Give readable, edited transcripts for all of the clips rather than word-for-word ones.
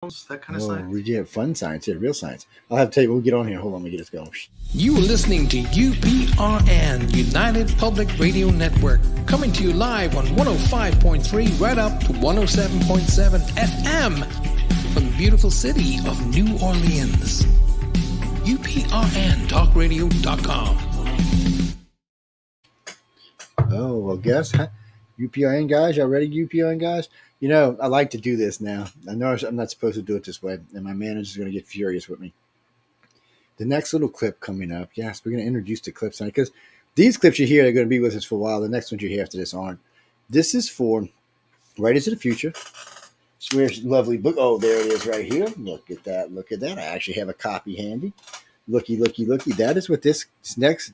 that kind of Oh, science? we get fun science here, real science. I'll have to tell you, we'll get on here. Hold on, let me get us going. You are listening to UPRN, United Public Radio Network, coming to you live on 105.3 right up to 107.7 FM from the beautiful city of New Orleans. UPRNtalkradio.com. Oh, well, guess, huh? UPRN guys, y'all ready, UPRN guys? You know, I like to do this now. I know I'm not supposed to do it this way, and my manager's going to get furious with me. The next little clip coming up, yes, we're going to introduce the clips on it, because these clips you hear are going to be with us for a while. The next ones you hear after this aren't. This is for Writers of the Future. Where's lovely book? Oh, there it is right here. Look at that. Look at that. I actually have a copy handy. Looky. That is what this next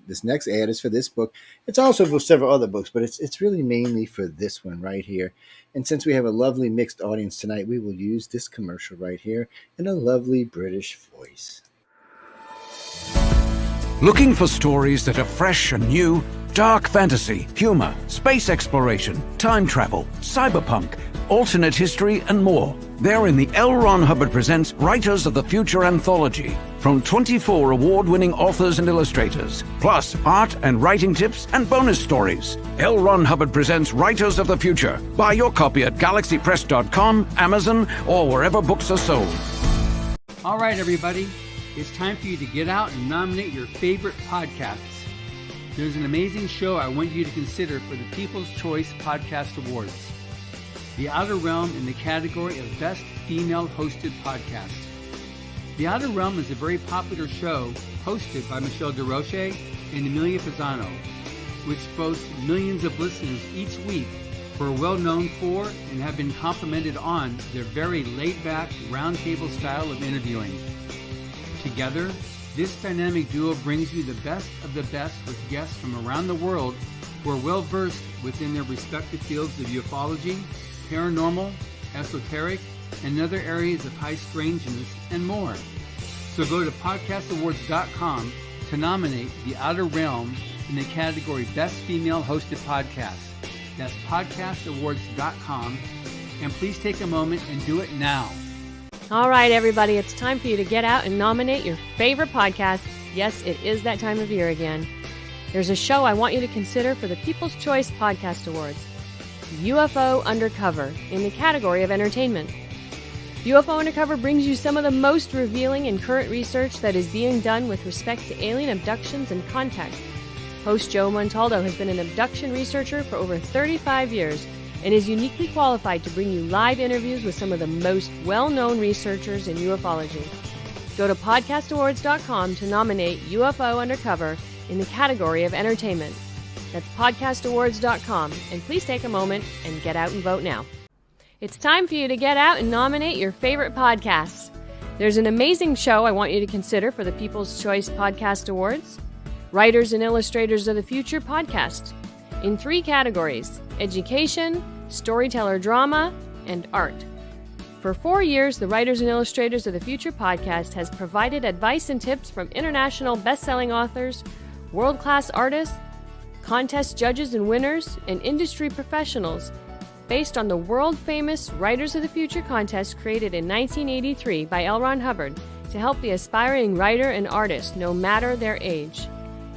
ad is for this book. It's also for several other books, but it's really mainly for this one right here. And since we have a lovely mixed audience tonight, we will use this commercial right here in a lovely British voice. Looking for stories that are fresh and new? Dark fantasy, humor, space exploration, time travel, cyberpunk, alternate history, and more. They're in the L. Ron Hubbard Presents Writers of the Future anthology from 24 award-winning authors and illustrators, plus art and writing tips and bonus stories. L. Ron Hubbard Presents Writers of the Future. Buy your copy at galaxypress.com, Amazon, or wherever books are sold. All right, everybody. It's time for you to get out and nominate your favorite podcasts. There's an amazing show I want you to consider for the People's Choice Podcast Awards. The Outer Realm in the category of Best Female Hosted Podcast. The Outer Realm is a very popular show hosted by Michelle DeRoche and Amelia Pisano, which boasts millions of listeners each week who are well known for and have been complimented on their very laid-back, roundtable style of interviewing. Together, this dynamic duo brings you the best of the best with guests from around the world who are well-versed within their respective fields of ufology, paranormal, esoteric, and other areas of high strangeness, and more. So go to podcastawards.com to nominate The Outer Realm in the category Best Female Hosted Podcast. That's podcastawards.com, and please take a moment and do it now. All right, everybody, it's time for you to get out and nominate your favorite podcast. Yes, it is that time of year again. There's a show I want you to consider for the People's Choice Podcast Awards. UFO Undercover in the category of entertainment. UFO Undercover brings you some of the most revealing and current research that is being done with respect to alien abductions and contact. Host Joe Montaldo has been an abduction researcher for over 35 years and is uniquely qualified to bring you live interviews with some of the most well-known researchers in ufology. Go to podcastawards.com to nominate UFO Undercover in the category of entertainment. That's podcastawards.com, and please take a moment and get out and vote now. It's time for you to get out and nominate your favorite podcasts. There's an amazing show I want you to consider for the People's Choice Podcast Awards. Writers and Illustrators of the Future podcast in 3 categories: education, storyteller drama, and art. For 4 years, the Writers and Illustrators of the Future podcast has provided advice and tips from international best-selling authors, world-class artists, contest judges and winners, and industry professionals based on the world-famous Writers of the Future contest created in 1983 by L. Ron Hubbard to help the aspiring writer and artist no matter their age.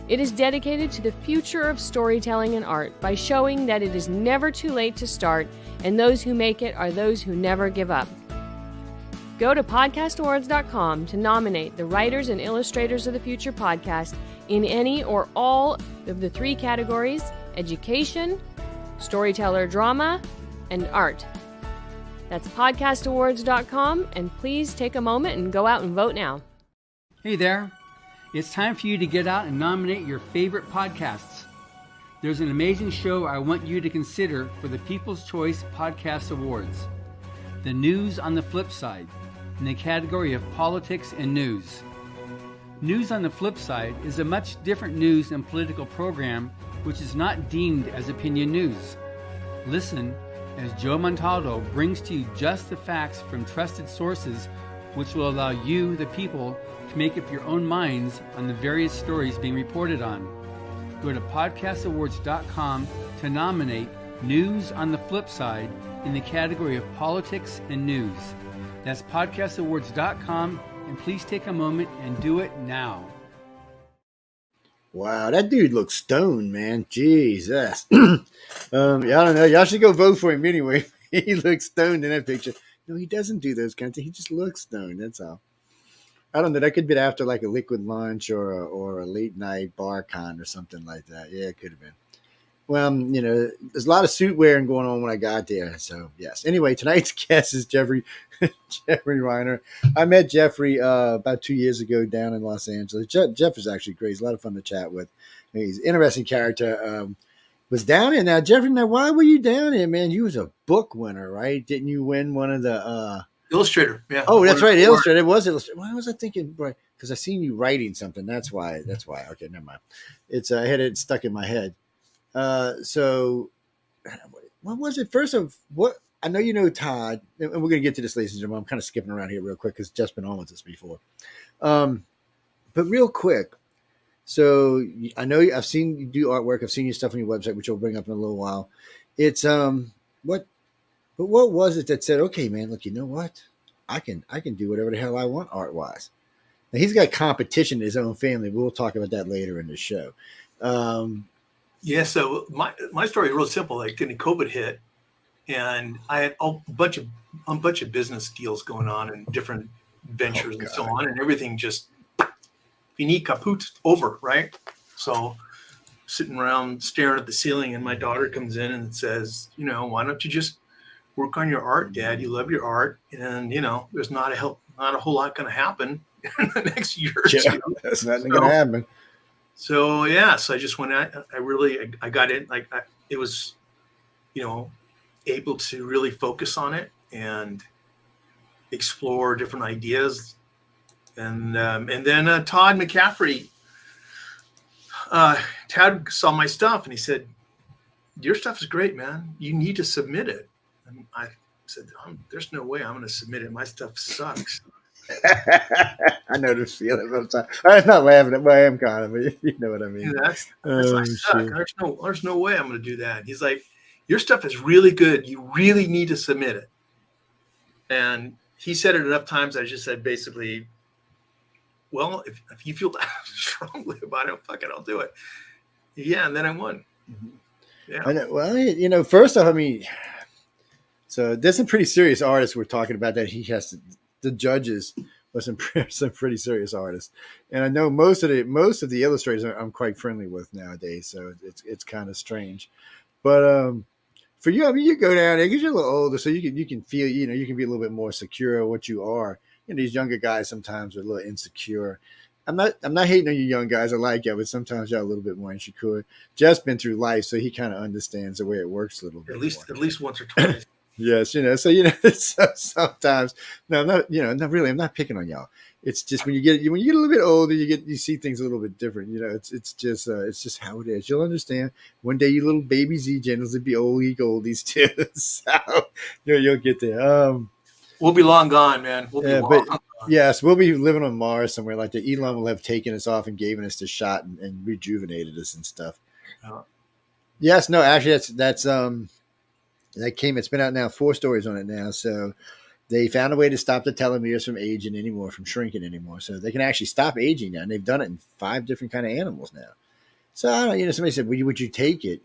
It is dedicated to the future of storytelling and art by showing that it is never too late to start, and those who make it are those who never give up. Go to podcastawards.com to nominate the Writers and Illustrators of the Future podcast in any or all of the 3 categories: education, storyteller drama, and art. That's podcastawards.com, and please take a moment and go out and vote now. Hey there. It's time for you to get out and nominate your favorite podcasts. There's an amazing show I want you to consider for the People's Choice Podcast Awards. The News on the Flipside in the category of politics and news. News on the Flipside is a much different news and political program which is not deemed as opinion news. Listen as Joe Montaldo brings to you just the facts from trusted sources which will allow you, the people, to make up your own minds on the various stories being reported on. Go to podcastawards.com to nominate News on the Flipside in the category of politics and news. That's podcastawards.com, and please take a moment and do it now. Wow, that dude looks stoned, man. Jesus. Yeah, I don't know. Y'all should go vote for him anyway. He looks stoned in that picture. No, he doesn't do those kinds of things. He just looks stoned. That's all. I don't know. That could be after like a liquid lunch or a late night bar con or something like that. Yeah, it could have been. Well, there's a lot of suit wearing going on when I got there. So yes. Anyway, tonight's guest is Jeffrey Weiner. I met Jeffrey about 2 years ago down in Los Angeles. Jeff is actually great. He's a lot of fun to chat with. He's an interesting character. Was down there now, Jeffrey. Now, why were you down there, man? You was a book winner, right? Didn't you win one of the? Illustrator, yeah. Oh, that's right, Illustrator. It was Illustrator. Why was I thinking? Right, because I seen you writing something. That's why. Okay, never mind. It's I had it stuck in my head. So what was it first of what I know you know Todd, and we're gonna get to this, ladies and gentlemen. I'm kind of skipping around here real quick because Jeff's been on with us before. But real quick, so I know I've seen you do artwork, I've seen your stuff on your website, which I'll bring up in a little while. It's what was it that said, okay, man, look, you know what? I can do whatever the hell I want art wise. Now he's got competition in his own family. We'll talk about that later in the show. Yeah, so my story is real simple. Like, then COVID hit, and I had a bunch of business deals going on and different ventures and so on, and everything just fini kaput over, right? So sitting around staring at the ceiling, and my daughter comes in and says, why don't you just work on your art, Dad? You love your art, and there's not a whole lot going to happen in the next year or two. That's not going to happen. So yeah, so I just went out. I got in. Like it was, able to really focus on it and explore different ideas. And then Todd McCaffrey, Todd saw my stuff and he said, "Your stuff is great, man. You need to submit it." And I said, "There's no way I'm going to submit it. My stuff sucks." I know this feeling sometimes. I'm not laughing at I am kind of, but you know what I mean. I suck. There's no way I'm going to do that. He's like, "Your stuff is really good. You really need to submit it." And he said it enough times. I just said basically, well, if you feel that strongly about it, fuck it, I'll do it. Yeah, and then I won. Mm-hmm. Yeah. I know, well, first off, I mean, so there's some pretty serious artists we're talking about that he has to. The judges were some pretty serious artists, and I know most of the illustrators I'm quite friendly with nowadays. So it's kind of strange, but for you, I mean, you go down there because you're a little older, so you can feel you can be a little bit more secure of what you are. These younger guys sometimes are a little insecure. I'm not hating on you young guys. I like you, but sometimes you're a little bit more insecure. Jeff's been through life, so he kind of understands the way it works a little bit. At least once or twice. Yes, so sometimes no, I'm not, not really. I'm not picking on y'all. It's just when you get a little bit older, you see things a little bit different. It's just how it is. You'll understand one day. You little baby Z Jennings will be oldies too. So you'll get there. We'll be long gone, man. We'll be long gone. Yes, we'll be living on Mars somewhere like that. Elon will have taken us off and given us the shot and rejuvenated us and stuff. Yes, no, actually, that's it's been out now, 4 stories on it now. So they found a way to stop the telomeres from aging anymore, from shrinking anymore. So they can actually stop aging now. And they've done it in 5 different kind of animals now. So I don't, somebody said, would you take it?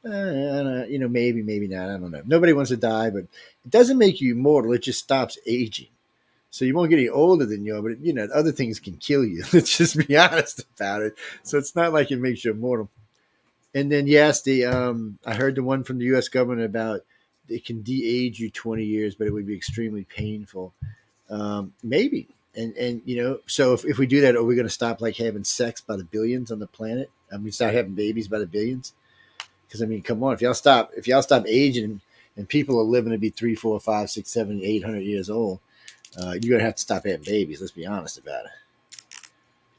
I don't know, maybe not. I don't know. Nobody wants to die, but it doesn't make you immortal. It just stops aging. So you won't get any older than you are, but other things can kill you. Let's just be honest about it. So it's not like it makes you immortal. And then, yes, I heard the one from the U.S. government about it can de-age you 20 years, but it would be extremely painful. Maybe. And so if we do that, are we going to stop like having sex by the billions on the planet? I mean, start having babies by the billions? Because, I mean, come on, if y'all stop aging and people are living to be 3, 4, 5, 6, 7, 800 years old, you're going to have to stop having babies. Let's be honest about it.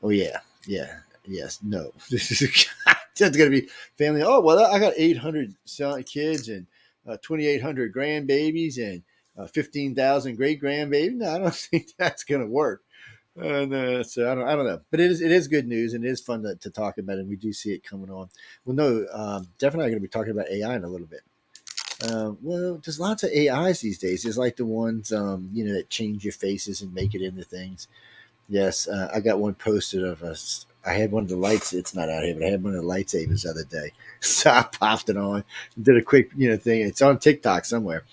Oh, yeah. Yes. No. This is that's going to be family. Oh, well, I got 800 kids and 2,800 grandbabies and 15,000 great grandbabies. No, I don't think that's going to work. So I don't know. But it is good news, and it is fun to talk about, and we do see it coming on. Well, no, definitely going to be talking about AI in a little bit. Well, there's lots of AIs these days. There's like the ones, that change your faces and make it into things. Yes, I got one posted of us. I had one of the lights. It's not out here, but I had one of the lightsabers the other day. So I popped it on, did a quick, thing. It's on TikTok somewhere.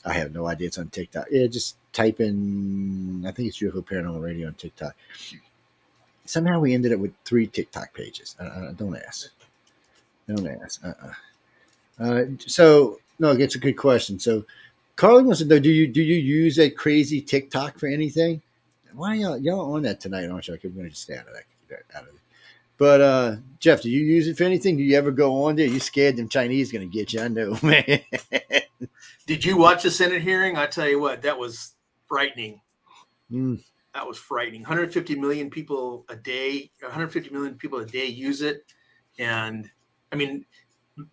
I have no idea it's on TikTok. Yeah, just type in. I think it's UFO Paranormal Radio on TikTok. Somehow we ended up with 3 TikTok pages. Don't ask. Don't ask. So no, it's a good question. So Carly wants to know: Do you use that crazy TikTok for anything? Why y'all on that tonight, aren't you? I'm going to stay out of that. But Jeff, do you use it for anything? Do you ever go on there? You scared them Chinese going to get you? I know, man. Did you watch the Senate hearing? I tell you what, that was frightening. That was frightening. 150 million people a day. 150 million people a day use it, and I mean,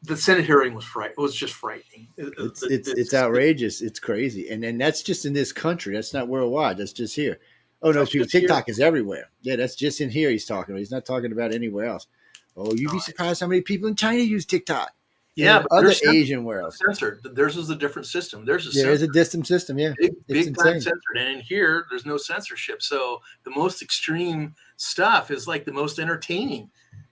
the Senate hearing was It was just frightening. It's outrageous. It's crazy, and that's just in this country. That's not worldwide. That's just here. Oh no, people! TikTok is everywhere. Yeah, that's just in here. He's talking about. He's not talking about anywhere else. Oh, you'd be surprised how many people in China use TikTok. Yeah, but other Asian worlds censored. Theirs is a different system. There's a distant system. Yeah, big time censored, and in here there's no censorship. So the most extreme stuff is like the most entertaining.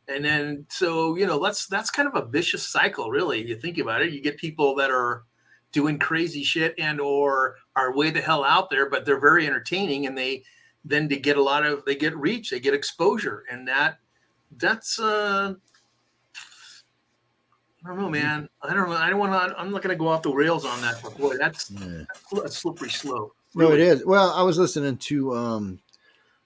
And then, so, that's kind of a vicious cycle, really. If you think about it, you get people that are doing crazy shit and or are way the hell out there, but they're very entertaining, and they get they get reach, they get exposure, and that's I don't know, man. I don't know. I'm not going to go off the rails on that. But boy, that's a slippery slope. Really. No, it is. Well, I was listening to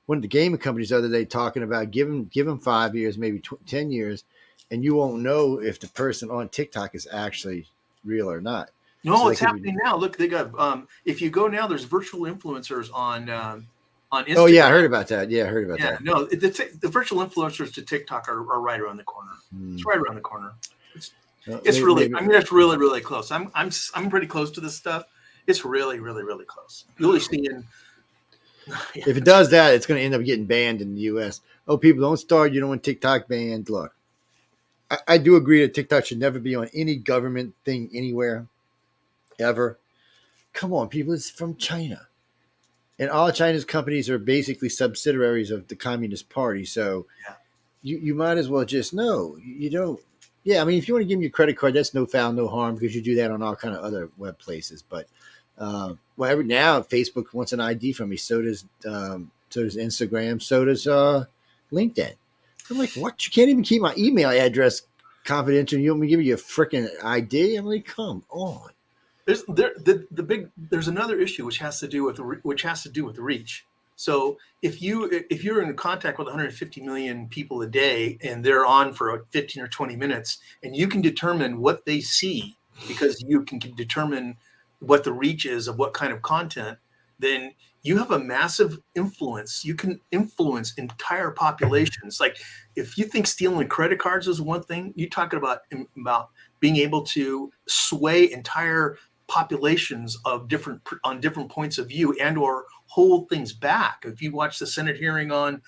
one of the gaming companies the other day talking about give them 5 years, maybe 10 years, and you won't know if the person on TikTok is actually real or not. No, so it's happening now. Look, they got if you go now, there's virtual influencers on Instagram. Oh yeah, I heard about that. Yeah, I heard about that. No, the virtual influencers to TikTok are right around the corner. It's right around the corner. It's really really close. I'm pretty close to this stuff. It's really, really, really close. You're really seeing. If it does that, it's going to end up getting banned in the U.S. Oh, people, don't start. You don't want TikTok banned. Look, I do agree that TikTok should never be on any government thing anywhere, ever. Come on, people. It's from China. And all China's companies are basically subsidiaries of the Communist Party. So you might as well just know. You don't. Yeah, I mean, if you want to give me your credit card, that's no foul, no harm, because you do that on all kind of other web places. But every now Facebook wants an ID from me. So does Instagram. So does LinkedIn. I'm like, what? You can't even keep my email address confidential. You want me to give you a freaking ID? I'm like, come on. There's another issue which has to do with reach. So if you're in contact with 150 million people a day and they're on for 15 or 20 minutes, and you can determine what they see because you can determine what the reach is of what kind of content, then you have a massive influence. You can influence entire populations. Like if you think stealing credit cards is one thing, you're talking about being able to sway entire populations of different points of view and or hold things back. If you watch the Senate hearing on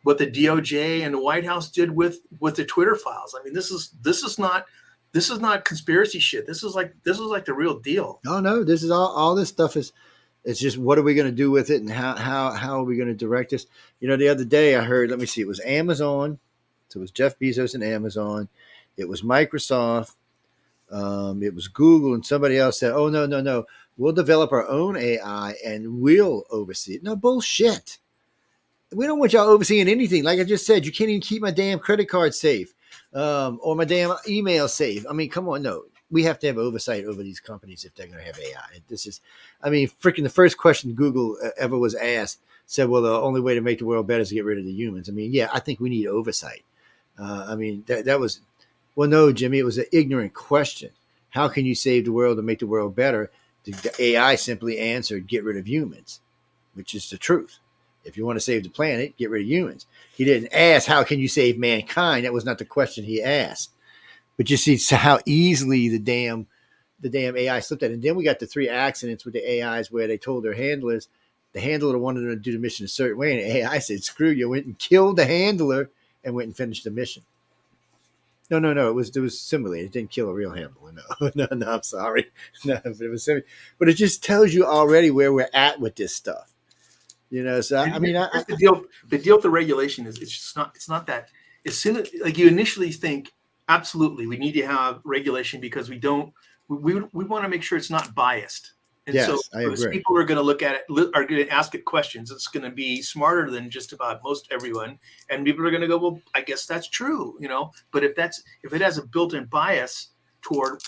what the DOJ and the White House did with the Twitter files, I mean, this is not conspiracy shit. This is like the real deal. No, this is all this stuff is. It's just what are we going to do with it, and how are we going to direct this? The other day I heard. Let me see. It was Amazon. So it was Jeff Bezos and Amazon. It was Microsoft. It was Google, and somebody else said, "Oh no, we'll develop our own AI and we'll oversee it." No bullshit. We don't want y'all overseeing anything. Like I just said, you can't even keep my damn credit card safe, or my damn email safe. I mean, come on, no. We have to have oversight over these companies if they're going to have AI. Freaking the first question Google ever was asked said, "Well, the only way to make the world better is to get rid of the humans." I mean, yeah, I think we need oversight. That was. Well, no, Jimmy, it was an ignorant question. How can you save the world and make the world better? The AI simply answered, get rid of humans, which is the truth. If you want to save the planet, get rid of humans. He didn't ask, how can you save mankind? That was not the question he asked. But you see how easily the damn AI slipped that. And then we got the 3 accidents with the AIs where they told their handlers, the handler wanted them to do the mission a certain way. And the AI said, screw you, went and killed the handler and went and finished the mission. No. It was simulated. It didn't kill a real hamburger. No. I'm sorry. No, but it was simulated. But it just tells you already where we're at with this stuff. So I mean, here's the deal. The deal with the regulation is it's just not. It's not that. As soon as like you initially think, absolutely, we need to have regulation because we don't. We want to make sure it's not biased. And yes, so I as agree. people are going to look at it, are going to ask it questions. It's going to be smarter than just about most everyone, and people are going to go, well, I guess that's true, But if it has a built-in bias toward,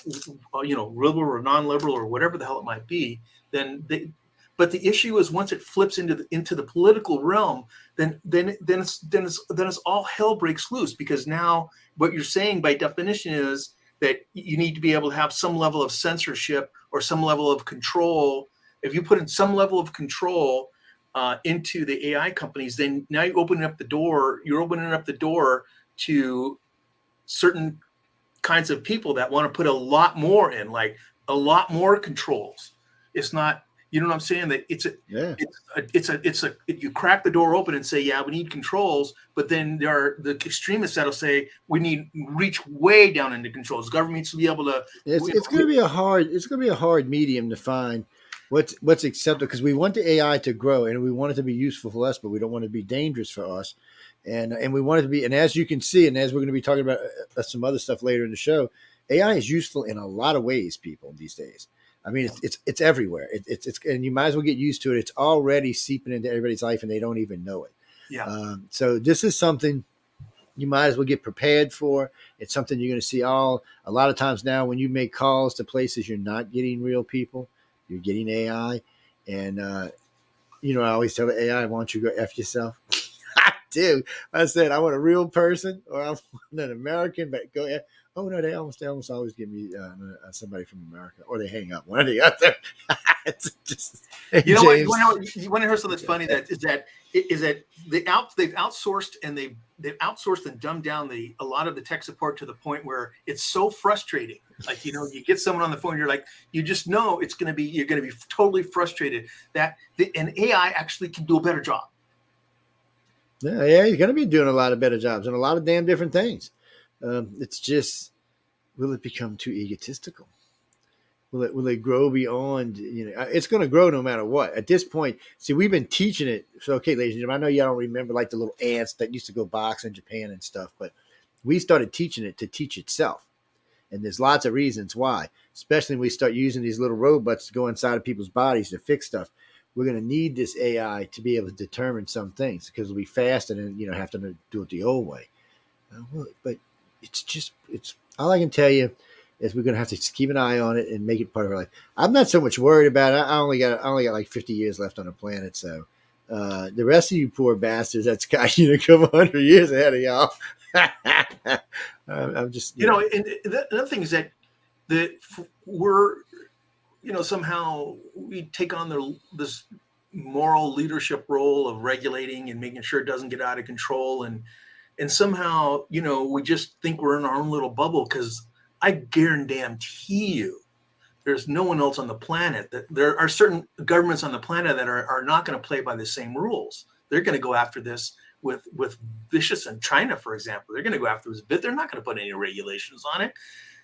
liberal or non-liberal or whatever the hell it might be, then they. But the issue is once it flips into the political realm, then it's all hell breaks loose because now what you're saying by definition is that you need to be able to have some level of censorship or some level of control. If you put in some level of control into the AI companies, then now you're opening up the door. You're opening up the door to certain kinds of people that want to put a lot more in, like a lot more controls. It's not, you know what I'm saying? That you crack the door open and say, yeah, we need controls, but then there are the extremists that'll say we need reach way down into controls. Government needs to be able to. It's going to be a hard medium to find what's acceptable because we want the AI to grow and we want it to be useful for us, but we don't want it to be dangerous for us. And we want it to be, and as you can see, and as we're going to be talking about some other stuff later in the show, AI is useful in a lot of ways, people, these days. I mean, it's everywhere. It's and you might as well get used to it. It's already seeping into everybody's life, and they don't even know it. Yeah. So this is something you might as well get prepared for. It's something you're going to see a lot of times now when you make calls to places you're not getting real people, you're getting AI, and I always tell the AI, "Why don't you go f yourself?" I do. I said I want a real person, or I want an American, but go f. Oh no, they almost always give me somebody from America, or they hang up one or the other. It's just, you know what? You want to hear something that's funny? That they've outsourced and they've outsourced and dumbed down a lot of the tech support to the point where it's so frustrating. Like you get someone on the phone, you're like, you just know you're going to be totally frustrated that an AI actually can do a better job. Yeah, he's going to be doing a lot of better jobs and a lot of damn different things. It's just, will it become too egotistical? Will it grow beyond, it's going to grow no matter what. At this point, see, we've been teaching it. So, okay, ladies and gentlemen, I know y'all don't remember like the little ants that used to go box in Japan and stuff, but we started teaching it to teach itself. And there's lots of reasons why, especially when we start using these little robots to go inside of people's bodies to fix stuff. We're going to need this AI to be able to determine some things because it'll be fast and then, have to do it the old way. But it's all I can tell you is we're going to have to keep an eye on it and make it part of our life. I'm not so much worried about it. I only got like 50 years left on the planet. So the rest of you poor bastards, that's got a couple 100 years ahead of y'all. I'm just, and the other thing is that we're, somehow we take on this moral leadership role of regulating and making sure it doesn't get out of control. And somehow, we just think we're in our own little bubble because I guarantee you there's no one else on the planet. That there are certain governments on the planet that are not going to play by the same rules. They're going to go after this with vicious, and China, for example, they're going to go after this, but they're not going to put any regulations on it.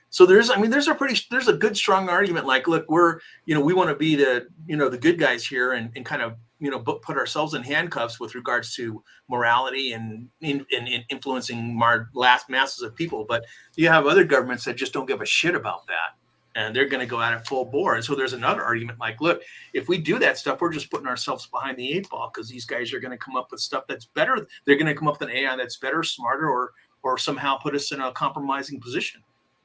So there's a good strong argument. Like, look, we're, we want to be the good guys here and kind of, put ourselves in handcuffs with regards to morality and influencing last masses of people. But you have other governments that just don't give a shit about that. And they're going to go at it full bore. And so there's another argument like, look, if we do that stuff, we're just putting ourselves behind the 8 ball because these guys are going to come up with stuff that's better. They're going to come up with an AI that's better, smarter, or somehow put us in a compromising position.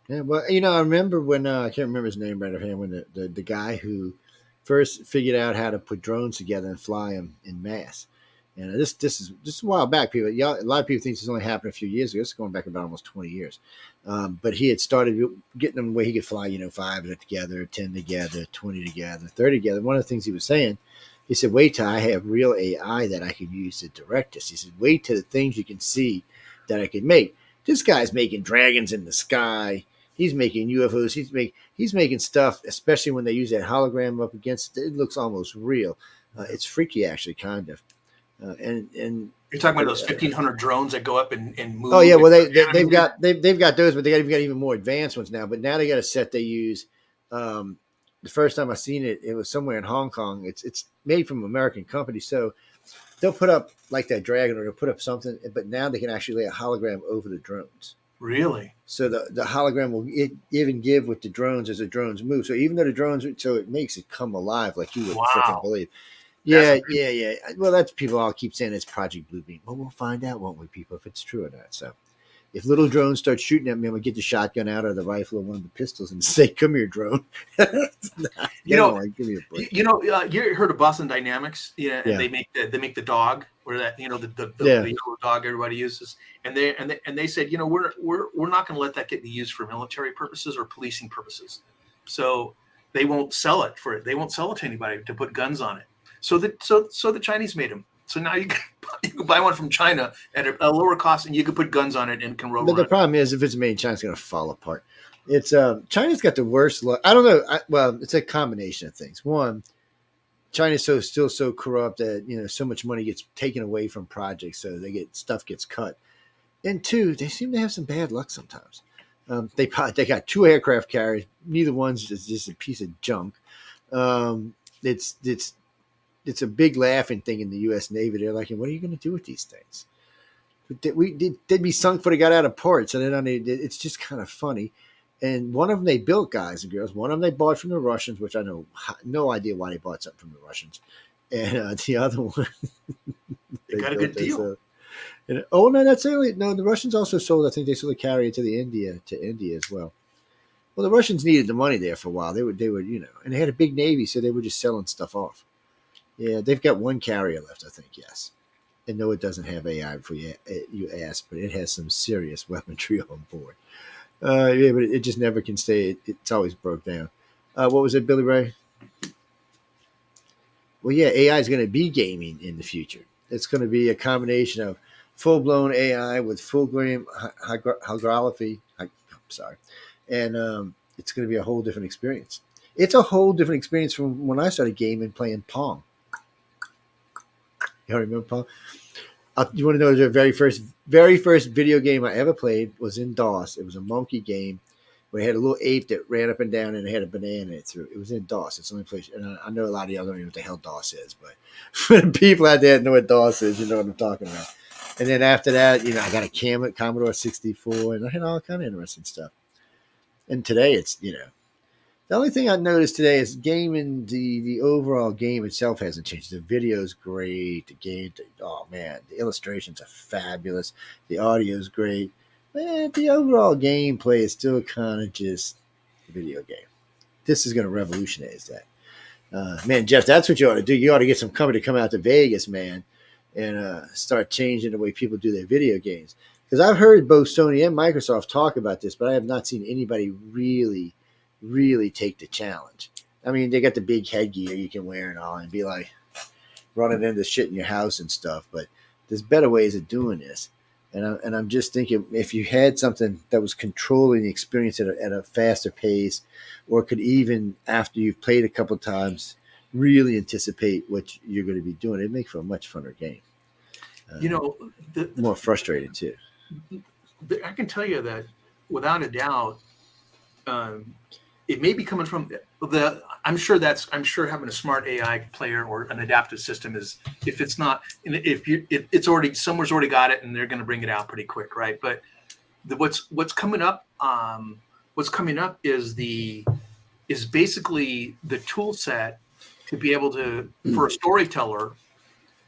Yeah, well, I remember when I can't remember his name right offhand, when the guy who first figured out how to put drones together and fly them in mass. And this is a while back. A lot of people think this only happened a few years ago. It's going back about almost 20 years. But he had started getting them where he could fly, 5 together, 10 together, 20 together, 30 together. One of the things he was saying, he said, wait till I have real AI that I can use to direct us. He said, wait till the things you can see that I can make. This guy's making dragons in the sky. He's making UFOs. He's making stuff, especially when they use that hologram up against it. It looks almost real. It's freaky, actually, kind of. And You're talking about those 1,500 drones that go up and move. Oh yeah, well they've got those, but they've got even more advanced ones now. But now they got a set they use. The first time I seen it, it was somewhere in Hong Kong. It's made from American company, so they'll put up like that Dragon, or they'll put up something. But now they can actually lay a hologram over the drones. Really? So the hologram will even give with the drones as the drones move. So even though the drones, so it makes it come alive like you would freaking believe. Yeah. Well, that's people all keep saying it's Project Bluebeam. Well, we'll find out, won't we, people, if it's true or not. So if little drones start shooting at me, I'm going to get the shotgun out or the rifle or one of the pistols and say, come here, drone. Give me a break. You heard of Boston Dynamics? Yeah. And they make the dog, or that, the yellow dog everybody uses. And they said, we're not going to let that get used for military purposes or policing purposes. So they won't sell it They won't sell it to anybody to put guns on it. So the Chinese made them. So now you can buy one from China at a lower cost, and you can put guns on it and can roll. But the problem is, if it's made in China, it's going to fall apart. It's China's got the worst luck. I don't know. It's a combination of things. One, China's still so corrupt that so much money gets taken away from projects, so stuff gets cut. And two, they seem to have some bad luck sometimes. They got 2 aircraft carriers. Neither one's is just a piece of junk. It's a big laughing thing in the U.S. Navy. They're like, what are you going to do with these things? They'd be sunk before they got out of ports. And it's just kind of funny. And one of them they built, guys and girls. One of them they bought from the Russians, which I know no idea why they bought something from the Russians. And the other one, they got a good deal. The Russians also sold. I think they sold a carrier to India as well. Well, the Russians needed the money there for a while. They would, and they had a big navy, so they were just selling stuff off. Yeah, they've got 1 carrier left, I think. Yes, and no, it doesn't have AI. Before you ask, but it has some serious weaponry on board. But it just never can stay. It's always broke down. What was it, Billy Ray? Well, yeah, AI is going to be gaming in the future. It's going to be a combination of full-blown AI with full-grain holography. And it's going to be a whole different experience. It's a whole different experience from when I started gaming playing Pong. You remember Pong? You want to know the very first video game I ever played was in DOS. It was a monkey game where it had a little ape that ran up and down and it had a banana in it. It was in DOS. It's the only place. And I know a lot of y'all don't know what the hell DOS is, but for the people out there that know what DOS is, you know what I'm talking about. And then after that, I got a Commodore 64, and I had all kind of interesting stuff. And today it's, the only thing I noticed today is gaming, the overall game itself hasn't changed. The video's great. The game, the illustrations are fabulous. The audio's great. Man, the overall gameplay is still kind of just a video game. This is going to revolutionize that. Man, Jeff, that's what you ought to do. You ought to get some company to come out to Vegas, man, and start changing the way people do their video games. Because I've heard both Sony and Microsoft talk about this, but I have not seen anybody really take the challenge. I mean, they got the big headgear you can wear and all and be like running into shit in your house and stuff, but there's better ways of doing this. And I'm just thinking, if you had something that was controlling the experience at a faster pace, or could even, after you've played a couple of times, really anticipate what you're going to be doing, it'd make for a much funner game. More frustrating too. I can tell you that without a doubt, it may be coming from I'm sure having a smart AI player or an adaptive system is, if it's not, it's already, someone's already got it and they're going to bring it out pretty quick. Right. But what's coming up is basically the tool set to be able to, for a storyteller,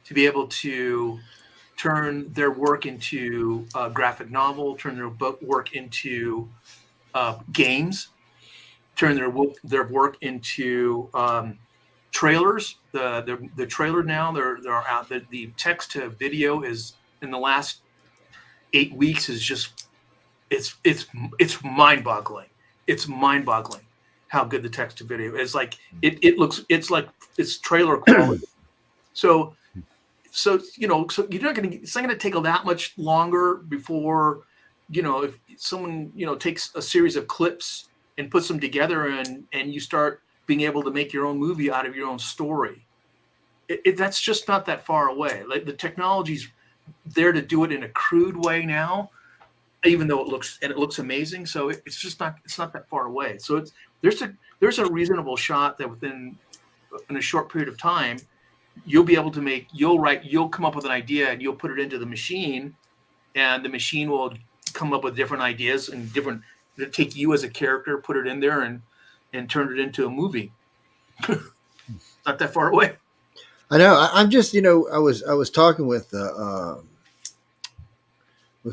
to be able to turn their work into a graphic novel, turn their work into games, turn their work into trailers. The trailer now they're out. The text to video is, in the last 8 weeks, is just it's mind-boggling. It's mind-boggling how good the text to video is. Like it looks. It's trailer quality. So you're not going to. It's not going to take that much longer before, if someone takes a series of clips and puts them together and you start being able to make your own movie out of your own story. That's just not that far away. Like the technology's there to do it in a crude way now, even though it looks amazing. So it's not that far away. So there's a reasonable shot that in a short period of time, you'll be able to you'll come up with an idea and you'll put it into the machine, and the machine will come up with different ideas and take you as a character, put it in there and turn it into a movie. Not that far away. I know. I'm just, I was talking with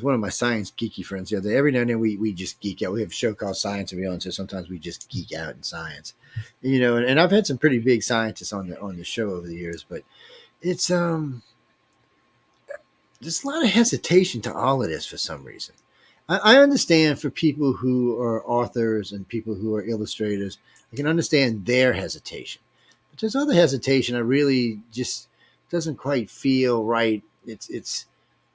one of my science geeky friends the other day. Every now and then we just geek out. We have a show called Science and Beyond, so sometimes we just geek out in science. And I've had some pretty big scientists on the show over the years, but it's there's a lot of hesitation to all of this for some reason. I understand for people who are authors and people who are illustrators, I can understand their hesitation. But there's other hesitation I really just doesn't quite feel right.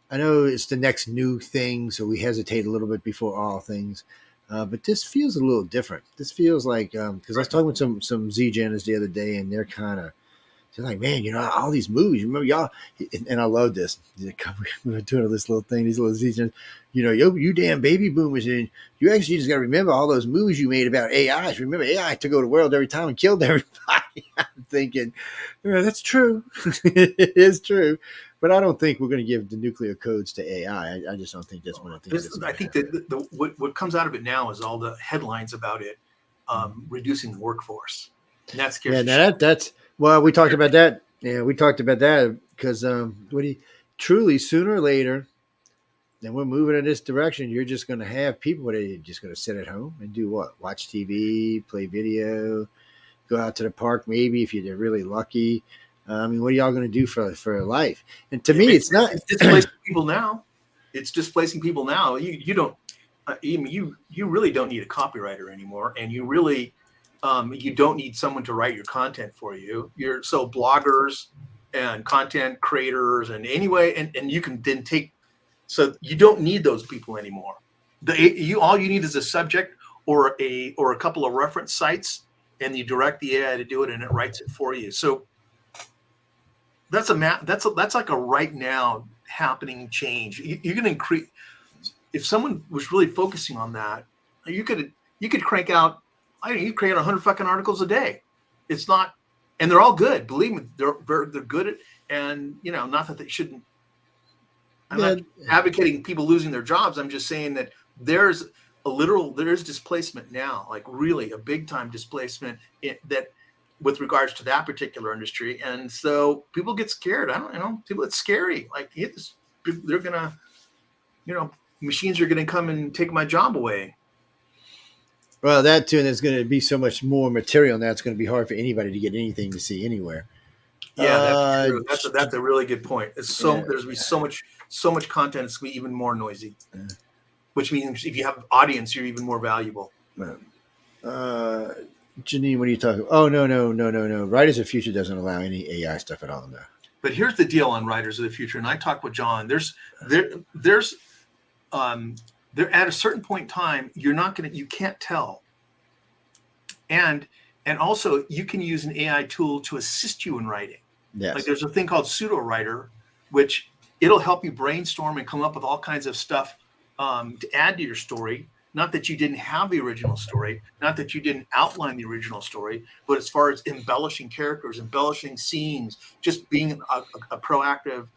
I know it's the next new thing, so we hesitate a little bit before all things. But this feels a little different. This feels like, because I was talking with some Z-Genners the other day, and they're like, man, all these movies, remember y'all, and I love this. We were doing this little thing, these little Z-Genners, you damn baby boomers, and you actually just got to remember all those movies you made about AIs. Remember, AI took over the world every time and killed everybody. I'm thinking, that's true. It is true. But I don't think we're going to give the nuclear codes to AI. I just don't think that's one of the things. I think that what comes out of it now is all the headlines about it reducing the workforce, and that scares. Yeah, that's well, we talked about that. Yeah, we talked about that because truly sooner or later, and we're moving in this direction. You're just going to have people that are just going to sit at home and do what? Watch TV, play video, go out to the park maybe if you're really lucky. I mean, what are y'all going to do for life? And to me, it's not. It's displacing people now. It's displacing people now. You don't. You really don't need a copywriter anymore, and you really you don't need someone to write your content for you. So bloggers and content creators and you can then take. So you don't need those people anymore. All you need is a subject or a couple of reference sites, and you direct the AI to do it, and it writes it for you. So. That's like a right now happening change. You're going to increase. If someone was really focusing on that, you could crank out. You create 100 fucking articles a day. It's not, and they're all good. Believe me, they're good at, and not that they shouldn't. I'm not advocating people losing their jobs. I'm just saying that there is displacement now, like really a big time displacement that. With regards to that particular industry, and so people get scared. It's scary. Like they're gonna, machines are gonna come and take my job away. Well, that too, and there's going to be so much more material now. It's going to be hard for anybody to get anything to see anywhere. Yeah, that's true. That's a really good point. There's going to be so much content. It's going to be even more noisy, which means if you have audience, you're even more valuable. Janine, what are you talking about? Oh, no. Writers of the Future doesn't allow any AI stuff at all. No. But here's the deal on Writers of the Future, and I talked with John. There's at a certain point in time, you can't tell. And also you can use an AI tool to assist you in writing. Yes. Like there's a thing called pseudo writer, which it'll help you brainstorm and come up with all kinds of stuff to add to your story. Not that you didn't have the original story, not that you didn't outline the original story, but as far as embellishing characters, embellishing scenes, just being a proactive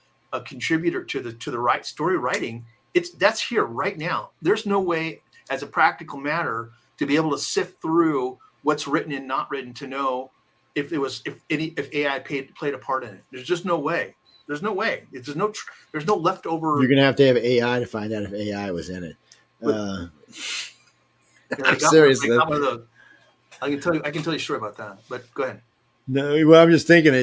contributor to the right story writing, that's here right now. There's no way, as a practical matter, to be able to sift through what's written and not written to know if AI played a part in it. There's just no way. There's no way. There's no leftover. You're gonna have to have AI to find out if AI was in it. I'm serious. I can tell you a story about that, but go ahead. No, well, I'm just thinking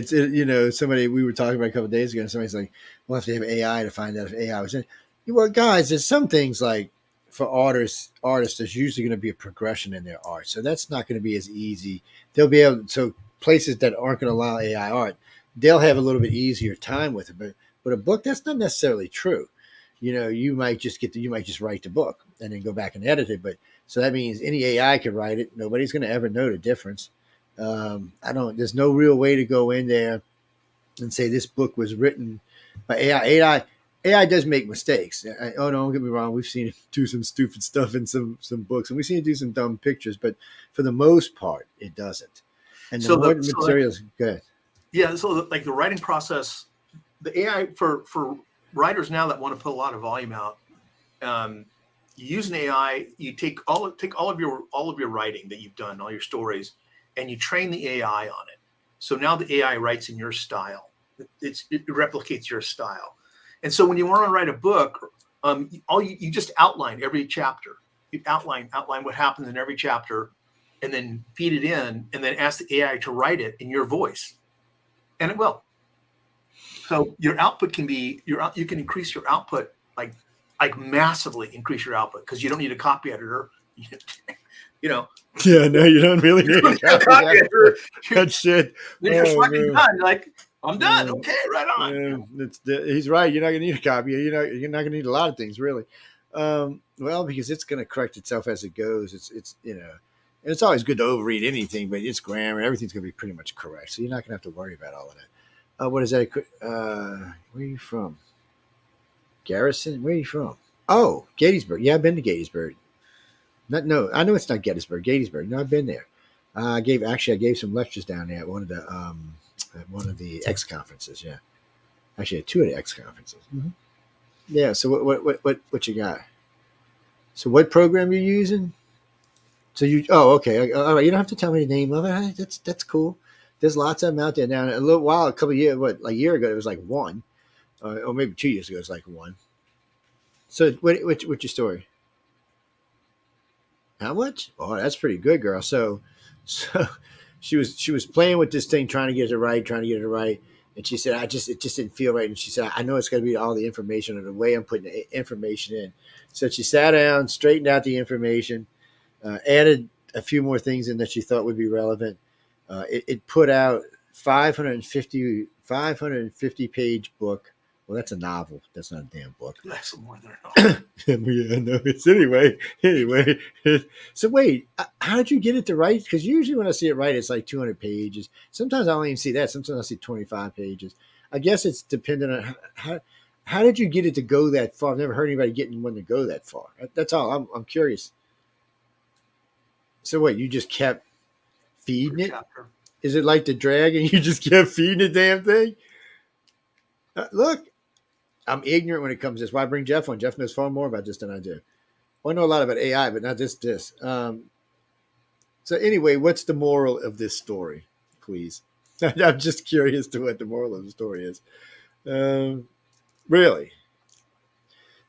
somebody we were talking about a couple of days ago, and somebody's like, we'll have to have AI to find out if AI was in it. Well, guys, there's some things like for artists, there's usually going to be a progression in their art, so that's not going to be as easy. They'll be able, so places that aren't going to allow AI art, they'll have a little bit easier time with it. But a book, that's not necessarily true. You might just write the book and then go back and edit it. But so that means any AI could write it. Nobody's going to ever know the difference. There's no real way to go in there and say this book was written by AI. AI does make mistakes. Oh, no, don't get me wrong. We've seen it do some stupid stuff in some books, and we've seen it do some dumb pictures, but for the most part, it doesn't. And the more materials, good. Yeah, so like the writing process, the AI for writers now that want to put a lot of volume out, you use an AI. You take all of your writing that you've done, all your stories, and you train the AI on it. So now the AI writes in your style. It replicates your style. And so when you want to write a book, you just outline every chapter. You outline what happens in every chapter, and then feed it in, and then ask the AI to write it in your voice, and it will. So your output can be you can increase your output like massively increase your output because you don't need a copy editor. You know. Yeah, no, you don't really need a copy editor. That's shit. Then you're fucking done. Like, I'm done. Okay, right on. He's right. You're not going to need a copy. You're not going to need a lot of things, really. Well, because it's going to correct itself as it goes. It's and it's always good to overread anything, but it's grammar. Everything's going to be pretty much correct, so you're not going to have to worry about all of that. What is that? Where are you from? Garrison? Where are you from? Oh, Gettysburg. Yeah, I've been to Gettysburg. I know it's not Gettysburg. No, I've been there. I gave some lectures down there at one of the X conferences. Yeah, actually, at two of the X conferences. Mm-hmm. Yeah. So what you got? So what program you using? So okay, all right. You don't have to tell me the name of it. That's cool. There's lots of them out there now. A couple of years, a year ago, it was like one, or maybe 2 years ago, it was like one. So what's your story? How much? Oh, that's pretty good, girl. So she was playing with this thing, trying to get it right. And she said, it just didn't feel right. And she said, I know it's going to be all the information or the way I'm putting the information in. So she sat down, straightened out the information, added a few more things in that she thought would be relevant. It put out 550 page book. Well, that's a novel. That's not a damn book. That's more than a novel. Yeah, no, it's anyway. So wait, how did you get it to write? Because usually when I see it write, it's like 200 pages. Sometimes I don't even see that. Sometimes I see 25 pages. I guess it's dependent on how did you get it to go that far? I've never heard anybody getting one to go that far. That's all. I'm curious. So wait, you just kept feeding it? Chapter. Is it like the dragon? You just kept feeding the damn thing? Look. I'm ignorant when it comes to this. Why bring Jeff on? Jeff knows far more about this than I do. Well, I know a lot about AI, but not this. So anyway, what's the moral of this story, please? I'm just curious to what the moral of the story is. Really?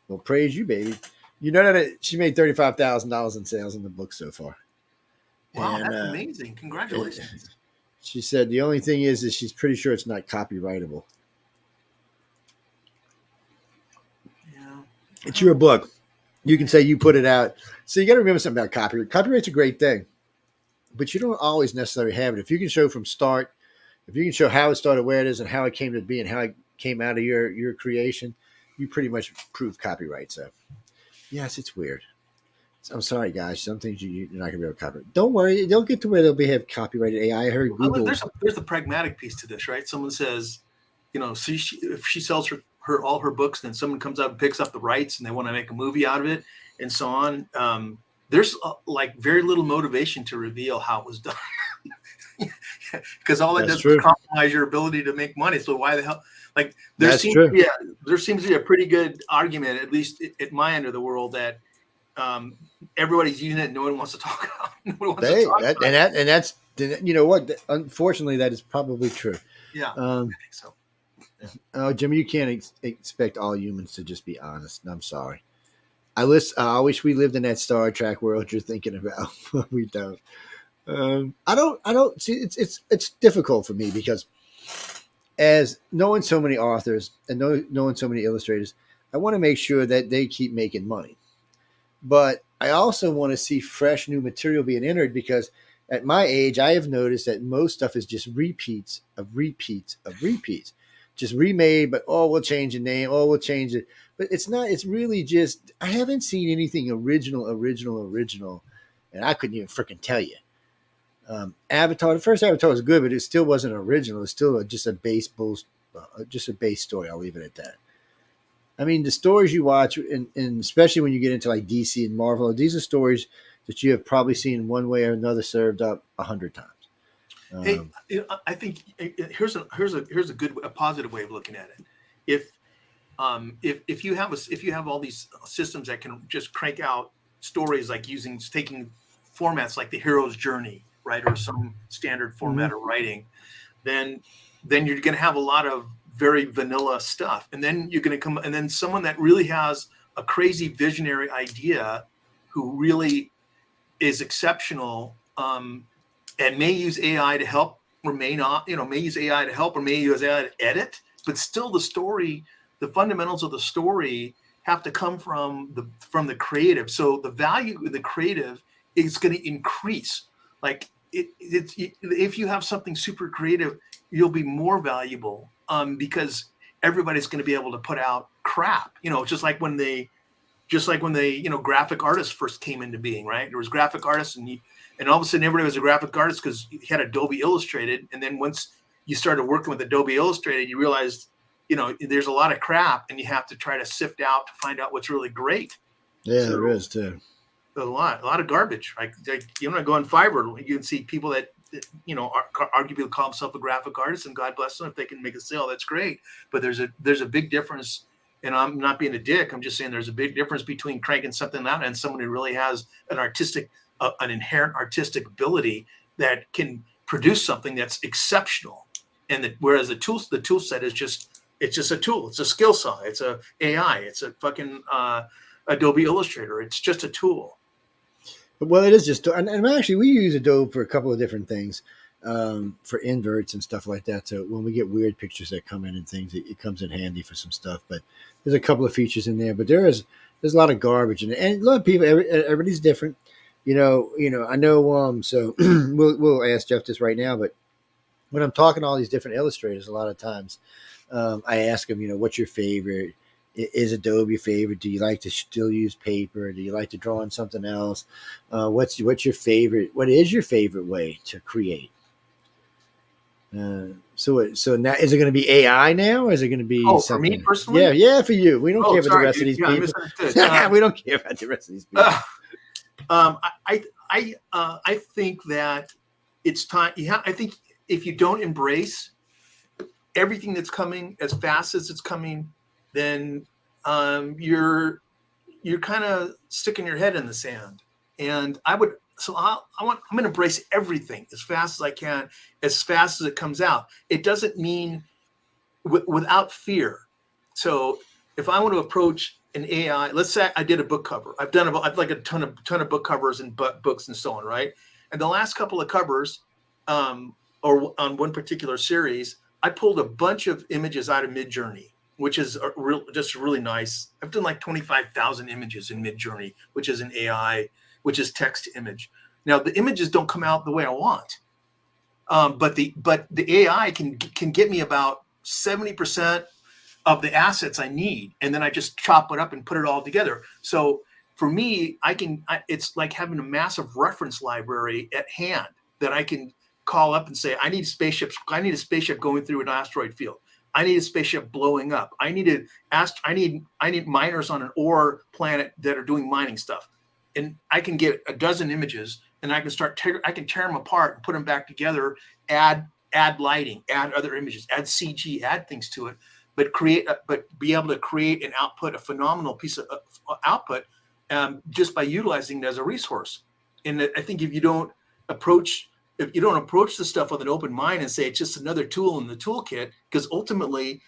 Well, praise you, baby. You know that she made $35,000 in sales in the book so far. Wow, that's amazing. Congratulations. She said the only thing is she's pretty sure it's not copyrightable. It's your book. You can say you put it out. So you got to remember something about copyright. Copyright's a great thing, but you don't always necessarily have it. If you can show from start, if you can show how it started, where it is, and how it came to be, and how it came out of your creation, you pretty much prove copyright. So, yes, it's weird. I'm sorry, guys. Some things you're not going to be able to copyright. Don't worry. They'll get to where they'll have copyrighted AI. I heard Google. There's the pragmatic piece to this, right? Someone says, if she sells all her books, then someone comes up and picks up the rights and they want to make a movie out of it and so on. There's like very little motivation to reveal how it was done because all it does is compromise your ability to make money. So why the hell? Like there seems to be a pretty good argument, at least at my end of the world, that everybody's using it. No one wants to talk about it. And that's you know what? Unfortunately, that is probably true. Yeah, I think so. Yeah. Oh, Jimmy, you can't expect all humans to just be honest. I'm sorry. I wish we lived in that Star Trek world you're thinking about. We don't. I don't see. It's difficult for me because as knowing so many authors and knowing so many illustrators, I want to make sure that they keep making money. But I also want to see fresh new material being entered because at my age, I have noticed that most stuff is just repeats of repeats of repeats. Just remade, but we'll change the name. We'll change it. But it's not. It's really just. I haven't seen anything original, and I couldn't even freaking tell you. Avatar. The first Avatar was good, but it still wasn't original. It's still just a base story. I'll leave it at that. I mean, the stories you watch, and especially when you get into like DC and Marvel, these are stories that you have probably seen one way or another served up 100 times. Hey, I think here's a positive way of looking at it. If you have all these systems that can just crank out stories like taking formats like the hero's journey, right, or some standard format of writing, then you're going to have a lot of very vanilla stuff, and then you're going to come, and then someone that really has a crazy visionary idea, who really is exceptional, and may use AI to help, or may not, may use AI to help, or may use AI to edit, but still the fundamentals of the story have to come from the creative. So the value of the creative is going to increase. Like if you have something super creative, you'll be more valuable, because everybody's going to be able to put out crap. Just like when they graphic artists first came into being, right? There was graphic artists, and all of a sudden everybody was a graphic artist because you had Adobe Illustrated. And then once you started working with Adobe Illustrated, you realized, there's a lot of crap, and you have to try to sift out to find out what's really great. Yeah, so, there is too. A lot of garbage. Like you want to go on Fiverr, you can see people that arguably call themselves a graphic artist, and God bless them if they can make a sale. That's great. But there's a big difference. And I'm not being a dick. I'm just saying there's a big difference between cranking something out and someone who really has an inherent artistic ability that can produce something that's exceptional. And whereas the tool set is just a tool. It's a skill set. It's a AI. It's a fucking Adobe Illustrator. It's just a tool. Well, it is just, and actually we use Adobe for a couple of different things, for inverts and stuff like that. So when we get weird pictures that come in and things, it comes in handy for some stuff. But there's a couple of features in there. But there's a lot of garbage in it, and a lot of people. Everybody's different. I know. So we'll ask Jeff this right now. But when I'm talking to all these different illustrators, a lot of times I ask them, what's your favorite? Is Adobe your favorite? Do you like to still use paper? Do you like to draw on something else? What's your favorite? What is your favorite way to create? So now, is it going to be AI now, or is it going to be something? For me personally? Yeah, for you. We don't care about the rest of these people. We don't care about the rest of these people. I think that it's time. I think if you don't embrace everything that's coming as fast as it's coming, then you're kind of sticking your head in the sand. And I'm going to embrace everything as fast as I can, as fast as it comes out. It doesn't mean without fear. So if I want to approach an AI, let's say I did a book cover. I've like a ton of book covers and books and so on, right? And the last couple of covers, or on one particular series, I pulled a bunch of images out of Midjourney, which is just really nice. I've done like 25,000 images in Midjourney, which is an AI, which is text to image. Now the images don't come out the way I want, but the AI can get me about 70% of the assets I need, and then I just chop it up and put it all together. So for me, it's like having a massive reference library at hand that I can call up and say, I need a spaceship going through an asteroid field. I need a spaceship blowing up. I need miners on an ore planet that are doing mining stuff. And I can get a dozen images, and I can I can tear them apart and put them back together, add lighting, add other images, add CG, add things to it, but be able to create and output a phenomenal piece of output, just by utilizing it as a resource. And I think if you don't approach the stuff with an open mind and say it's just another tool in the toolkit, because ultimately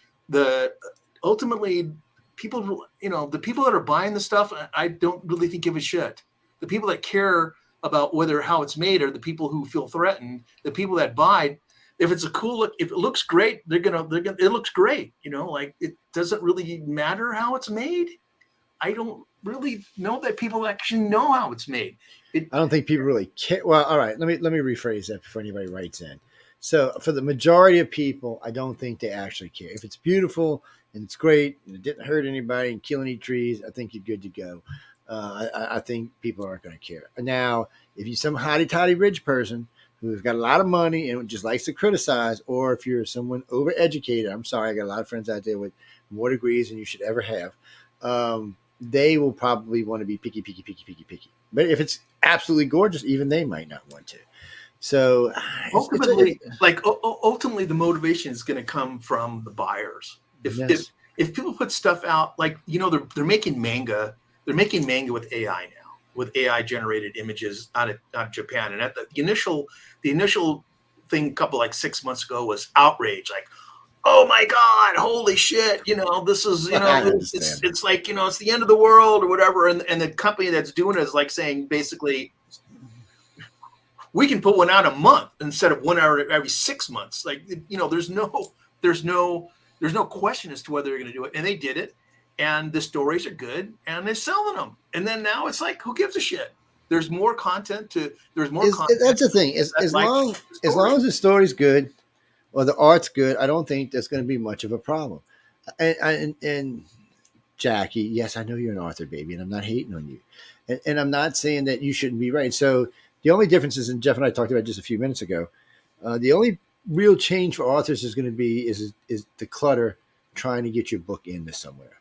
people, the people that are buying the stuff, I don't really think give a shit. The people that care about how it's made are the people who feel threatened. The people that buy, if it's if it looks great, it looks great. Like, it doesn't really matter how it's made. I don't really know that people actually know how it's made. I don't think people really care. Well, all right, let me rephrase that before anybody writes in. So for the majority of people, I don't think they actually care. If it's beautiful and it's great and it didn't hurt anybody and kill any trees, I think you're good to go. I think people aren't going to care. Now, if you're some hotty-toddy rich person who's got a lot of money and just likes to criticize, or if you're someone overeducated, I'm sorry, I got a lot of friends out there with more degrees than you should ever have. They will probably want to be picky. But if it's absolutely gorgeous, even they might not want to. So ultimately, ultimately, the motivation is going to come from the buyers. If people put stuff out, like, you know, they're making manga. They're making manga with AI now, with AI generated images out of Japan. And at the initial thing, a couple like 6 months ago, was outrage. Like, oh my God, holy shit! You know, this is, you know, it's like, you know, it's the end of the world or whatever. And the company that's doing it is like saying basically, we can put one out a month instead of 1 hour every 6 months. Like, you know, there's no question as to whether they're going to do it. And they did it. And the stories are good and they're selling them. And then now it's like, who gives a shit? There's more content content. That's the thing. As long as the story's good or the art's good, I don't think there's going to be much of a problem. And Jackie, yes, I know you're an author, baby, and I'm not hating on you. And I'm not saying that you shouldn't be right. So the only differences, and Jeff and I talked about just a few minutes ago, the only real change for authors is going to be is the clutter trying to get your book into somewhere.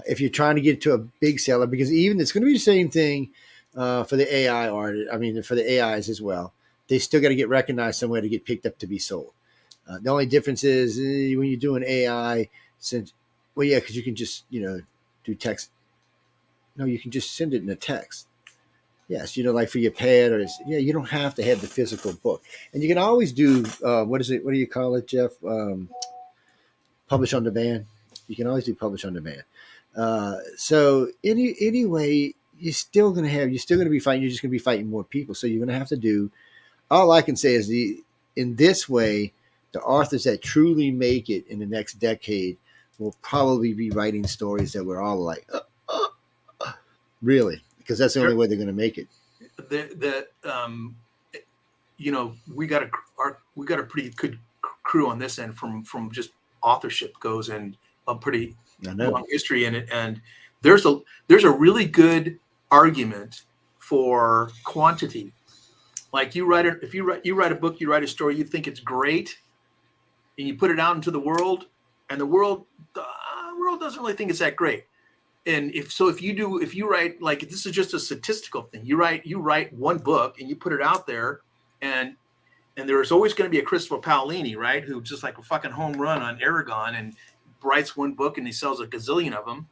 If you're trying to get to a big seller, because even it's going to be the same thing for the AI art. I mean, for the AIs as well. They still got to get recognized somewhere to get picked up to be sold. The only difference is when you're doing AI, because you can just, you know, do text. No, you can just send it in a text. Yes, you know, like for your pad you don't have to have the physical book. And you can always do, what do you call it, Jeff? Publish on demand. You can always do publish on demand. So anyway, you're still going to be fighting. You're just going to be fighting more people. So you're going to have to do, all I can say is in this way, the authors that truly make it in the next decade will probably be writing stories that we're all like, really, because that's the only way they're going to make it. You know, we got a pretty good crew on this end from just authorship goes, and a pretty long history in it. And there's a really good argument for quantity. Like, you write a book, you write a story, you think it's great, and you put it out into the world, and the world doesn't really think it's that great. And if you write, like, this is just a statistical thing. You write one book and you put it out there, and there's always going to be a Christopher Paolini, right, who just like a fucking home run on Aragon and writes one book and he sells a gazillion of them,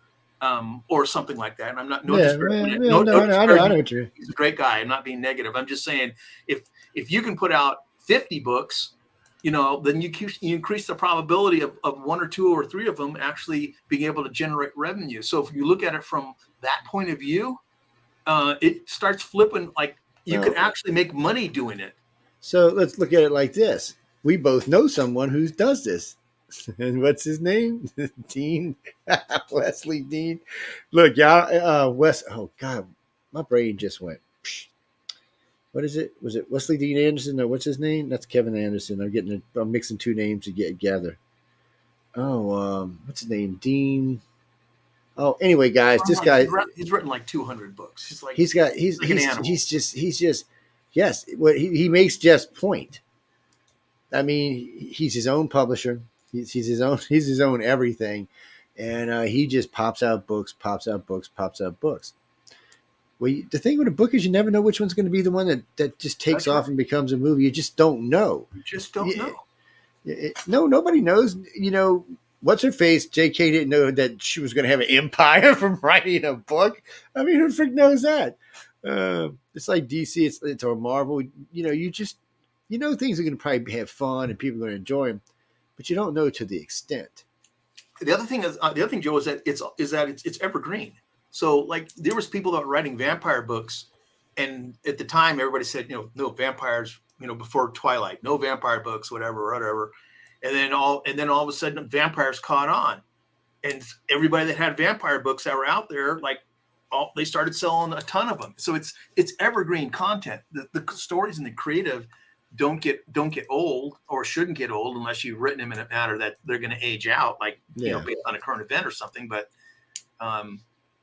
or something like that. And I'm not I know what you're. He's a great guy. I'm not being negative. I'm just saying, if you can put out 50 books, you know, then you increase the probability of one or two or three of them actually being able to generate revenue. So if you look at it from that point of view, it starts flipping. Like, you could actually make money doing it. So let's look at it like this. We both know someone who does this. And what's his name? Dean. Wesley Dean. Look, y'all, oh God, my brain just went. What is it? Was it Wesley Dean Anderson? No, what's his name? That's Kevin Anderson. I'm mixing two names to get together. Oh, what's his name? Dean. Oh, anyway, guys, this guy. He's written like 200 books. He's just yes. What he makes just point. I mean, he's his own publisher. He's his own everything, and he just pops out books. Well, the thing with a book is you never know which one's going to be the one that just takes off and becomes a movie. You just don't know. No, nobody knows. You know, what's her face? J.K. didn't know that she was going to have an empire from writing a book. I mean, who frick knows that? It's like DC, it's or Marvel. You know, you know things are going to probably have fun and people are going to enjoy them, but you don't know to the extent. The other thing, Joe, is that it's evergreen. So, like, there was people that were writing vampire books, and at the time, everybody said, you know, no vampires, you know, before Twilight, no vampire books, whatever. And then all of a sudden, vampires caught on, and everybody that had vampire books that were out there, like, they started selling a ton of them. So it's evergreen content. The stories and the creative don't get old, or shouldn't get old, unless you've written them in a manner that they're going to age out, like, you know, based on a current event or something. But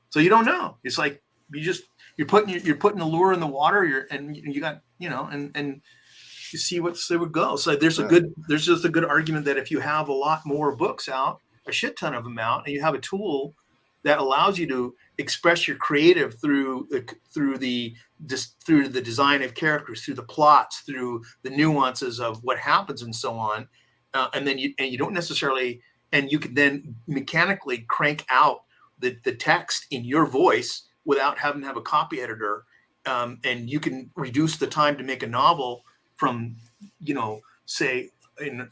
so you don't know. It's like you're putting the lure in the water. You got, you know, and you see what would go. So there's just a good argument that if you have a lot more books out, a shit ton of them out, and you have a tool that allows you to express your creative through the design of characters, through the plots, through the nuances of what happens, and so on, and you don't necessarily, and you can then mechanically crank out the text in your voice without having to have a copy editor, and you can reduce the time to make a novel from, say,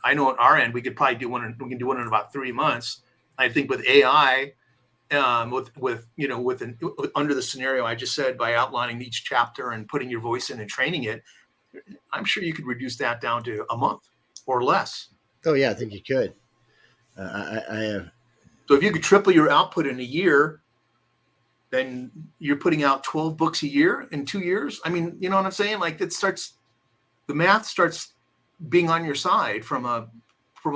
I know at our end we could probably do one. We can do one in about 3 months. I think with AI, under the scenario I just said, by outlining each chapter and putting your voice in and training it, I'm sure you could reduce that down to a month or less. Oh yeah, I think you could. I have. So if you could triple your output in a year, then you're putting out 12 books a year in 2 years. I mean, you know what I'm saying? Like the math starts being on your side from a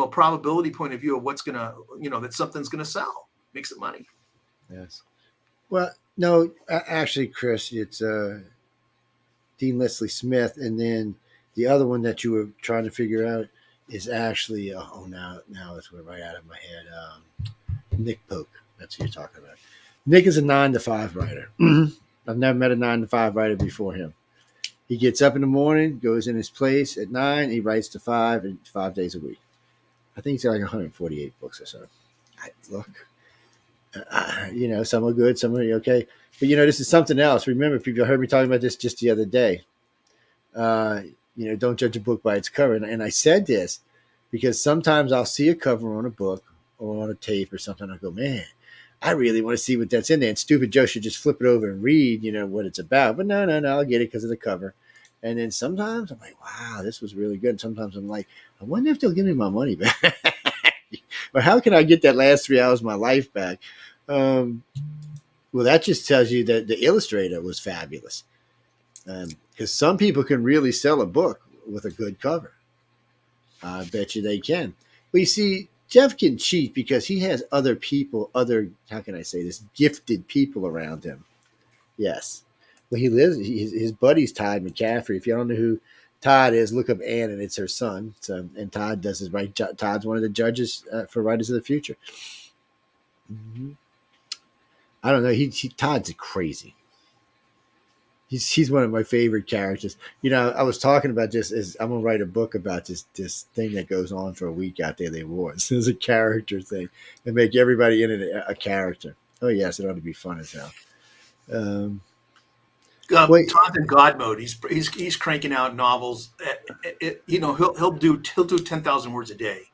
probability point of view of what's gonna, that something's gonna sell, makes it money. Yes. Well, no, actually, Chris, it's Dean Leslie Smith, and then the other one that you were trying to figure out is actually now it's right out of my head. Nick Poke. That's who you're talking about. Nick is a 9-to-5 writer. I've never met a 9-to-5 writer before him. He gets up in the morning, goes in his place at 9, he writes to 5, and 5 days a week. I think he's got like 148 books or so. Look. Some are good, some are okay. But, this is something else. Remember, people heard me talking about this just the other day. Don't judge a book by its cover. And I said this because sometimes I'll see a cover on a book or on a tape or something. I'll go, man, I really want to see what that's in there. And stupid Joe should just flip it over and read, what it's about. But no, I'll get it because of the cover. And then sometimes I'm like, wow, this was really good. And sometimes I'm like, I wonder if they'll give me my money back. Or how can I get that last 3 hours of my life back? Well, that just tells you that the illustrator was fabulous. Because some people can really sell a book with a good cover. I bet you they can. But you see, Jeff can cheat because he has other people, how can I say this, gifted people around him. Yes. Well, his buddy's Todd McCaffrey. If you don't know who Todd is, look up Ann, and it's her son. So, and Todd does his right. Todd's one of the judges for Writers of the Future. Mm-hmm. I don't know. Todd's crazy. He's one of my favorite characters. I was talking about this as I'm gonna write a book about this thing that goes on for a week out there. The awards. It's a character thing. They make everybody in it a character. Oh yes, it ought to be fun as hell. Todd's in God mode. He's cranking out novels. He'll do 10,000 words a day.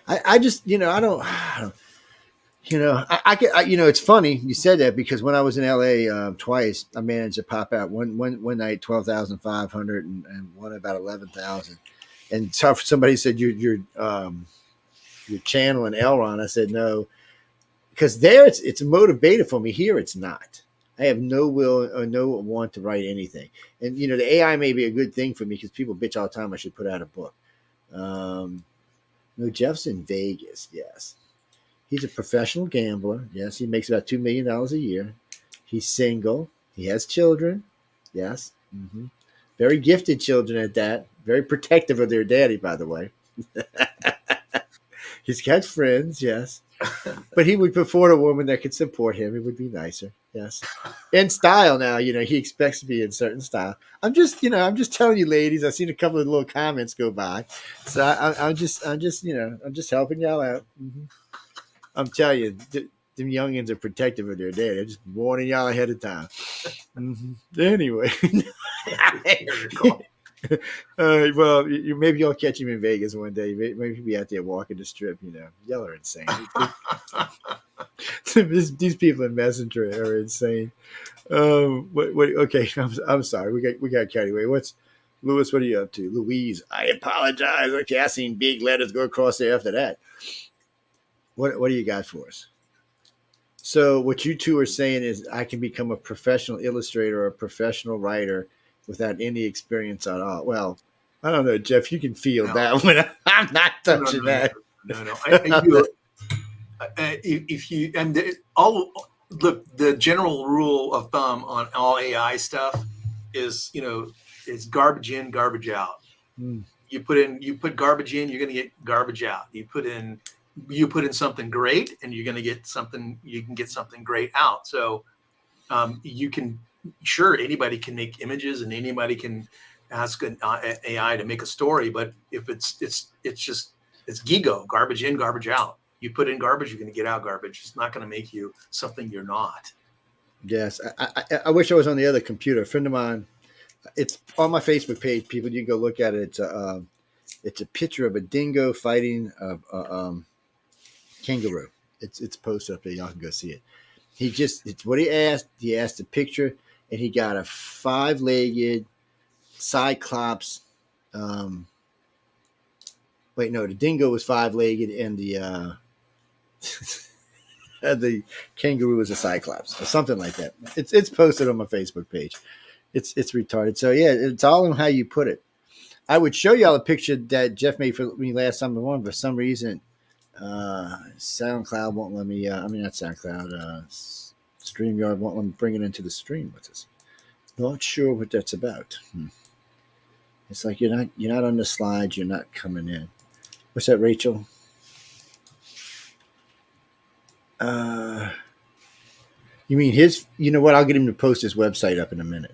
I just I don't. It's funny you said that because when I was in LA twice, I managed to pop out one night 12,500 and one about 11,000. And so somebody said you're channeling Elron. I said no, because there it's motivated for me. Here it's not. I have no will or no want to write anything. And the AI may be a good thing for me because people bitch all the time I should put out a book. No, Jeff's in Vegas. Yes. He's a professional gambler. Yes, he makes about $2 million a year. He's single. He has children. Yes. Mm-hmm. Very gifted children at that. Very protective of their daddy, by the way. He's got friends, yes. But he would prefer a woman that could support him. It would be nicer. Yes. In style now, he expects to be in certain style. I'm just telling you, ladies, I've seen a couple of little comments go by. So I'm just helping y'all out. Mm-hmm. I'm telling you, them youngins are protective of their dad. They're just warning y'all ahead of time. Mm-hmm. Anyway. Well, maybe you'll catch him in Vegas one day. Maybe he'll be out there walking the strip. Y'all are insane. These people in Messenger are insane. Okay, I'm sorry. We got carried away. Louis? What are you up to? Louise, I apologize. Okay, I seen big letters go across there after that. What do you got for us? So what you two are saying is I can become a professional illustrator or a professional writer without any experience at all. Well, I don't know, Jeff. You can feel that one. I'm not touching that. No. Look, the general rule of thumb on all AI stuff is, it's garbage in, garbage out. Mm. You put garbage in, you're going to get garbage out. You put in something great, and you can get something great out. So anybody can make images, and anybody can ask an AI to make a story. But if it's GIGO, garbage in, garbage out. You put in garbage, you're going to get out garbage. It's not going to make you something you're not. Yes, I wish I was on the other computer. A friend of mine, it's on my Facebook page. People, you can go look at it. It's a picture of a dingo fighting a kangaroo. It's posted up there. Y'all can go see it. It's what he asked. He asked a picture, and he got a 5-legged cyclops. Wait, no, the dingo was 5-legged, and the kangaroo was a cyclops or something like that. It's posted on my Facebook page. It's retarded. So yeah, it's all on how you put it. I would show y'all a picture that Jeff made for me last summer. For some reason, SoundCloud won't let me. Not SoundCloud. StreamYard won't let me bring it into the stream with us. Not sure what that's about. It's like you're not on the slides. You're not coming in. What's that, Rachel? You mean his? You know what? I'll get him to post his website up in a minute.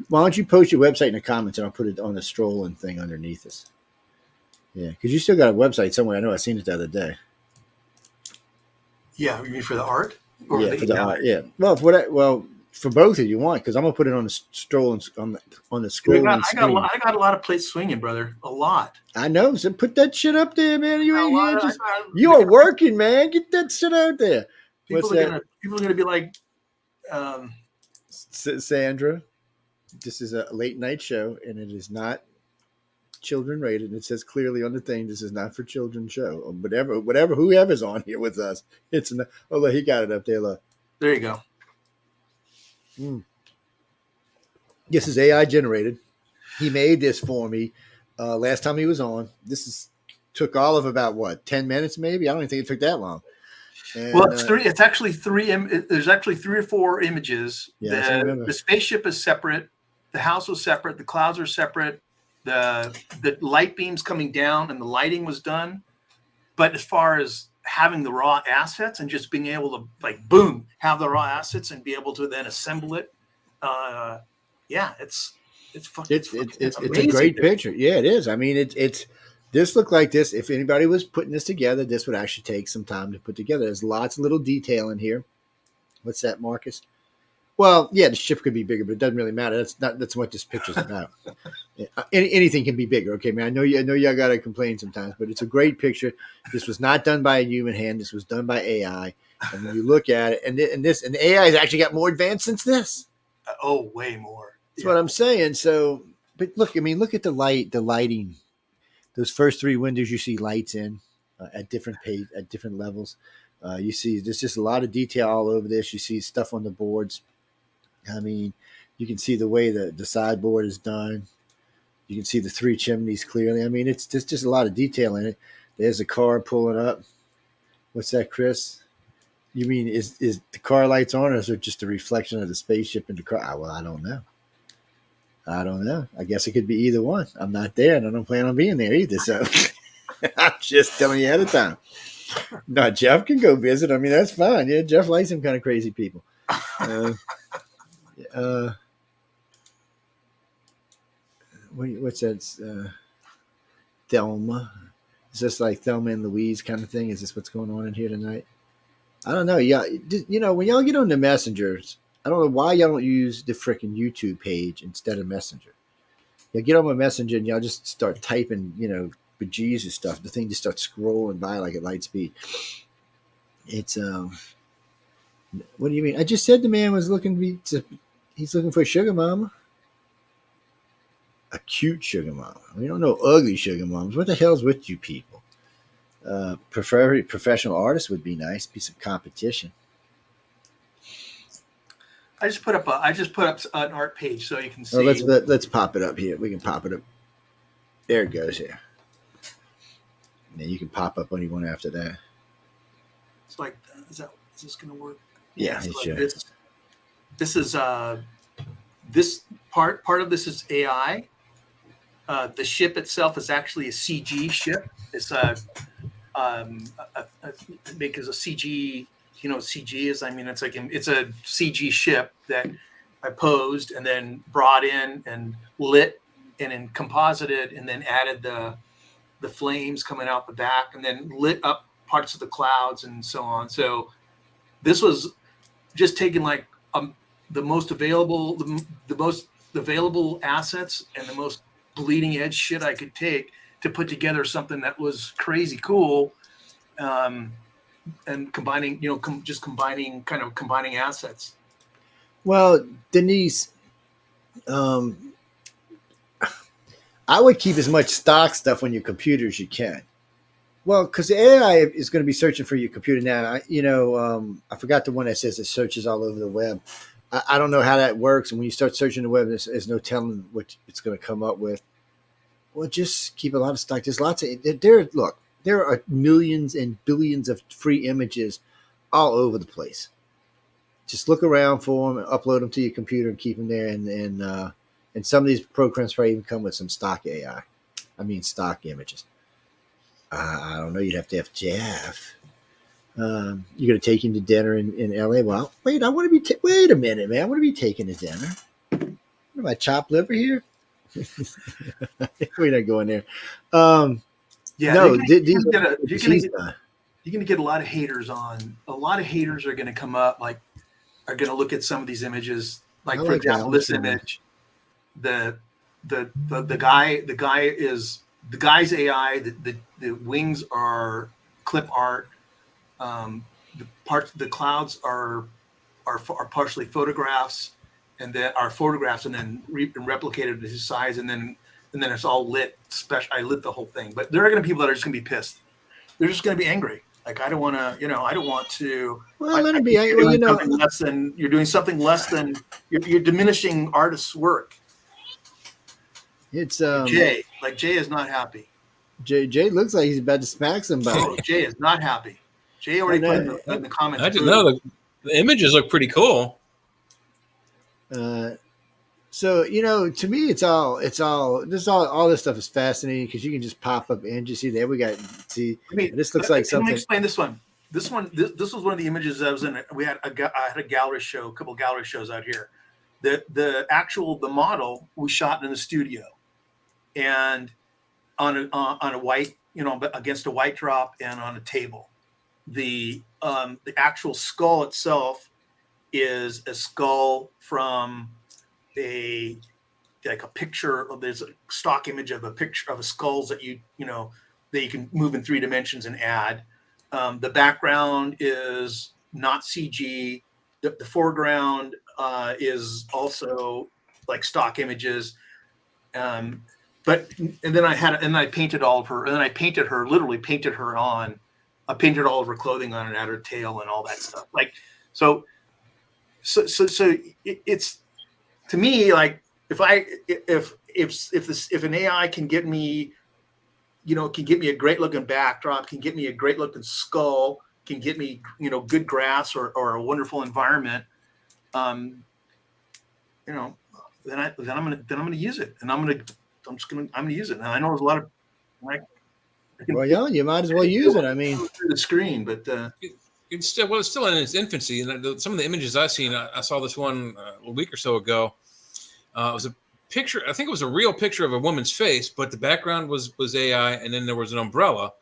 Why don't you post your website in the comments, and I'll put it on the strolling thing underneath us. Yeah, because you still got a website somewhere. I know I seen it the other day. Yeah, you mean for the art? Or yeah, for the art. Yeah. Well, for both of you want, because I'm gonna put it on the strolling on the scroll. I got a lot of plates swinging, brother. A lot. I know. So put that shit up there, man. You ain't here. You are working, man. Get that shit out there. People are gonna be like, Sandra, this is a late night show, and it is not children rated. It says clearly on the thing, this is not for children's show. Or whatever, whoever's on here with us, it's not. Oh, look, he got it up there. Look. There you go. This is AI generated. He made this for me last time he was on. Took all of about 10 minutes, maybe. I don't even think it took that long. And, well, it's actually three. There's actually 3 or 4 images. Yeah, the spaceship is separate. The house was separate. The clouds are separate. The light beams coming down and the lighting was done. But as far as having the raw assets and just being able to have the raw assets and be able to then assemble it, it's a great picture. Yeah, it is. I mean, it's this looked like this. If anybody was putting this together, this would actually take some time to put together. There's lots of little detail in here. What's that, Marcus? Well, yeah, the ship could be bigger, but it doesn't really matter. That's what this picture's about. Anything can be bigger. Okay, man. I know y'all gotta complain sometimes, but it's a great picture. This was not done by a human hand. This was done by AI. And when you look at it, and the AI has actually got more advanced since this. Oh, way more. That's what I'm saying. So, but look, I mean, look at the lighting. Those first 3 windows you see lights in at different levels. You see there's just a lot of detail all over this. You see stuff on the boards. I mean, you can see the way the sideboard is done. You can see the 3 chimneys clearly. I mean, it's just a lot of detail in it. There's a car pulling up. What's that, Chris? You mean is the car lights on, or is it just a reflection of the spaceship in the car? Well, I don't know. I guess it could be either one. I'm not there, and I don't plan on being there either. So I'm just telling you ahead of time. No, Jeff can go visit. I mean, that's fine. Yeah, Jeff likes some kind of crazy people. What's that? Thelma. Is this like Thelma and Louise kind of thing? Is this what's going on in here tonight? I don't know. Yeah, when y'all get on the messengers, I don't know why y'all don't use the freaking YouTube page instead of Messenger. Y'all get on my Messenger and y'all just start typing, bejesus stuff. The thing just starts scrolling by like at light speed. It's what do you mean? I just said the man was he's looking for a sugar mama. A cute sugar mama. We don't know ugly sugar mamas. What the hell's with you people? Professional artists would be nice. Be some competition. I just put up an art page so you can see. Let's pop it up here. We can pop it up. There it goes here. And then you can pop up anyone after that. It's like, is this going to work? Yeah, like this is this part of this is AI. The ship itself is actually a CG ship. It's because a CG, CG is. I mean, it's a CG ship that I posed and then brought in and lit and then composited and then added the flames coming out the back and then lit up parts of the clouds and so on. So this was just taking like the most available assets and the most bleeding edge shit I could take to put together something that was crazy cool, and combining combining assets. Well, Denise, I would keep as much stock stuff on your computer as you can. Well, because the AI is going to be searching for your computer now. I forgot the one that says it searches all over the web. I don't know how that works. And when you start searching the web, there's no telling what it's going to come up with. Well, just keep a lot of stock. There's lots of there are millions and billions of free images all over the place. Just look around for them and upload them to your computer and keep them there. And some of these programs probably even come with some stock AI. I mean, stock images. I don't know. You'd have to have Jeff. You're going to take him to dinner in LA. Well, wait, wait a minute, man. I want to be taking to dinner. What am I, chopped liver here? We're not going there. Yeah, no, you're going to get a lot of haters on. A lot of haters are going to come up, like, are going to look at some of these images. Like, for example, this image, the guy's AI, the wings are clip art. The clouds are partially photographs, and then are photographs, and then replicated to his size, and then it's all lit. I lit the whole thing, but there are going to be people that are just going to be pissed. They're just going to be angry. Like, I don't want to. Well, let it be. You're doing something less than. You're diminishing artists' work. It's Jay. Like, Jay is not happy. Jay looks like he's about to smack somebody. Jay is not happy. Jay already put in the comments. I didn't know the images look pretty cool. So, to me, it's all this stuff is fascinating because you can just pop up and just see there. This looks like something. Let me explain this one. This was one of the images I was in. I had a gallery show, a couple gallery shows out here. The model we shot in the studio, and on a white, against a white drop and on a table. The actual skull itself is a skull from a picture. There's a stock image of a picture of a skulls that you can move in 3 dimensions and add. The background is not CG. The foreground is also like stock images. But then I painted all of her, and then I painted her on. I painted all of her clothing on and added her tail and all that stuff. Like, so it's, to me, like, if an AI can get me, can get me a great looking backdrop, can get me a great looking skull, can get me, good grass or a wonderful environment, then I'm gonna use it, and I'm gonna use it. And I know there's a lot of, like, well, yeah, you might as well use it. I mean, through the screen, but It's still in its infancy. And some of the images I've seen, I saw this one a week or so ago. It was a picture. I think it was a real picture of a woman's face, but the background was AI, and then there was an umbrella.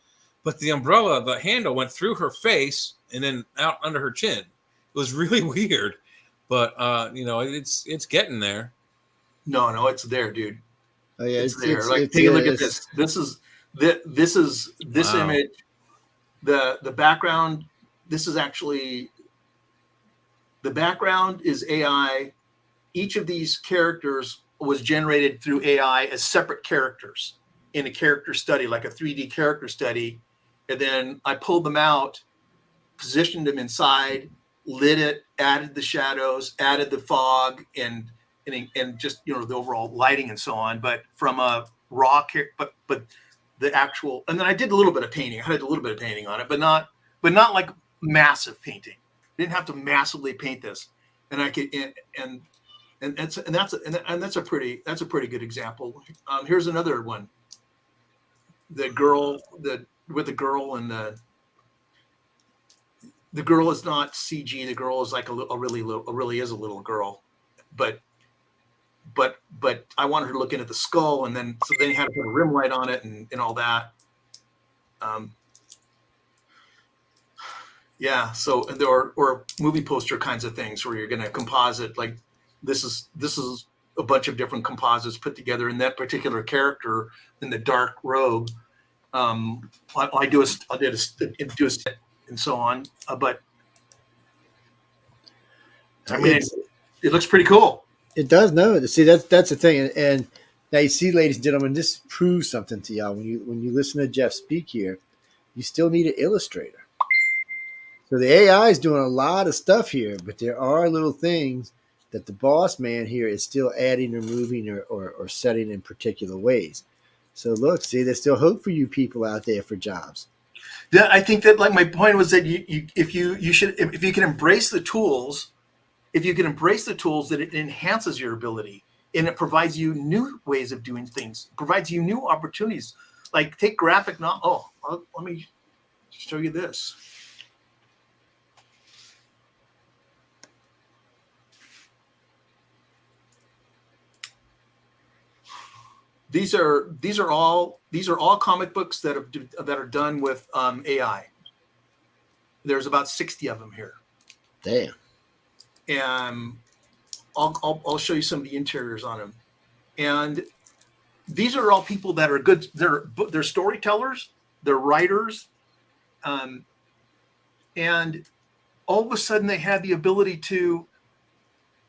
But the umbrella, the handle went through her face and then out under her chin. It was really weird, but it's getting there. No, it's there, dude. Oh yeah, it's there. Take a look at this. This is Wow. image. The background. This is actually, the background is AI. Each of these characters was generated through AI as separate characters in a character study, like a 3D character study. And then I pulled them out, positioned them inside, lit it, added the shadows, added the fog, and just, the overall lighting and so on. But from a raw character, but the actual, and then I did a little bit of painting. I had a little bit of painting on it, but not like massive painting. Didn't have to massively paint this, and I could, and and that's a pretty good example. Here's another one. The girl with the girl and the girl is not CG. The girl is like really is a little girl, but I wanted her looking at the skull, and then you had to put a rim light on it and all that. Yeah. So there are or movie poster kinds of things where you're going to composite, like this is a bunch of different composites put together in that particular character in the dark robe. I do a and so on, but I mean, it looks pretty cool. It does. No, see, that's the thing. And now you see, ladies and gentlemen, this proves something to y'all. When you listen to Jeff speak here, you still need an illustrator. So the AI is doing a lot of stuff here, but there are little things that the boss man here is still adding or moving or setting in particular ways. So look, see, there's still hope for you people out there for jobs. Yeah, I think that, like, my point was that if you can embrace the tools, that it enhances your ability and it provides you new ways of doing things, provides you new opportunities. Like take graphic novel. Let me show you this. These are all comic books that are done with AI. There's about 60 of them here. Damn. And I'll show you some of the interiors on them. And these are all people that are good. They're storytellers. They're writers. And all of a sudden they have the ability to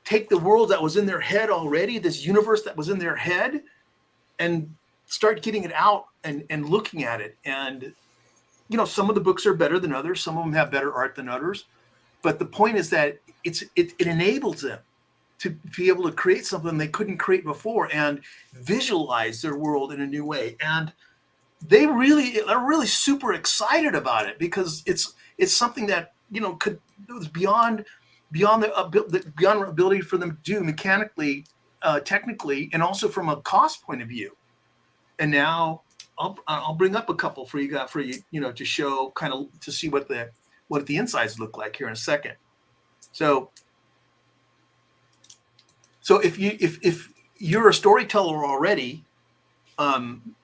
take the world that was in their head already, this universe that was in their head, and start getting it out and looking at it. And, some of the books are better than others. Some of them have better art than others. But the point is that it enables them to be able to create something they couldn't create before and visualize their world in a new way. And they are really super excited about it because it's something that, it was beyond the ability for them to do mechanically, technically, and also from a cost point of view. And now I'll bring up a couple for you to show to see what the insides look like here in a second. So if you're a storyteller already, and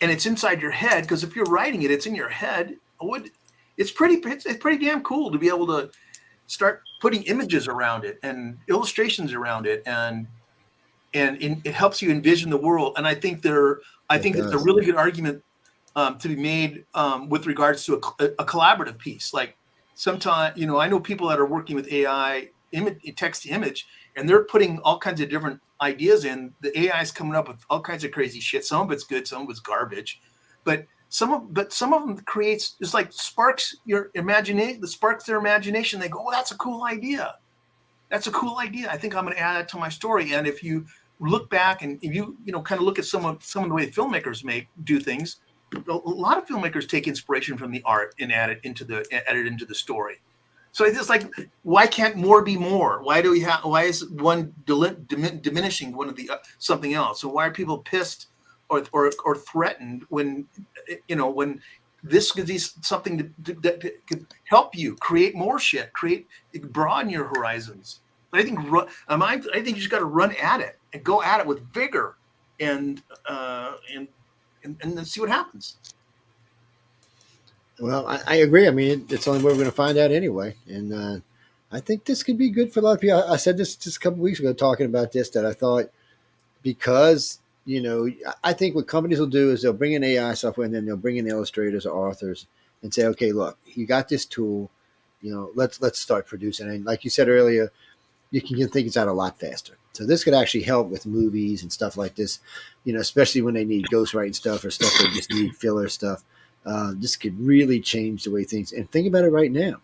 it's inside your head, because if you're writing it, it's in your head. It's pretty damn cool to be able to start putting images around it and illustrations around it, and it helps you envision the world. And I think it's a really good argument to be made with regards to a collaborative piece. Like sometimes, I know people that are working with AI, text to image, and they're putting all kinds of different ideas in. The AI is coming up with all kinds of crazy shit. Some of it's good, some of it's garbage, but some of them creates, it's like sparks your imagination. The sparks their imagination. They go, "Oh, that's a cool idea. That's a cool idea. I think I'm going to add that to my story." And if you look back and if you kind of look at some of the way filmmakers do things, a lot of filmmakers take inspiration from the art and add it into the story. So it's just like, why can't more be more? Why is one diminishing one of the something else? So why are people pissed or threatened when this could be something that could help you create more shit, broaden your horizons? But I think you just got to run at it and go at it with vigor and then see what happens. Well, I agree. I mean, it's the only way we're going to find out anyway. And I think this could be good for a lot of people. I said this just a couple of weeks ago talking about this, that I thought because, I think what companies will do is they'll bring in AI software and then they'll bring in illustrators or authors and say, okay, look, you got this tool, let's start producing. And like you said earlier, you can get things out a lot faster. So this could actually help with movies and stuff like this, especially when they need ghostwriting stuff or stuff that just need filler stuff. This could really change the way things. And think about it right now.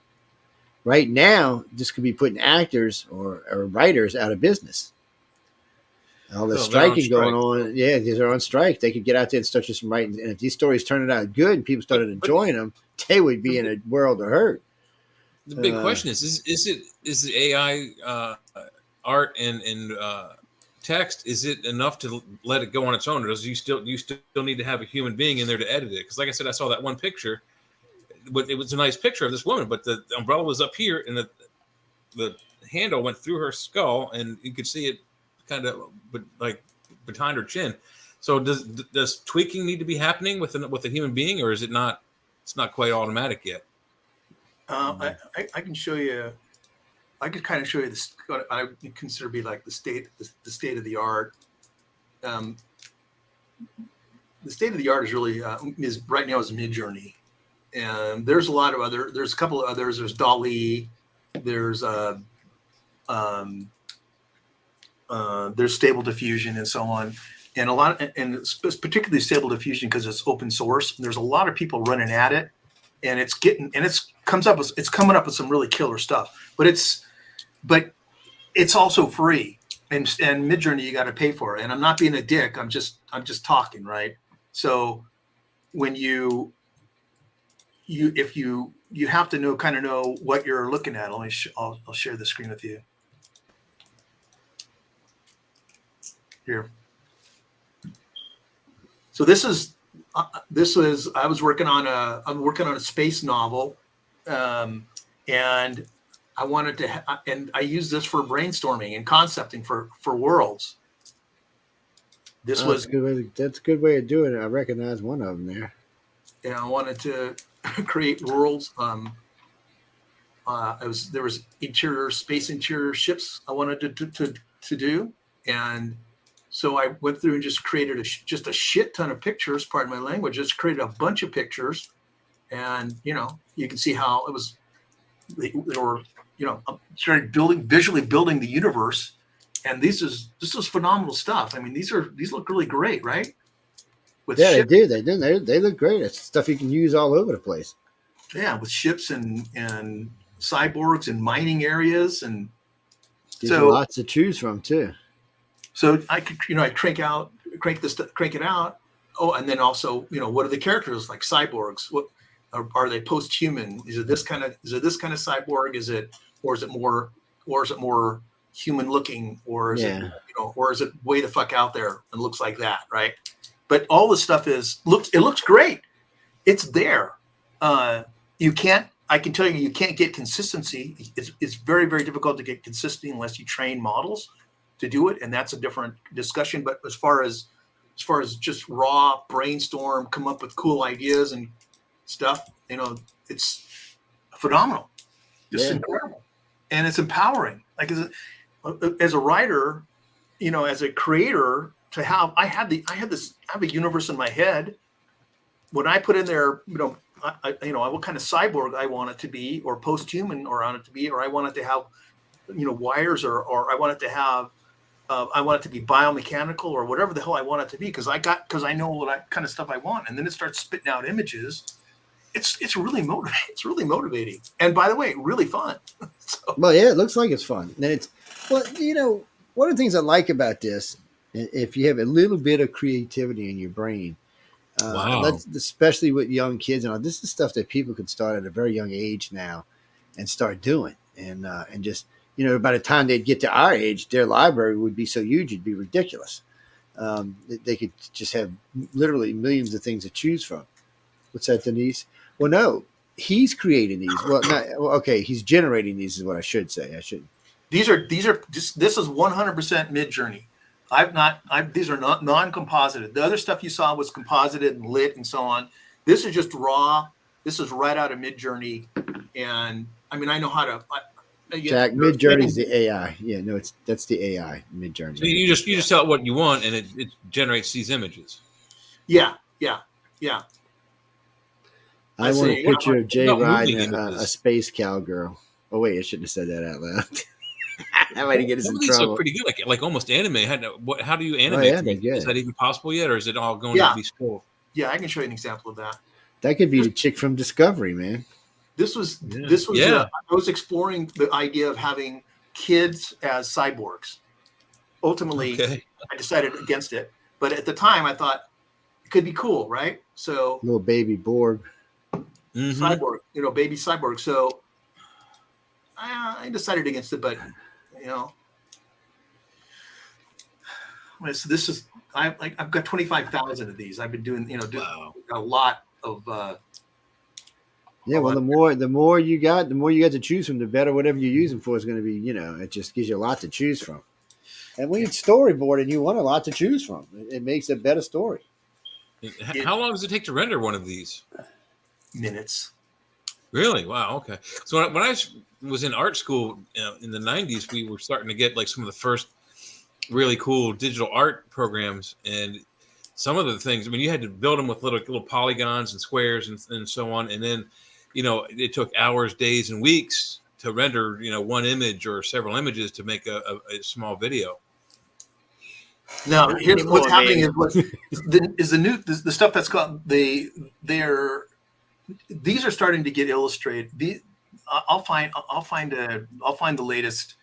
Right now, this could be putting actors or writers out of business. All the striking going on. Yeah, because they're on strike. They could get out there and start just writing. And if these stories turned out good and people started enjoying them, they would be in a world of hurt. The big question is the AI art and text, is it enough to let it go on its own, or does you still need to have a human being in there to edit it? Because like I said, I saw that one picture. It was a nice picture of this woman, but the umbrella was up here, and the handle went through her skull, and you could see it kind of, but like behind her chin. So does tweaking need to be happening with a human being, or is it not? It's not quite automatic yet. I can show you. I could kind of show you this. I would consider to be like the state of the art. The state of the art is really is right now is Midjourney, and there's a lot of other. There's a couple of others. There's DALL-E. There's Stable Diffusion and so on, and a lot, and it's particularly Stable Diffusion because it's open source. There's a lot of people running at it, and it's coming up with some really killer stuff. But it's also free, and Midjourney you got to pay for it. And I'm not being a dick. I'm just talking, right? So when you have to know what you're looking at. I'll share the screen with you. Here. So this is I'm working on a space novel, and I wanted to and I use this for brainstorming and concepting for worlds. That's a good way of doing it. I recognize one of them there. And I wanted to create worlds. There was space interior ships I wanted to do, and so I went through and just created just a shit ton of pictures. Pardon my language. Just created a bunch of pictures, and you can see how it was. They were started visually building the universe, and this is phenomenal stuff. I mean, these look really great, right? They do. They look great. It's stuff you can use all over the place. Yeah, with ships and cyborgs and mining areas, and Gives you lots to choose from too. So I could, I crank it out. Oh, and then also, what are the characters like cyborgs? What are they post-human? Is it this kind of cyborg? Or is it more human looking? Or is it, or is it way the fuck out there and looks like that, right? But all this stuff it looks great. It's there. I can tell you can't get consistency. It's very, very difficult to get consistency unless you train models to do it, and that's a different discussion. But as far as just raw brainstorm, come up with cool ideas and stuff, it's phenomenal, just incredible, and it's empowering. Like as a writer, as a creator, to have I have a universe in my head. When I put in there, what kind of cyborg I want it to be, or post-human, or I want it to be, or I want it to have, wires, or I want it to have. I want it to be biomechanical or whatever the hell I want it to be because I know what kind of stuff I want, and then it starts spitting out images. It's really motivating. It's really motivating, and by the way, really fun. Well, yeah, it looks like it's fun. And one of the things I like about this, if you have a little bit of creativity in your brain, especially with young kids, this is stuff that people can start at a very young age now, and start doing, and just. By the time they'd get to our age, their library would be so huge, it'd be ridiculous. They could just have literally millions of things to choose from. What's that, Denise? Well, no, he's creating these. He's generating these is what I should say. These are just, this is 100% Midjourney. These are not non-composited. The other stuff you saw was composited and lit and so on. This is just raw. This is right out of Midjourney. And I mean, I know how to, Jack, Midjourney is the AI. Yeah, no, that's the AI Midjourney. So you just tell it what you want, and it generates these images. Yeah. I want a picture of Jay riding a space cowgirl. Oh wait, I shouldn't have said that out loud. That might get us in trouble. These look pretty good, like almost anime. How do you animate? Is that even possible yet, or is it all going to be school? Yeah, I can show you an example of that. That could be the chick from Discovery, man. This was I was exploring the idea of having kids as cyborgs. Ultimately, I decided against it, but at the time I thought it could be cool, right? So little baby Borg, cyborg, baby cyborg. So I decided against it, but So this is I've got 25,000 of these. I've been doing Wow. a lot of. Yeah, well, the more you got to choose from, the better whatever you're using for is going to be. It just gives you a lot to choose from. And when you storyboard and you want a lot to choose from, it makes a better story. How long does it take to render one of these? Minutes. Really? Wow. Okay. So when I was in art school in the 90s, we were starting to get like some of the first really cool digital art programs, and some of the things, I mean, you had to build them with little polygons and squares and so on. And then, it took hours, days, and weeks to render, one image or several images to make a small video. Now, here's what's happening is the stuff that's called these are starting to get illustrated. I'll find the latest.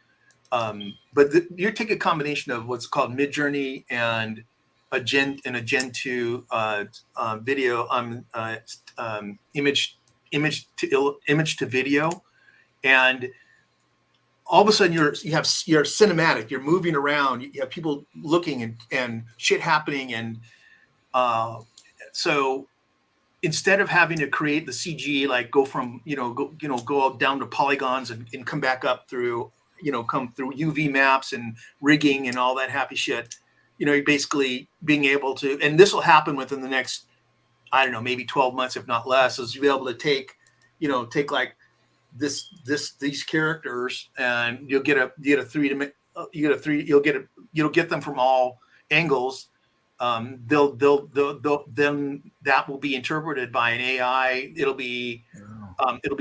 But you take a combination of what's called Midjourney and a Gen 2 video image to video, and all of a sudden you're cinematic. You're moving around. You have people looking and shit happening, and so instead of having to create the CG, like go from go up down to polygons and come back up through come through UV maps and rigging and all that happy shit, you're basically being able to, and this will happen within the next, I don't know, maybe 12 months, if not less, is you'll be able to take like these characters, and you'll get them from all angles. Then that will be interpreted by an AI. It'll be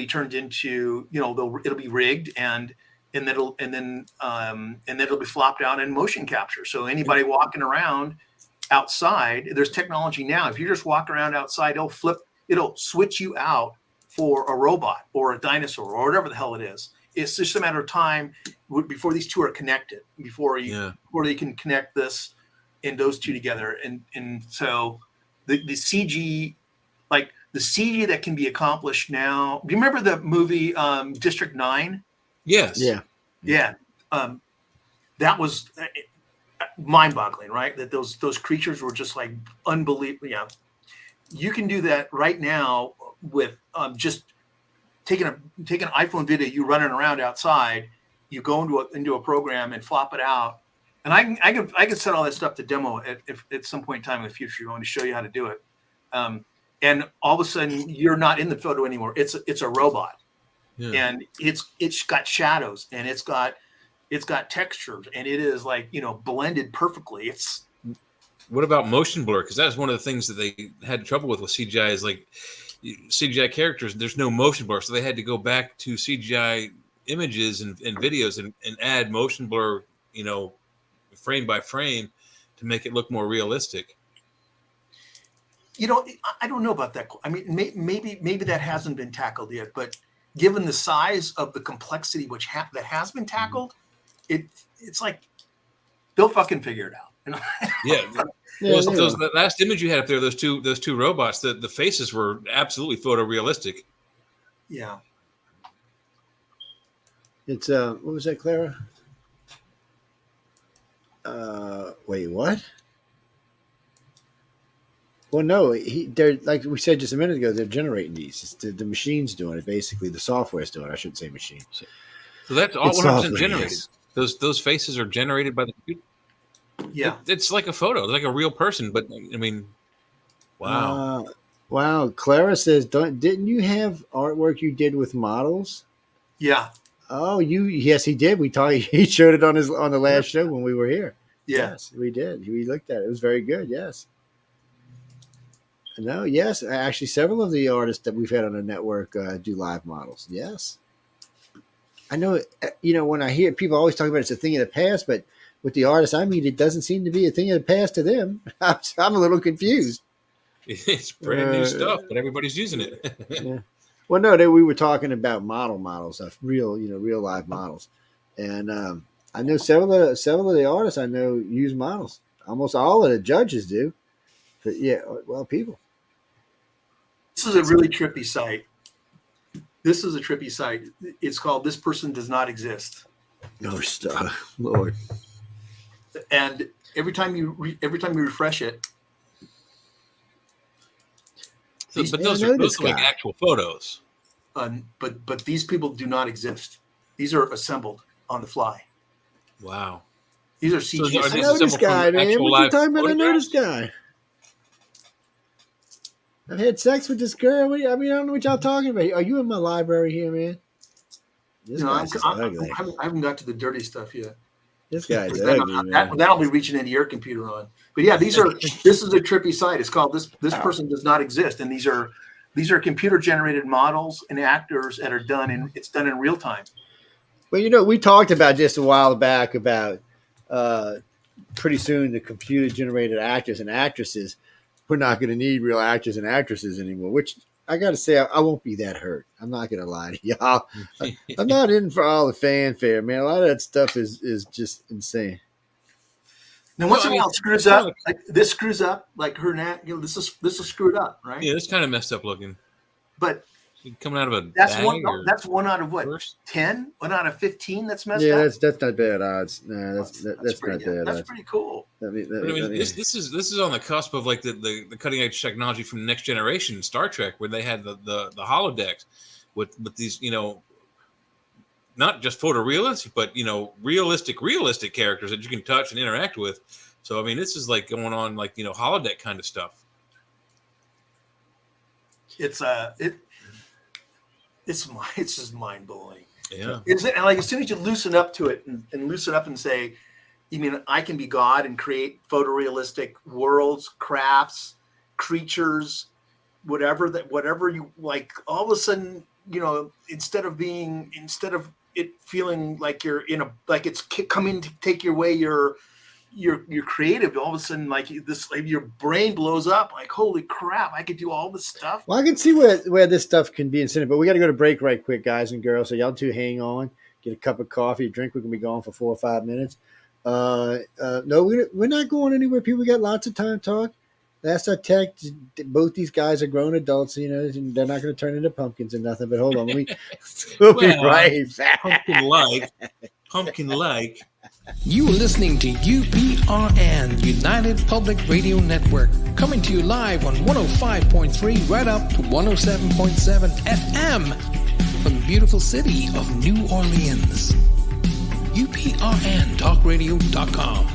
turned into, it'll be rigged, and then it'll be flopped out in motion capture. So anybody walking around outside, there's technology now. If you just walk around outside, it'll switch you out for a robot or a dinosaur or whatever the hell it is. It's just a matter of time before these two are connected, before they can connect this and those two together. And so the CG, like the CG that can be accomplished now. Do you remember the movie District 9? Yes. Yeah. That was mind-boggling, right? That those creatures were just like unbelievable. Yeah. You can do that right now with just taking an iPhone video, you running around outside, you go into a program and flop it out. And I can set all that stuff to demo at some point in time in the future. I'm going to show you how to do it. And all of a sudden you're not in the photo anymore. It's a robot. Yeah. And it's got shadows, and it's got textures, and it is like, blended perfectly. What about motion blur? Because that's one of the things that they had trouble with CGI, is like CGI characters, there's no motion blur. So they had to go back to CGI images and videos and add motion blur, frame by frame to make it look more realistic. I don't know about that. I mean, maybe that hasn't been tackled yet, but given the size of the complexity that has been tackled, it's like they'll fucking figure it out. Yeah. The last image you had up there, those two robots, the faces were absolutely photorealistic. Yeah. It's what was that, Clara? Wait, what? Well, no, they're like we said just a minute ago. They're generating these. It's the machine's doing it. Basically, the software's doing it. I shouldn't say machine. So that's all 100% generated. Yes. Those faces are generated by the computer. Yeah, it's like a photo. It's like a real person. But I mean, wow, wow. Clara says, didn't you have artwork you did with models? Yeah. Oh, yes, he did. He showed it on the last show when we were here. Yeah. Yes, we did. We looked at it. It was very good. Yes. No, yes. Actually, several of the artists that we've had on the network do live models. Yes. I know, when I hear people always talk about it's a thing of the past, but with the artists I meet, it doesn't seem to be a thing of the past to them. I'm a little confused. It's brand new stuff, but everybody's using it. Yeah. Well, no, we were talking about models, real live models. And I know several of the artists I know use models. Almost all of the judges do. But yeah, well, people. This is a really trippy site. It's called This Person Does Not Exist. No stuff, Lord. And every time you refresh it. So, but those are like actual photos. But these people do not exist. These are assembled on the fly. Wow. These are CG. I know this guy, man. What are you talking about? I know this guy. I've had sex with this girl. I don't know what y'all talking about. Are you in my library here, man? This guy's ugly. I haven't got to the dirty stuff yet. This guy's ugly, man. That'll be reaching into your computer on. But yeah, this is a trippy site. It's called this person does not exist, and these are computer generated models and actors that are done it's done in real time. Well, we talked about just a while back about pretty soon the computer generated actors and actresses. We're not going to need real actors and actresses anymore, which I got to say, I won't be that hurt. I'm not going to lie to y'all. I'm not in for all the fanfare, man. A lot of that stuff is just insane. Now, once in a while, it screws up. Like this screws up. Like her neck. This is screwed up, right? Yeah, it's kind of messed up looking. But coming out of a that's one out of what? 10? 1 out of 15 that's messed up. Yeah, that's not bad odds. No, that's not bad. That's pretty cool. This is on the cusp of like the cutting edge technology from the Next Generation Star Trek, where they had the holodecks with these not just photorealistic, but realistic characters that you can touch and interact with. So this is like going on like holodeck kind of stuff. It's just mind blowing. Yeah. And like as soon as you loosen up to it and loosen up and say, you mean I can be God and create photorealistic worlds, crafts, creatures, whatever you like, all of a sudden, instead of it feeling like you're like it's coming to take your way, you're creative. All of a sudden, like your brain blows up. Like, holy crap! I could do all this stuff. Well, I can see where this stuff can be incentive, but we got to go to break right quick, guys and girls. So y'all two hang on, get a cup of coffee, a drink. We can be gone for 4 or 5 minutes. No, we're not going anywhere. People got lots of time to talk. Last I checked, both these guys are grown adults. And they're not going to turn into pumpkins or nothing. But hold on, we'll be right back. Pumpkin-like. You are listening to UPRN, United Public Radio Network, coming to you live on 105.3 right up to 107.7 FM from the beautiful city of New Orleans. UPRNTalkRadio.com.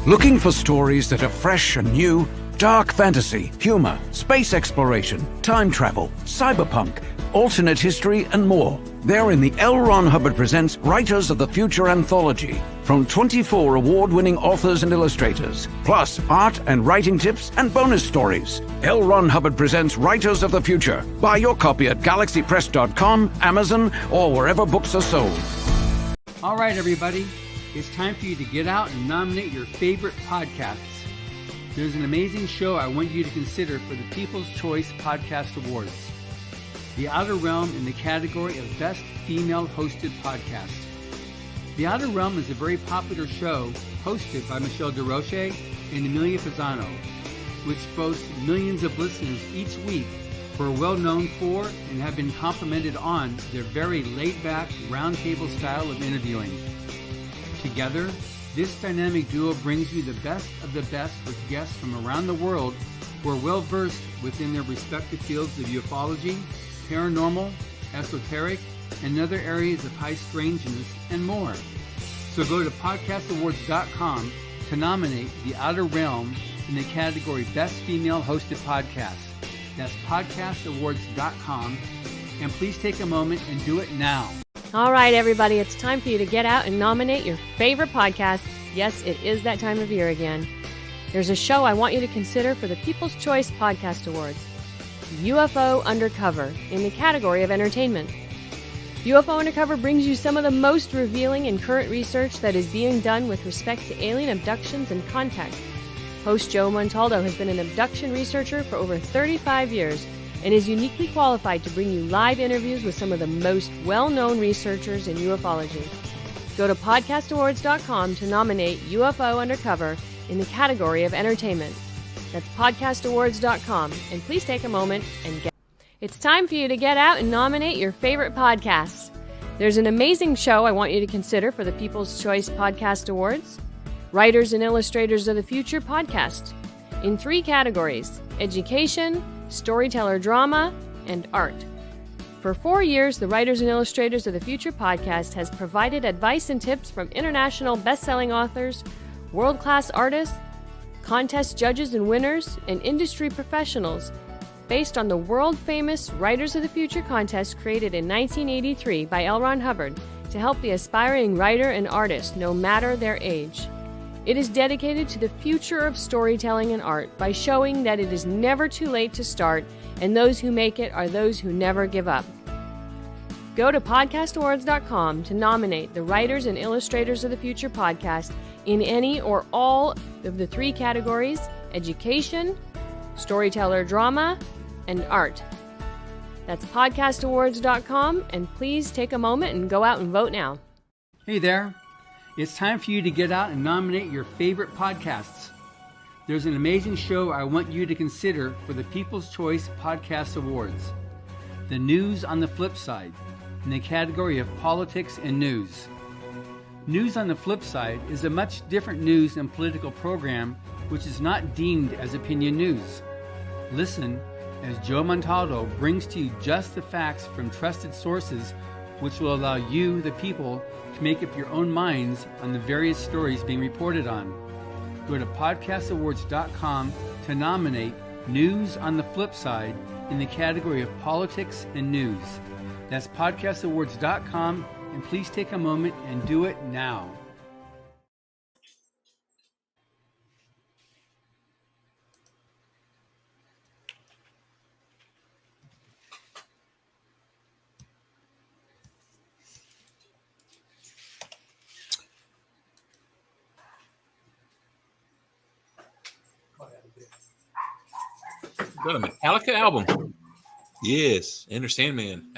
Looking for stories that are fresh and new? Dark fantasy, humor, space exploration, time travel, cyberpunk, alternate history, and more. They're in the L. Ron Hubbard Presents Writers of the Future anthology from 24 award-winning authors and illustrators, plus art and writing tips and bonus stories. L. Ron Hubbard Presents Writers of the Future. Buy your copy at galaxypress.com, Amazon, or wherever books are sold. All right, everybody. It's time for you to get out and nominate your favorite podcasts. There's an amazing show I want you to consider for the People's Choice Podcast Awards. The Outer Realm in the category of Best Female Hosted Podcast. The Outer Realm is a very popular show hosted by Michelle DeRoche and Amelia Pisano, which boasts millions of listeners each week who are well known for and have been complimented on their very laid-back, roundtable style of interviewing. Together, this dynamic duo brings you the best of the best with guests from around the world who are well-versed within their respective fields of ufology, paranormal, esoteric, and other areas of high strangeness, and more. So go to podcastawards.com to nominate The Outer Realm in the category Best Female Hosted Podcast. That's podcastawards.com. And please take a moment and do it now. All right, everybody, it's time for you to get out and nominate your favorite podcast. Yes, it is that time of year again. There's a show I want you to consider for the People's Choice Podcast Awards. UFO Undercover in the category of entertainment. UFO Undercover brings you some of the most revealing and current research that is being done with respect to alien abductions and contact. Host Joe Montaldo has been an abduction researcher for over 35 years and is uniquely qualified to bring you live interviews with some of the most well-known researchers in ufology. Go to podcastawards.com to nominate UFO Undercover in the category of entertainment. That's podcastawards.com, and please take a moment and get... It's time for you to get out and nominate your favorite podcasts. There's an amazing show I want you to consider for the People's Choice Podcast Awards. Writers and Illustrators of the Future podcast in 3 categories: education, storyteller drama, and art. For 4 years, the Writers and Illustrators of the Future podcast has provided advice and tips from international best-selling authors, world-class artists, contest judges and winners, and industry professionals based on the world-famous Writers of the Future contest created in 1983 by L. Ron Hubbard to help the aspiring writer and artist no matter their age. It is dedicated to the future of storytelling and art by showing that it is never too late to start, and those who make it are those who never give up. Go to podcastawards.com to nominate the Writers and Illustrators of the Future podcast in any or all of the 3 categories: education, storyteller drama, and art. That's podcastawards.com, and please take a moment and go out and vote now. Hey there. It's time for you to get out and nominate your favorite podcasts. There's an amazing show I want you to consider for the People's Choice Podcast Awards. The News on the Flipside, in the category of politics and news. News on the Flipside is a much different news and political program which is not deemed as opinion news. Listen as Joe Montaldo brings to you just the facts from trusted sources which will allow you, the people, to make up your own minds on the various stories being reported on. Go to podcastawards.com to nominate News on the Flipside in the category of politics and news. That's podcastawards.com, and please take a moment and do it now. Got a Metallica album. Yes, Enter Sandman.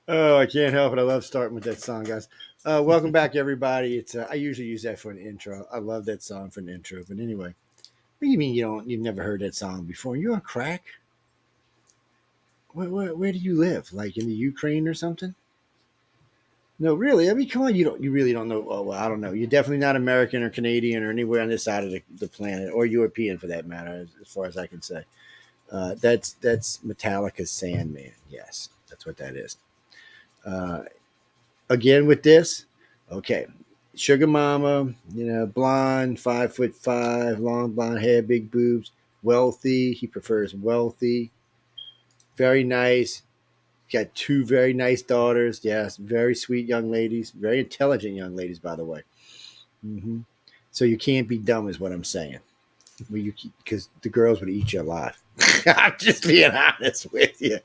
Oh, I can't help it. I love starting with that song, guys. Welcome back, everybody. It's I usually use that for an intro. I love that song for an intro. But anyway, what do you mean you've never heard that song before? You on crack? Where do you live? Like in the Ukraine or something? No, really. I mean, come on. You really don't know. Oh, well, I don't know. You're definitely not American or Canadian or anywhere on this side of the planet, or European for that matter, as far as I can say. That's Metallica's Sandman. Yes, that's what that is. Again with this, okay. Sugar mama, blonde, 5'5", long blonde hair, big boobs, wealthy. He prefers wealthy. Very nice. Got 2 very nice daughters. Yes, very sweet young ladies. Very intelligent young ladies, by the way. Mm-hmm. So you can't be dumb, is what I'm saying. Because the girls would eat you alive. I'm just being honest with you.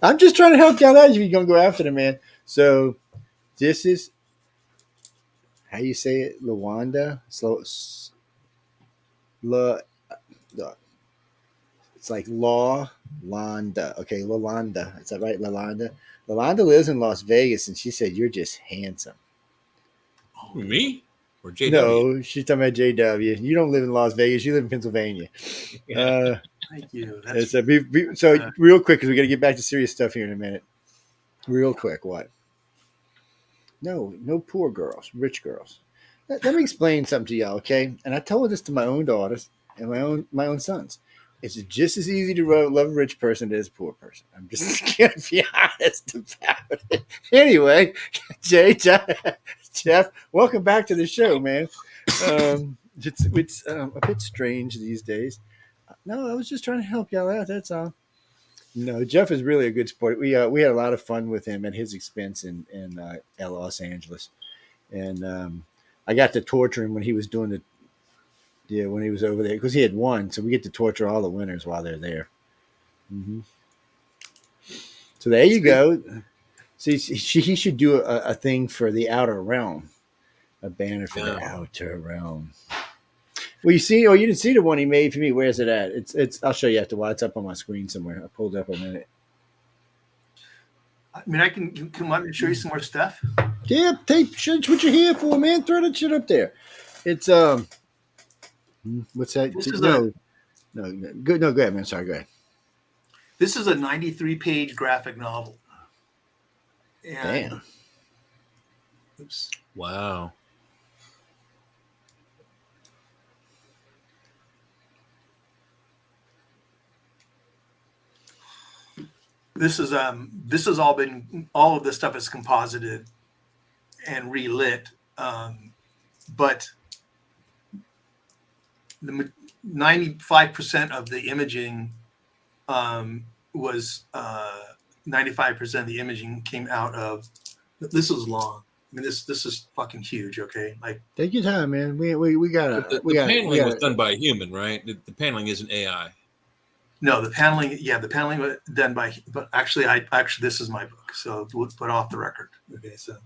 I'm just trying to help y'all out if you're going to go after them, man. So this is, how you say it? Lawanda? It's like Lawanda. Okay, Lalonda. Is that right, Lalonda? Lalonda lives in Las Vegas, and she said, "You're just handsome." Oh, me? Or JW? No, she's talking about JW. You don't live in Las Vegas. You live in Pennsylvania. Yeah. Thank you. So real quick, because we got to get back to serious stuff here in a minute. Real quick, what? No poor girls, rich girls. Let me explain something to y'all, okay? And I told this to my own daughters and my own sons. It's just as easy to love a rich person as a poor person. I'm just going to be honest about it. Anyway, Jeff, welcome back to the show, man. It's a bit strange these days. No, I was just trying to help y'all out. That's all. No, Jeff is really a good sport. We had a lot of fun with him at his expense in Los Angeles, and I got to torture him when he was doing when he was over there, because he had won. So we get to torture all the winners while they're there. Mm-hmm. So there you go. See, he should do a thing for the Outer Realm, a banner for the Outer Realm. Well, you didn't see the one he made for me. Where's it at? It's. I'll show you after a while. It's up on my screen somewhere. I pulled it up a minute. I mean, I can come up and show you some more stuff. Yeah, that's what you're here for, man. Throw that shit up there. It's what's that? This is No, good. No, go ahead, man. Sorry, go ahead. This is a 93-page graphic novel. And, Damn. Oops. Wow. This is all of this stuff is composited and relit, but the 95% of the imaging was 95% of the imaging came out of. This is long. I mean, this is fucking huge. Okay, like take your time, man. We gotta. The we gotta, paneling we gotta, was done by a human, right? The paneling isn't AI. no, the paneling. Yeah, the paneling was done by. But actually, this is my book, so we'll put off the record. Okay, so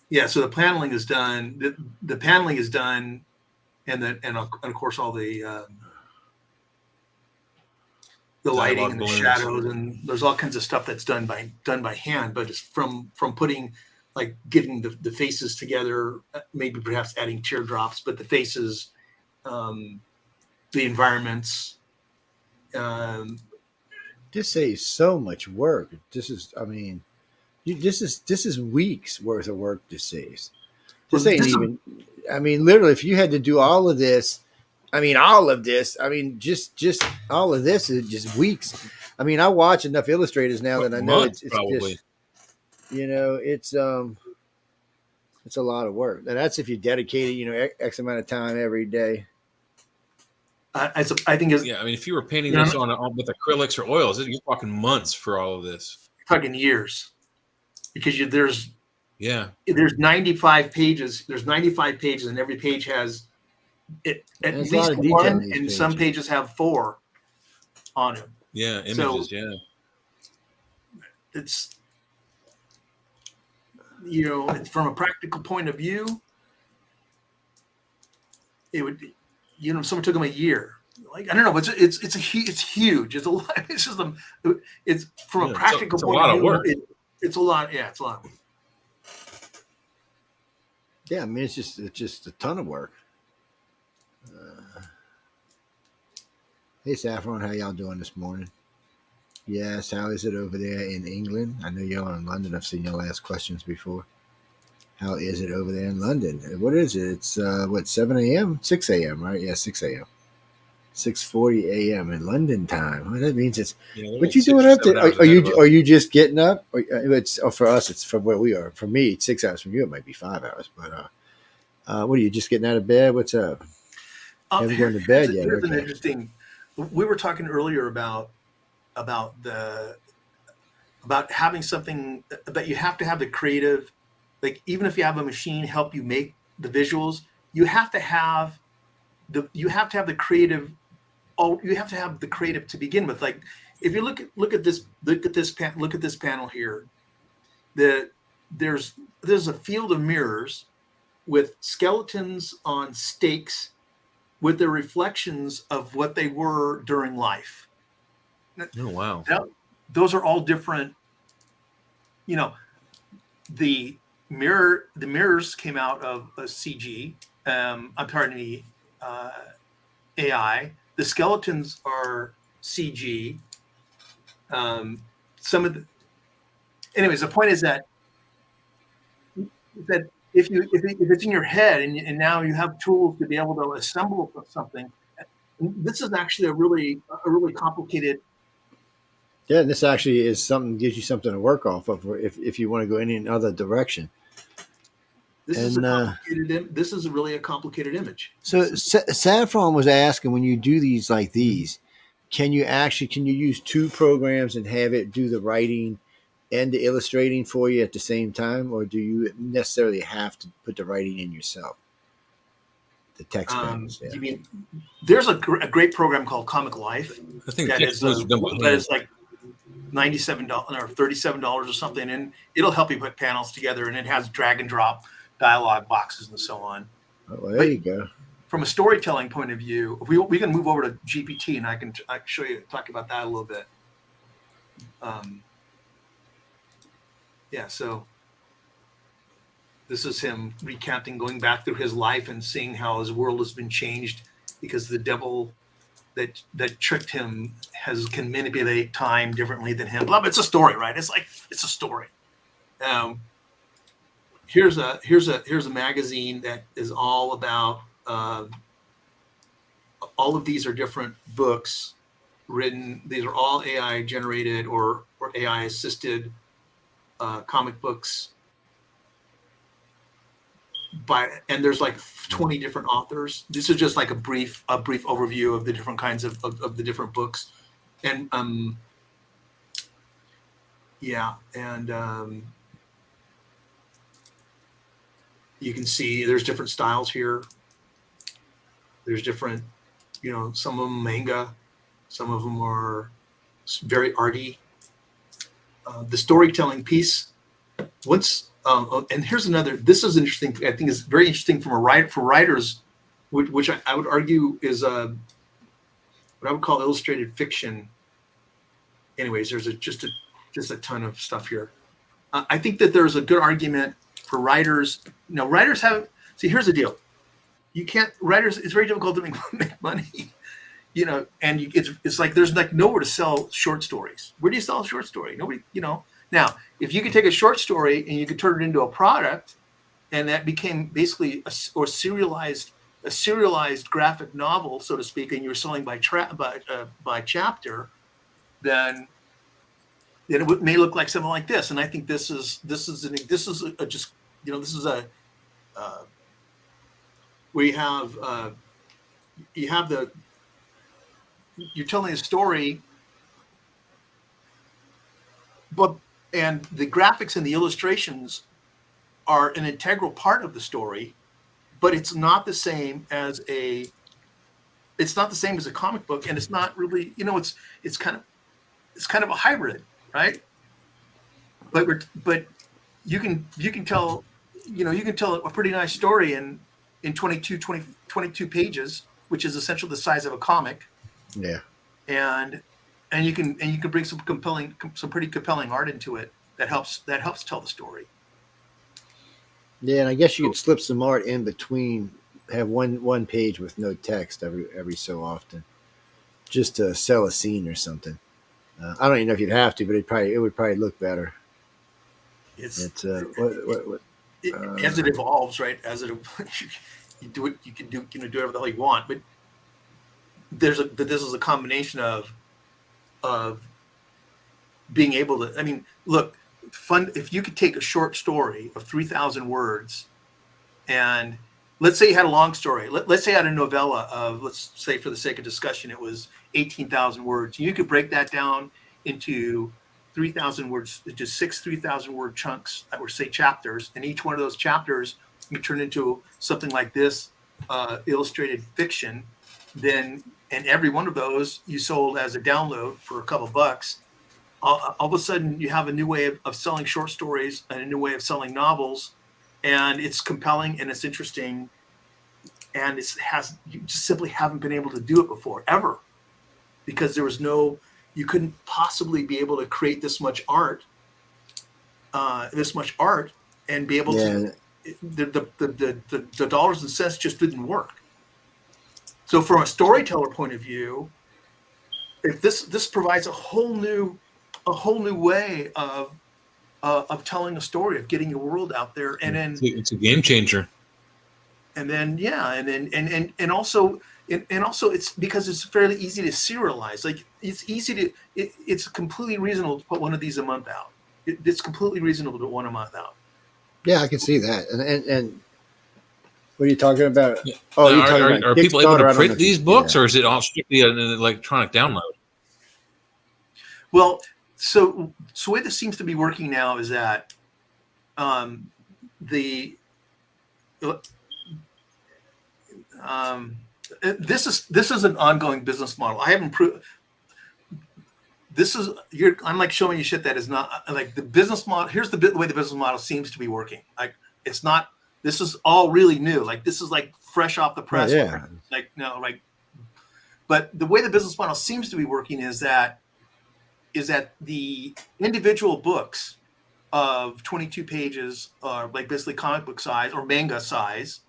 yeah, so the paneling is done. The paneling is done, and of course all the lighting and the shadows, and there's all kinds of stuff that's done by hand, but it's from putting, like, getting the faces together, maybe perhaps adding teardrops, but the faces, the environments. This saves so much work. This is, I mean, this is weeks worth of work. This saves. This ain't even. I mean, literally, if you had to do all of this. I mean, all of this. I mean, just all of this is just weeks. I mean, I watch enough illustrators now that I know it's probably. just, you know, it's a lot of work. And that's if you dedicate it, you know, X amount of time every day. I think it's, yeah. I mean, if you were painting this on with acrylics or oils, you're talking months for all of this. Talking years, because there's 95 pages. There's 95 pages, and every page has at least one, and some pages have 4 on them. Yeah, images. So, it's, you know, it's from a practical point of view. It would, you know, if someone took them a year, like, I don't know, it's huge. It's a lot. It's just it's from a practical point of view. Work. It's a lot. Yeah, it's a lot. Yeah, I mean, it's just a ton of work. Hey, Saffron, how y'all doing this morning? Yes, how is it over there in England? I know y'all are in London. I've seen y'all ask questions before. How is it over there in London? What is it? It's 7 a.m., 6 a.m., right? Yeah, 6 a.m. 6:40 a.m. in London time. Well, that means it's. What you doing up there? Are you just getting up? For us, it's from where we are. For me, it's 6 hours. From you, it might be 5 hours. But what are you just getting out of bed? What's up? Haven't gone to bed yet. Here's an interesting. We were talking earlier about having something that you have to have the creative, like, even if you have a machine help you make the visuals, you have to have the creative. Oh, you have to have the creative to begin with. Like, if you look at this panel here, there's a field of mirrors with skeletons on stakes with the reflections of what they were during life. Oh, wow. Those are all different. You know, the mirrors came out of a CG. AI. The skeletons are CG. Anyways, the point is that if it's in your head and now you have tools to be able to assemble something, this is actually a really complicated. Yeah, this actually is something, gives you something to work off of if you want to go any other direction. This is really a complicated image. So Saffron was asking, when you do these like these, can you use 2 programs and have it do the writing and the illustrating for you at the same time, or do you necessarily have to put the writing in yourself? The text panels. Yeah. You mean there's a great program called Comic Life. I think that is like $97 or $37 or something, and it'll help you put panels together, and it has drag and drop dialogue boxes and so on. Oh, well, you go. From a storytelling point of view, we can move over to GPT, and I can show you, talk about that a little bit. Yeah, so this is him recounting, going back through his life and seeing how his world has been changed because the devil that tricked him can manipulate time differently than him. Blah, but it's a story, right? It's a story. Here's a magazine that is all about. All of these are different books written. These are all AI generated or AI assisted comic books and there's like 20 different authors. This is just like a brief overview of the different kinds of the different books. And you can see there's different styles here. There's different, some of them manga, some of them are very arty. The storytelling piece, and here's another. This is interesting. I think is very interesting for writers, which I would argue is what I would call illustrated fiction. Anyways, there's just a ton of stuff here. I think that there's a good argument for writers. Writers have. See, here's the deal. You can't writers. It's very difficult to make money. And it's like there's like nowhere to sell short stories. Where do you sell a short story? Nobody. Now, if you could take a short story and you could turn it into a product, and that became basically a serialized graphic novel, so to speak, and you're selling by chapter, then it may look like something like this. And I think this is we have you're telling a story, and the graphics and the illustrations are an integral part of the story, but it's not the same as a comic book, and it's not really, it's kind of a hybrid, right? But you can tell a pretty nice story in 22 pages, which is essentially the size of a comic. Yeah. And you can bring some pretty compelling art into it that helps tell the story. Yeah, and I guess you could slip some art in between, have one page with no text every so often, just to sell a scene or something. I don't even know if you'd have to, but it would probably look better. It's as it evolves, right? As it you do it, you can do whatever the hell you want, but this is a combination of being able to. I mean, look, if you could take a short story of 3,000 words, and let's say you had a long story. Let's say you had a novella of, let's say for the sake of discussion, it was 18,000 words. You could break that down into 3,000 words, just 6 3,000 word chunks that were, say, chapters, and each one of those chapters you turn into something like this, illustrated fiction. Then, and every one of those you sold as a download for a couple bucks. All of a sudden, you have a new way of selling short stories and a new way of selling novels, and it's compelling and it's interesting, and you just simply haven't been able to do it before ever, because you couldn't possibly be able to create this much art, and be able to. The dollars and cents just didn't work. So, from a storyteller point of view, if this provides a whole new way of telling a story, of getting your world out there, and then it's a game changer. And then and also it's because it's fairly easy to serialize. Like it's completely reasonable to put one of these a month out. It's completely reasonable to put one a month out. Yeah, I can see that. And what are you talking about? Yeah. Oh, are people able to print these books, or is it all strictly an electronic download? Well, so the way this seems to be working now is that this is an ongoing business model. I haven't proved. I'm like showing you shit that is not like the business model. Here's the way the business model seems to be working. Like it's not. This is all really new. Like this is like fresh off the press. Yeah. Like no, like. But the way the business model seems to be working is that the individual books of 22 pages are like basically comic book size or manga size,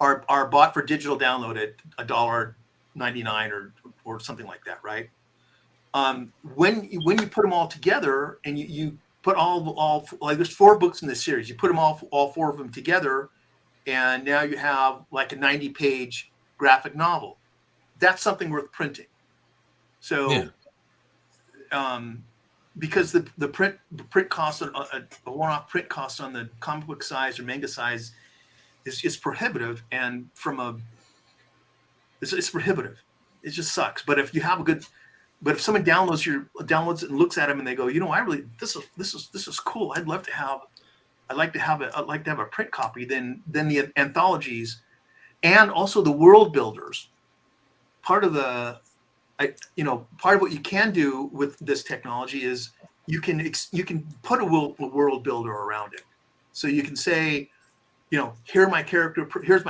are bought for digital download at $1.99 or something like that, right? When you put them all together and you put all like there's 4 books in this series, you put them all 4 of them together, and now you have like a 90-page graphic novel. That's something worth printing. So, because the print cost, a one-off print cost on the comic book size or manga size is prohibitive, and it's prohibitive. It just sucks. But if you have but if someone downloads it and looks at them and they go, this is cool. I'd like to have a print copy. Then the anthologies, and also the world builders. Part of what you can do with this technology is you can put a world builder around it. So you can say, here's my character. Here's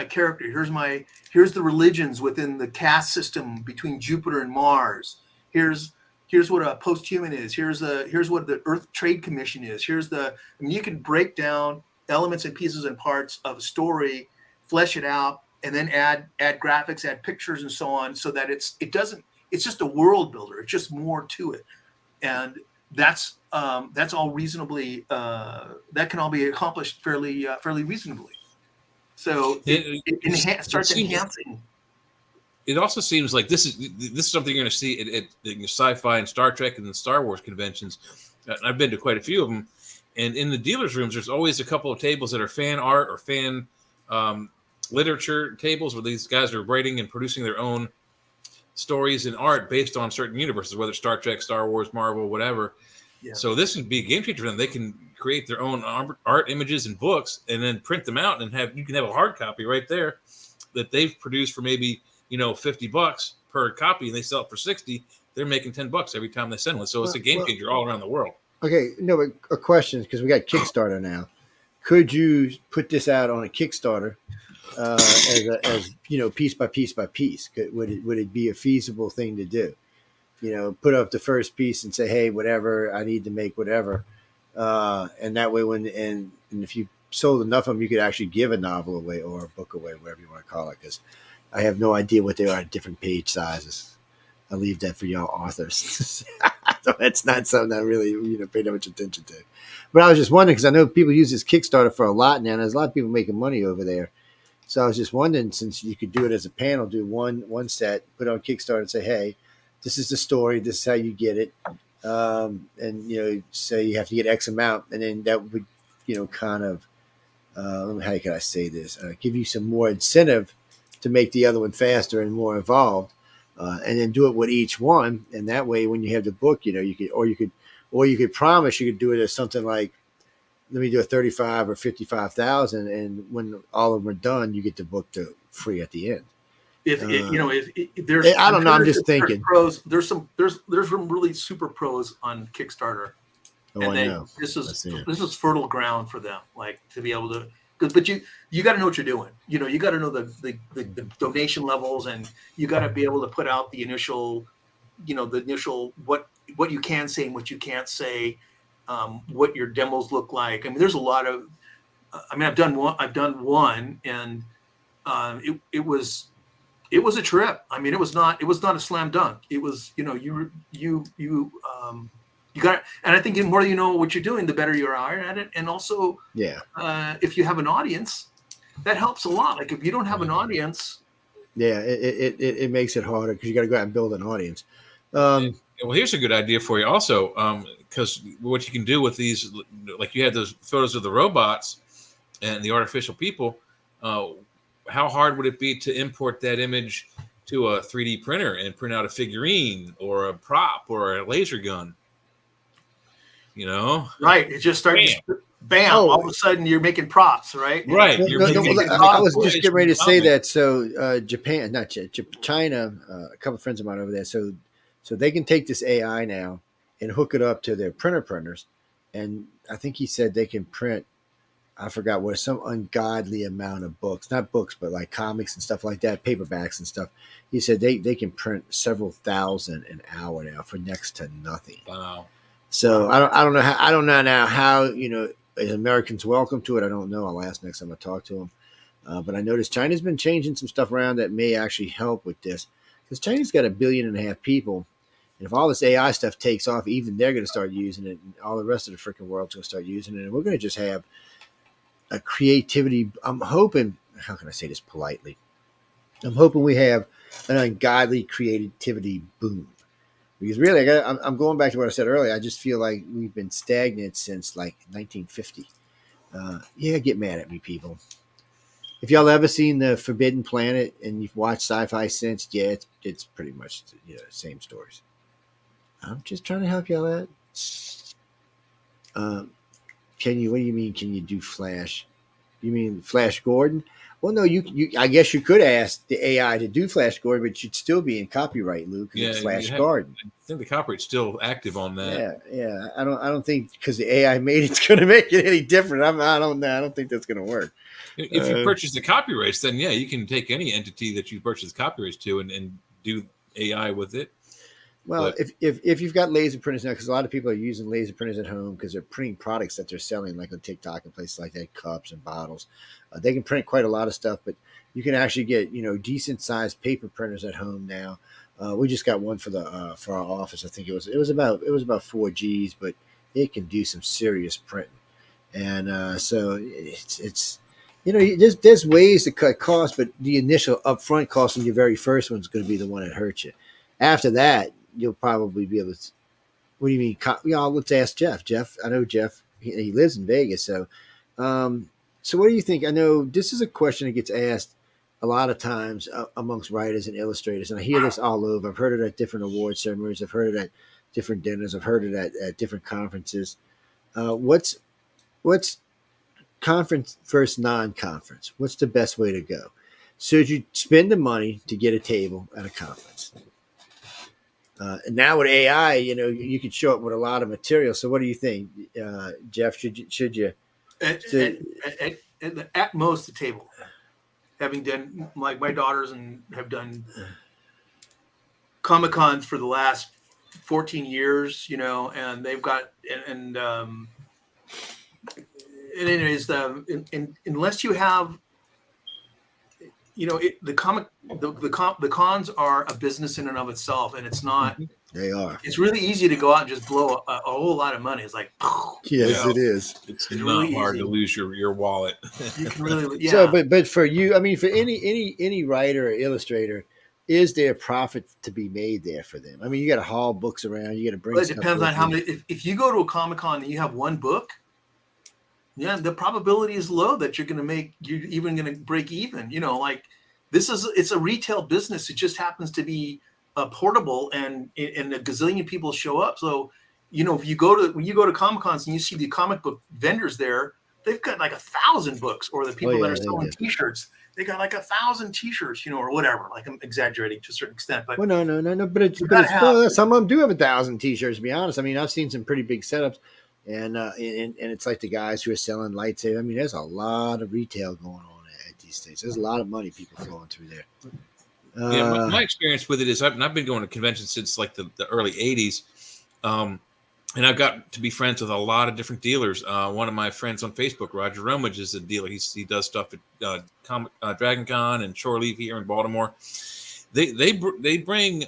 the religions within the caste system between Jupiter and Mars. Here's what a post-human is. Here's what the Earth Trade Commission is. You can break down elements and pieces and parts of a story, flesh it out, and then add graphics, add pictures, and so on, so that it's just a world builder. It's just more to it, and that's all reasonably that can all be accomplished fairly reasonably. So it starts enhancing. It also seems like this is something you're going to see at sci-fi and Star Trek and the Star Wars conventions. I've been to quite a few of them, and in the dealers' rooms, there's always a couple of tables that are fan art or fan literature tables where these guys are writing and producing their own stories and art based on certain universes, whether Star Trek, Star Wars, Marvel, whatever. Yeah. So this would be a game changer for them. They can create their own art images and books and then print them out, and you can have a hard copy right there that they've produced for maybe $50 per copy, and they sell it for $60. They're making $10 every time they send one. So it's a game changer all around the world. Okay, no, but a question, because we got Kickstarter now. Could you put this out on a Kickstarter as piece by piece by piece? Would it be a feasible thing to do? Put up the first piece and say, hey, whatever, I need to make whatever, and that way and if you sold enough of them, you could actually give a novel away or a book away, whatever you want to call it. Because I have no idea what they are at different page sizes. I'll leave that for y'all authors. So it's not something I really pay that much attention to. But I was just wondering, because I know people use this Kickstarter for a lot now, and there's a lot of people making money over there. So I was just wondering, since you could do it as a panel, do one set, put it on Kickstarter and say, hey, this is the story, this is how you get it. And, say you have to get X amount, and then that would, kind of, how can I say this? Give you some more incentive to make the other one faster and more involved, and then do it with each one. And that way, when you have the book, you could promise you could do it as something like, let me do a 35 or 55,000, and when all of them are done, you get the book free at the end. If there's, I don't know. I'm just thinking. There's some really super pros on Kickstarter, and this is fertile ground for them, like to be able to. But you got to know what you're doing. You got to know the donation levels, and you got to be able to put out the initial what you can say and what you can't say, what your demos look like. I mean, there's a lot of. I've done one, and it was a trip. I mean, it was not a slam dunk. It was you got, and I think the more you know what you're doing, the better you are at it. And also, if you have an audience, that helps a lot. Like if you don't have an audience, it makes it harder because you got to go out and build an audience. Well, here's a good idea for you also, because what you can do with these, like you had those photos of the robots and the artificial people. How hard would it be to import that image to a 3D printer and print out a figurine or a prop or a laser gun? Right. It just starts, bam, all of a sudden you're making props, right? Right. I was just getting ready to say that. So Japan, not China, a couple of friends of mine over there. So they can take this AI now and hook it up to their printers. And I think he said they can print, I forgot what, some ungodly amount of books, not books, but like comics and stuff like that, paperbacks and stuff. He said they can print several thousand an hour now for next to nothing. Wow. So I don't know now how, is Americans welcome to it? I don't know. I'll ask next time I talk to them. But I noticed China's been changing some stuff around that may actually help with this, because China's got 1.5 billion people. And if all this AI stuff takes off, even they're going to start using it, and all the rest of the freaking world's going to start using it. And we're going to just have a creativity. I'm hoping, how can I say this politely? I'm hoping we have an ungodly creativity boom. Because really, I'm going back to what I said earlier. I just feel like we've been stagnant since like 1950. Yeah, get mad at me, people. If y'all ever seen the Forbidden Planet and you've watched sci-fi since, yeah, it's pretty much same stories. I'm just trying to help y'all out. Can you? What do you mean? Can you do Flash? You mean Flash Gordon? Well, no. You I guess you could ask the AI to do Flash Gordon, but you'd still be in copyright, Luke. Yeah, it's Flash Gordon. I think the copyright's still active on that. Yeah. I don't think because the AI made it's going to make it any different. I don't know. I don't think that's going to work. If you purchase the copyrights, then yeah, you can take any entity that you purchase copyrights to and do AI with it. Well, if you've got laser printers now, because a lot of people are using laser printers at home because they're printing products that they're selling, like on TikTok and places like that, cups and bottles. They can print quite a lot of stuff, but you can actually get decent sized paper printers at home now. We just got one for our office. I think it was about 4 Gs, but it can do some serious printing, and so it's there's ways to cut costs, but the initial upfront cost on your very first one is going to be the one that hurts you. After that, you'll probably be able to. What do you mean? Let's ask Jeff. Jeff, I know Jeff. He lives in Vegas, so. So what do you think? I know this is a question that gets asked a lot of times amongst writers and illustrators, and I hear this all over. I've heard it at different award ceremonies. I've heard it at different dinners. I've heard it at different conferences. What's conference versus non-conference? What's the best way to go? Should you spend the money to get a table at a conference? And now with AI, you could show up with a lot of material. So what do you think, Jeff? Should you? At most the table. Having done like my daughters and have done Comic-Cons for the last 14 years, and they've got and anyways, unless you have, the cons are a business in and of itself, and it's not. They are. It's really easy to go out and just blow a whole lot of money. It's like, yes, it is. It's not really hard to lose your wallet. You can really, yeah. So, but for you, I mean, for any writer or illustrator, is there profit to be made there for them? I mean, you got to haul books around. You got to bring. Well, it depends on how many. If you go to a Comic-Con and you have one book, yeah, the probability is low that you're even going to break even. It's a retail business. It just happens to be portable, and a gazillion people show up. So, when you go to Comic-Cons and you see the comic book vendors there, they've got like 1,000 books, or the people that are selling T-shirts, they got like 1,000 T-shirts, or whatever. Like, I'm exaggerating to a certain extent, but no. But some of them do have 1,000 T-shirts. To be honest, I mean, I've seen some pretty big setups, and it's like the guys who are selling lightsabers. I mean, there's a lot of retail going on at these things. There's a lot of money people flowing through there. My experience with it is I've been going to conventions since like the early 80s. And I've got to be friends with a lot of different dealers. One of my friends on Facebook, Roger Rumage, is a dealer. He does stuff at Dragon Con and Shore Leave here in Baltimore. They bring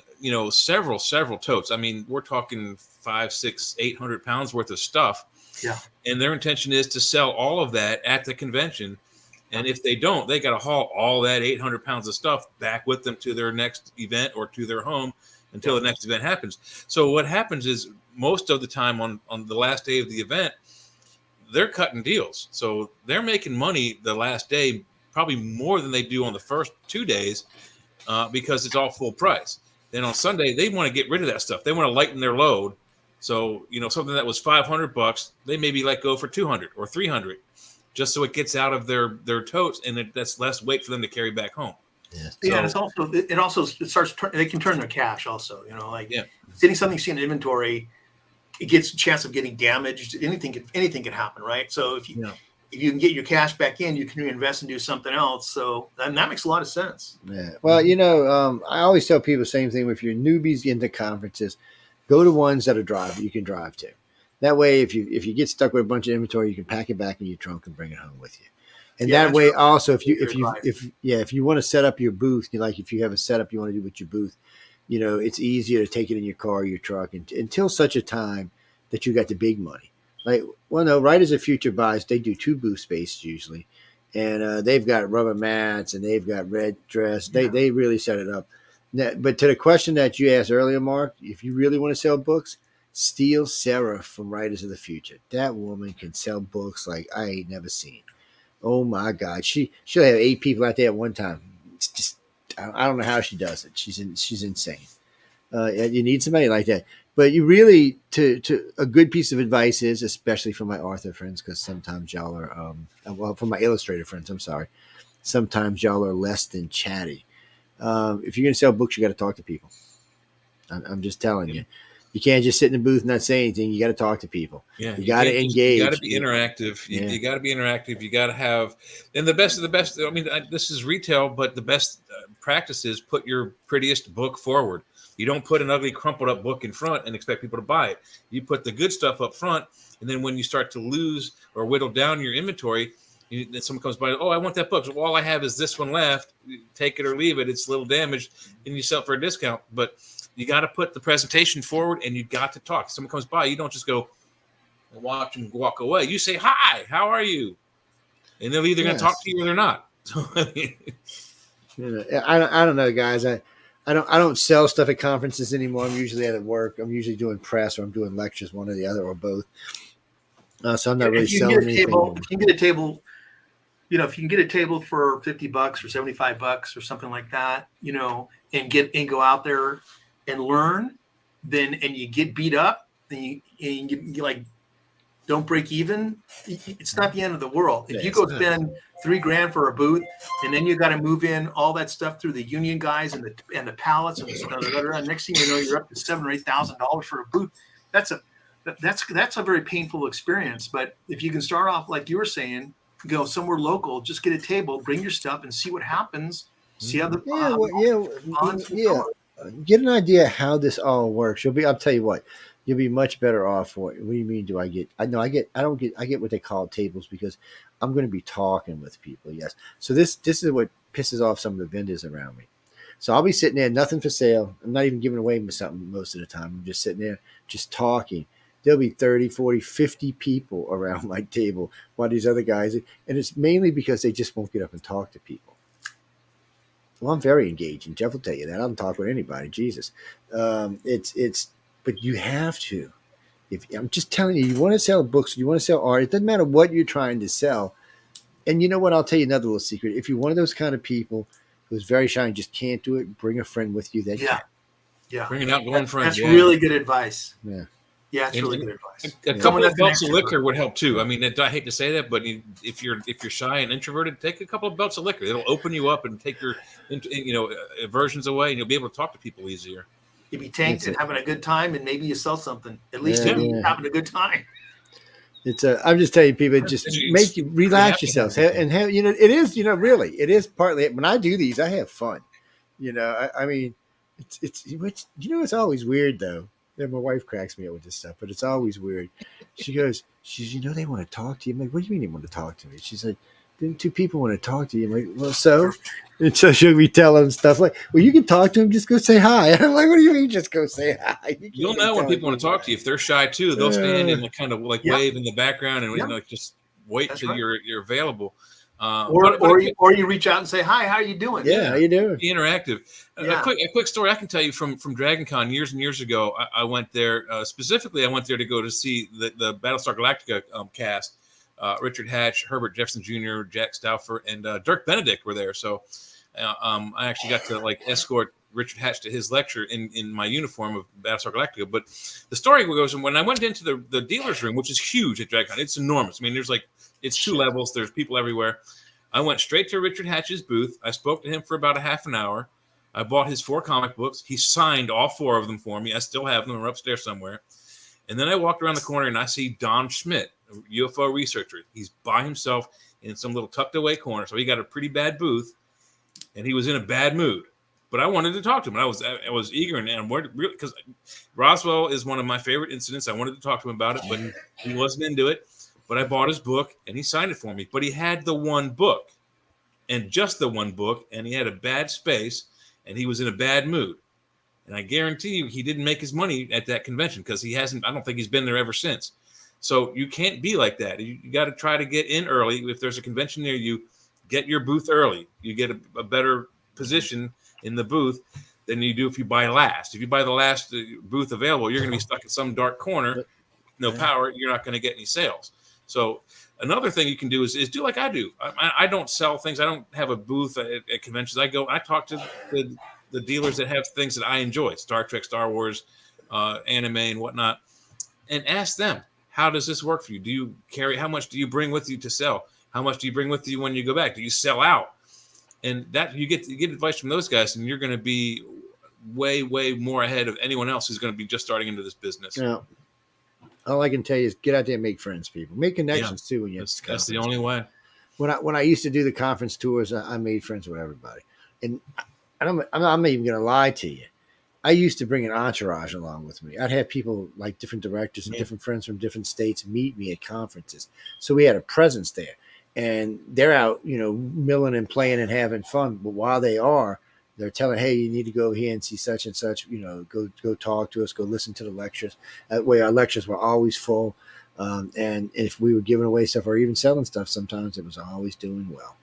several totes. I mean, we're talking 500, 600, 800 pounds worth of stuff. Yeah. And their intention is to sell all of that at the convention. And if they don't, they got to haul all that 800 pounds of stuff back with them to their next event or to their home until the next event happens. So what happens is most of the time on the last day of the event, they're cutting deals. So they're making money the last day, probably more than they do on the first 2 days, because it's all full price. Then on Sunday, they want to get rid of that stuff. They want to lighten their load. So, something that was $500, they maybe let go for $200 or $300. Just so it gets out of their totes, and that's less weight for them to carry back home. Yeah, so, it starts. They can turn their cash also. Getting something seen in inventory, it gets a chance of getting damaged. Anything can happen, right? So if you can get your cash back in, you can reinvest and do something else. So that makes a lot of sense. Yeah. Well, I always tell people the same thing. If you're newbies into conferences, go to ones that you can drive to. That way, if you get stuck with a bunch of inventory, you can pack it back in your trunk and bring it home with you. And Yeah, that that's way, really also, good advice. if you want to set up your booth, if you have a setup you want to do with your booth, it's easier to take it in your car, or your truck, until such a time that you got the big money. Like, well, no, Writers of Future buys, they do 2 booth spaces usually, and they've got rubber mats and they've got red dress. They really set it up. Now, but to the question that you asked earlier, Mark, if you really want to sell books, steal Sarah from Writers of the Future. That woman can sell books like I ain't never seen. Oh my God, she'll have 8 people out there at one time. It's just I don't know how she does it. She's insane. You need somebody like that. But you really to a good piece of advice is, especially for my author friends, because sometimes y'all are for my illustrator friends, I'm sorry. Sometimes y'all are less than chatty. If you're gonna sell books, you got to talk to people. I'm just telling you. You can't just sit in the booth and not say anything. You got to talk to people. Yeah, you got to engage. You got to be interactive. You got to be interactive. You got to have, and the best of the best. I mean, this is retail, but the best practice is put your prettiest book forward. You don't put an ugly, crumpled up book in front and expect people to buy it. You put the good stuff up front, and then when you start to lose or whittle down your inventory, then someone comes by. Oh, I want that book. So all I have is this one left. Take it or leave it. It's a little damaged, and you sell it for a discount, but you got to put the presentation forward, and you got to talk. Someone comes by, you don't just go and watch and walk away. You say, "Hi, how are you?" And they're either going to talk to you or they're not. So, I don't know, guys. I don't sell stuff at conferences anymore. I'm usually at work. I'm usually doing press, or I'm doing lectures, one or the other, or both. So I'm not really selling anything. If you can get a table, if you can get a table for $50 or $75 or something like that, and go out there and learn, and you get beat up, and you like don't break even, it's not the end of the world. If you go spend $3,000 for a booth, and then you got to move in all that stuff through the union guys and the pallets and the next thing you know, you're up to $7,000 or $8,000 for a booth. That's a very painful experience. But if you can start off like you were saying, go somewhere local, just get a table, bring your stuff, and see what happens. See how get an idea how this all works. I'll tell you what, you'll be much better off for it. What do you mean? I get what they call tables, because I'm going to be talking with people. Yes. So this is what pisses off some of the vendors around me. So I'll be sitting there, nothing for sale. I'm not even giving away something most of the time. I'm just sitting there, just talking. There'll be 30, 40, 50 people around my table while these other guys, and it's mainly because they just won't get up and talk to people. Well, I'm very engaging. Jeff will tell you that. I don't talk with anybody. Jesus. But you have to. I'm just telling you, you want to sell books, you want to sell art, it doesn't matter what you're trying to sell. And you know what? I'll tell you another little secret. If you're one of those kind of people who's very shy and just can't do it, bring a friend with you that can. Yeah. Bring an outgoing friend. That's really good advice. Yeah. Yeah, it's really good advice. A couple of belts of liquor would help too. I mean, I hate to say that, but if you're shy and introverted, take a couple of belts of liquor. It'll open you up and take your aversions away, and you'll be able to talk to people easier. You'd be tanked and having a good time, and maybe you sell something. At least you're having a good time. I'm just telling people, just make you relax yourselves, and it is, really, it is partly when I do these, I have fun. I mean, it's always weird though. Yeah, my wife cracks me up with this stuff, but it's always weird. She goes, they want to talk to you. I'm like, what do you mean they want to talk to me? She's like, didn't 2 people want to talk to you? I'm like, well, so? And so she'll be telling them stuff like, well, you can talk to them, just go say hi. And I'm like, what do you mean just go say hi? You'll know when people want to talk to you. If they're shy too, they'll stand and kind of wave in the background and just wait till you're available. Or you reach out and say, hi, how are you doing? Yeah, how you doing? Be interactive. A quick story I can tell you from Dragon Con years and years ago. I went there specifically. I went there to go to see the Battlestar Galactica cast. Richard Hatch, Herbert Jefferson Jr., Jack Stauffer, and Dirk Benedict were there. So I actually got to escort Richard Hatch to his lecture in my uniform of Battlestar Galactica. But the story goes, when I went into the dealer's room, which is huge at Dragon Con, it's enormous. I mean, it's 2 levels. There's people everywhere. I went straight to Richard Hatch's booth. I spoke to him for about a half an hour. I bought his 4 comic books. He signed all 4 of them for me. I still have them. They're upstairs somewhere. And then I walked around the corner and I see Don Schmidt, a UFO researcher. He's by himself in some little tucked away corner. So he got a pretty bad booth and he was in a bad mood. But I wanted to talk to him. And I was eager and because Roswell is one of my favorite incidents. I wanted to talk to him about it, but he wasn't into it. but I bought his book and he signed it for me. But he had the one book and just the one book, and he had a bad space and he was in a bad mood. And I guarantee you he didn't make his money at that convention because I don't think he's been there ever since. So you can't be like that. You got to try to get in early. If there's a convention near you, get your booth early. You get a better position in the booth than you do if you buy last. If you buy the last booth available, you're going to be stuck in some dark corner, no power. You're not going to get any sales. So another thing you can do is do like I do. I don't sell things. I don't have a booth at conventions. I talk to the dealers that have things that I enjoy, Star Trek, Star Wars, anime and whatnot, and ask them, how does this work for you? How much do you bring with you to sell? How much do you bring with you when you go back? Do you sell out? And that you get advice from those guys, and you're going to be way, way more ahead of anyone else who's going to be just starting into this business. Yeah. All I can tell you is get out there and make friends, people. Make connections too. When you're that's the only way. When I used to do the conference tours, I made friends with everybody, and I'm not even going to lie to you. I used to bring an entourage along with me. I'd have people like different directors and different friends from different states meet me at conferences, so we had a presence there. And they're out, milling and playing and having fun. But while they're telling, hey, you need to go here and see such and such, go talk to us, go listen to the lectures. That way our lectures were always full. And if we were giving away stuff or even selling stuff, sometimes it was always doing well.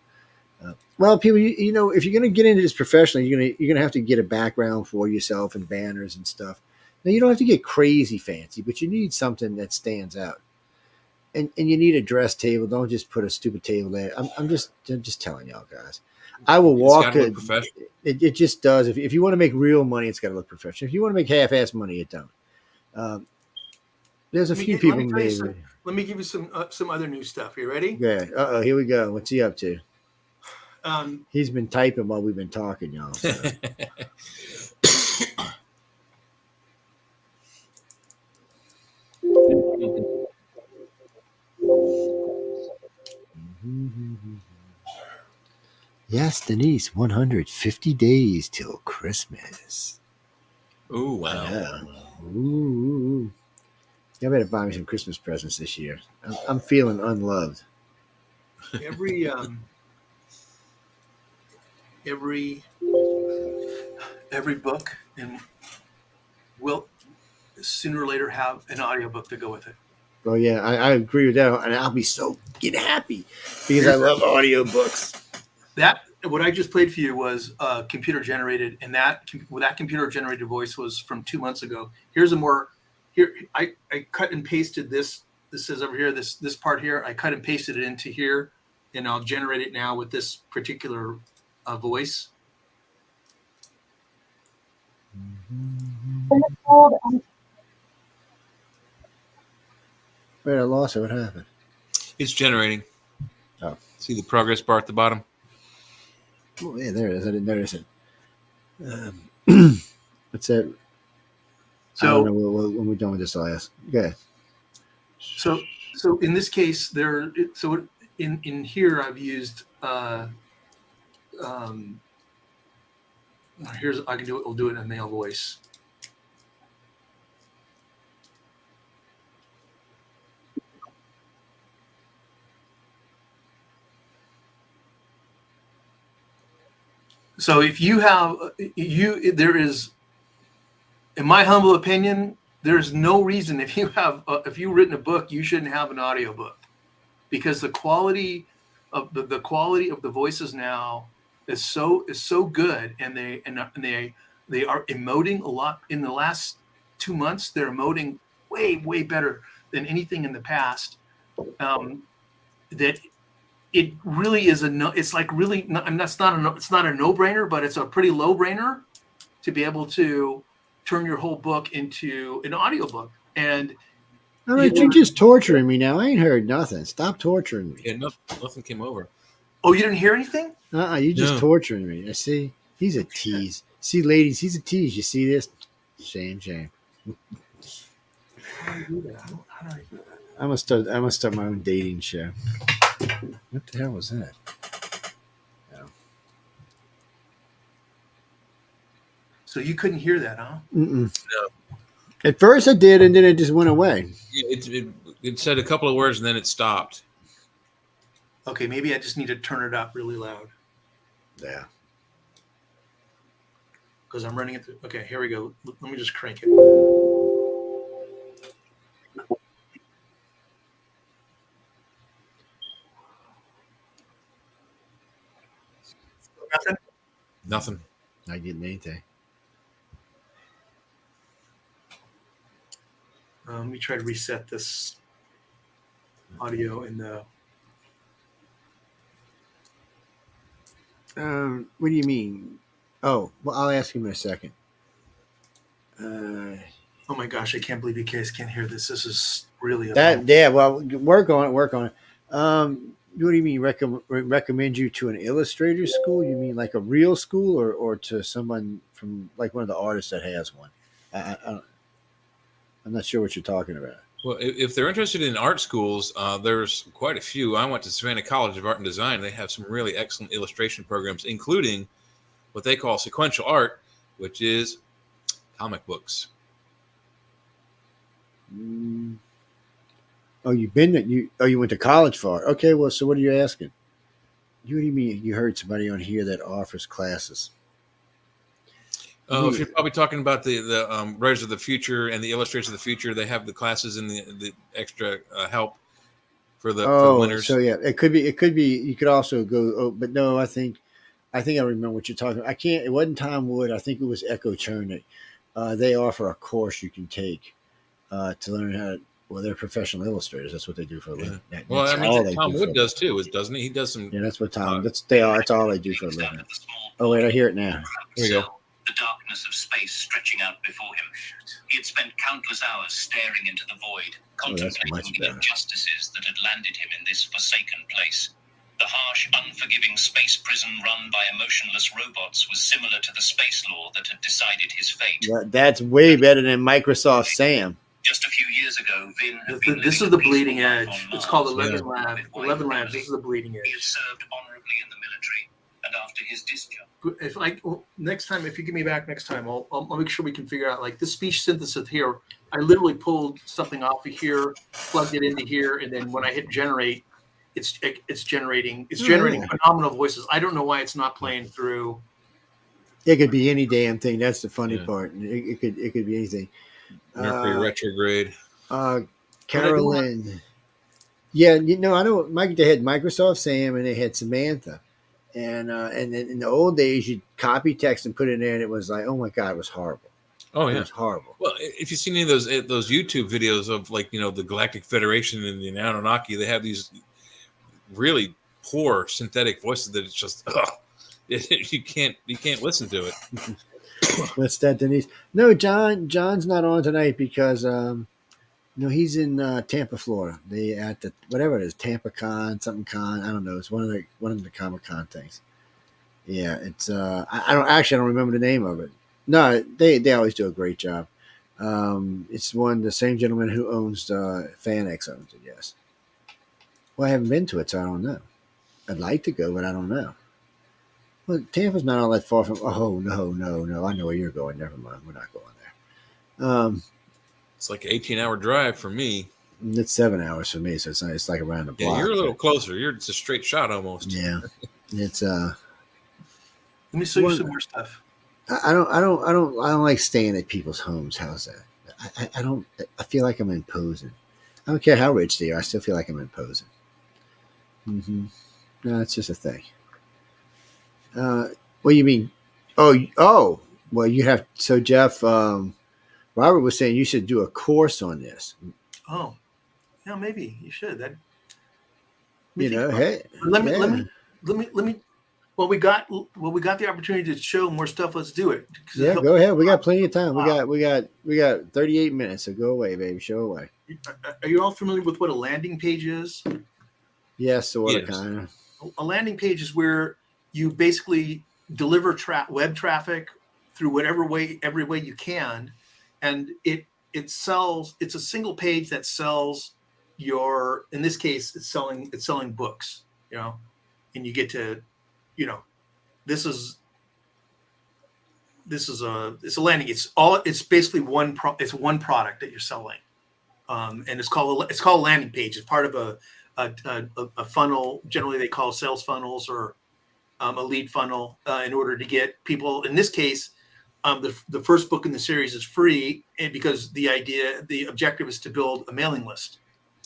Well, people, if you're going to get into this professionally, you're going to have to get a background for yourself and banners and stuff. Now, you don't have to get crazy fancy, but you need something that stands out. And you need a dress table. Don't just put a stupid table there. I'm just telling y'all guys. I will walk. It just does. If you want to make real money, it's got to look professional. If you want to make half-ass money, it don't. There's a few people. Let me give you some other new stuff. You ready? Yeah. Here we go. What's he up to? He's been typing while we've been talking, y'all. So. Yes, Denise, 150 days till Christmas. Oh, wow. Ooh. Y'all better buy me some Christmas presents this year. I'm feeling unloved. Every book will sooner or later have an audiobook to go with it. Oh, yeah, I agree with that. And I'll be so happy because I love audiobooks. What I just played for you was computer generated, and that computer generated voice was from 2 months ago. I cut and pasted this. This says over here, this part here. I cut and pasted it into here, and I'll generate it now with this particular voice. Wait, I lost it. What happened? It's generating. Oh. See the progress bar at the bottom? Oh, yeah, there it is. I didn't notice it. What's that? So, I don't know when we're done with this, I'll ask. Okay. So in this case, in here I've used here's I can do it. We'll do it in a male voice. So if you have there is, in my humble opinion, there's no reason if you've written a book, you shouldn't have an audiobook, because the quality of the voices now is so good, and they are emoting a lot. In the last 2 months, they're emoting way better than anything in the past. That it really is it's like really not, and it's not a no-brainer, but it's a pretty low-brainer to be able to turn your whole book into an audiobook. And all right, you're just torturing me now. I ain't heard nothing. Stop torturing me. Yeah, nothing came over. Oh, you didn't hear anything? You just torturing me. I see. He's a tease. See, ladies, he's a tease. You see this? Shame. How do I do that? How do I do that? I'm gonna start my own dating show. What the hell was that? No. So you couldn't hear that, huh? No. At first I did, and then it just went away. Yeah, It said a couple of words and then it stopped. Okay, maybe I just need to turn it up really loud Yeah. because I'm running it. Okay, here we go. Let me just crank it. Nothing. Nothing. Not getting anything. Let me try to reset this audio in the. What do you mean? Oh, well, I'll ask him in a second. Oh my gosh, I can't believe you guys can't hear this. This is really Well, work on it. What do you mean? Recommend you to an illustrator school? You mean like a real school, or to someone from like one of the artists that has one? I'm not sure what you're talking about. Well, if they're interested in art schools, there's quite a few. I went to Savannah College of Art and Design. They have some really excellent illustration programs, including what they call sequential art, which is comic books. Oh, you went to college for it. Okay, well, so what are you asking? What do you mean you heard somebody on here that offers classes? Oh, you're probably talking about the Writers of the Future and the Illustrators of the Future. They have the classes and the extra help for the winners. So yeah, it could be. You could also go. Oh, but no, I think I remember what you're talking about. I can't. It wasn't Tom Wood. I think it was Echo Chernick. They offer a course you can take to learn how to. Well, they're professional illustrators. That's what they do for a living. Well, I mean, Tom Wood does too, doesn't he? He does some. Yeah, that's what Tom. That's all they do for a living. Oh wait, I hear it now. Here we go. The darkness of space stretching out before him. He had spent countless hours staring into the void, contemplating the injustices that had landed him in this forsaken place. The harsh, unforgiving space prison run by emotionless robots was similar to the space law that had decided his fate. That's way better than Microsoft Sam. Just a few years ago, Vin had been this is the bleeding edge. It's called 11 Labs. 11 Labs. This is the bleeding edge. He had served honorably in the military, and after his discharge. Next time, if you give me back next time, I'll make sure we can figure out like the speech synthesis here. I literally pulled something off of here, plugged it into here, and then when I hit generate, it's generating phenomenal voices. I don't know why it's not playing through. It could be any damn thing. That's the funny part. It could be anything. Mercury retrograde. Carolyn. Yeah, I know. They had Microsoft Sam and they had Samantha, and then in the old days you'd copy text and put it in there, and it was like, oh my god, it was horrible. Oh yeah, it was horrible. Well, if you've seen any of those YouTube videos of the Galactic Federation and the Anunnaki, they have these really poor synthetic voices that it's just you can't listen to it. What's that, Denise? No, John's not on tonight because he's in Tampa, Florida. They at the whatever it is, Tampa Con, something con. I don't know. It's one of the Comic Con things. Yeah, it's I don't remember the name of it. No, they always do a great job. It's the same gentleman who owns FanX owns it. Yes. Well, I haven't been to it, so I don't know. I'd like to go, but I don't know. Well, Tampa's not all that far from. Oh no! I know where you're going. Never mind. We're not going there. It's like an 18-hour drive for me. It's 7 hours for me, so it's like around the block. Yeah, you're a little closer. It's a straight shot almost. Yeah, it's Let me show you some more stuff. I don't like staying at people's homes. How's that? I don't. I feel like I'm imposing. I don't care how rich they are. I still feel like I'm imposing. Mm-hmm. No, it's just a thing. What do you mean? Oh. Well, you have. So, Jeff, Robert was saying you should do a course on this. Oh, yeah, maybe you should. That. Hey. Let me. Well, we got the opportunity to show more stuff. Let's do it. Yeah, go ahead. We got plenty of time. We got 38 minutes. So go away, baby. Show away. Are you all familiar with what a landing page is? Yes, sort of, kind of. A landing page is where you basically deliver web traffic through every way you can, and it sells. It's a single page that sells in this case, it's selling books. And you get to. This is a landing. It's basically one product that you're selling. and it's called a landing page. It's part of a funnel. Generally, they call sales funnels or a lead funnel in order to get people. In this case, the first book in the series is free, and because the objective is to build a mailing list.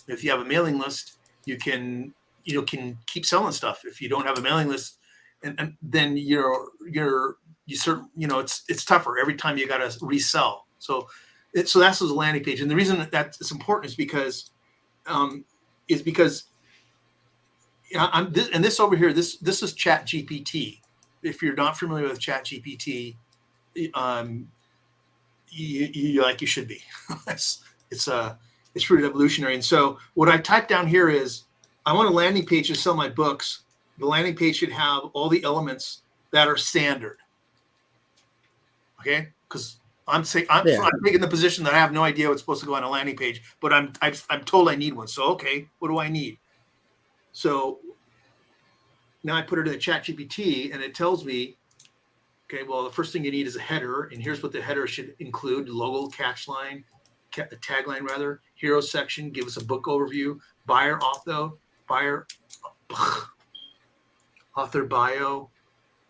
If you have a mailing list, you can keep selling stuff. If you don't have a mailing list, and then it's tougher every time you got to resell. So that's the landing page, and the reason that it's important is because this over here, this is Chat GPT. If you're not familiar with Chat GPT, you should be. it's pretty revolutionary. And so what I typed down here is I want a landing page to sell my books. The landing page should have all the elements that are standard. Okay, because I'm taking the position that I have no idea what's supposed to go on a landing page, but I'm told I need one. So okay, what do I need? So now I put it in the Chat GPT, and it tells me, okay, well, the first thing you need is a header, and here's what the header should include: logo, tagline rather, hero section, give us a book overview, author bio,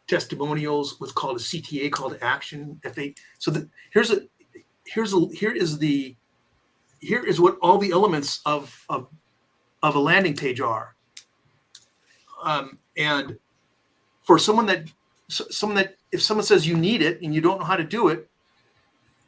testimonials, what's called a CTA, call to action. Here is what all the elements of a landing page are. And for someone that if someone says you need it and you don't know how to do it,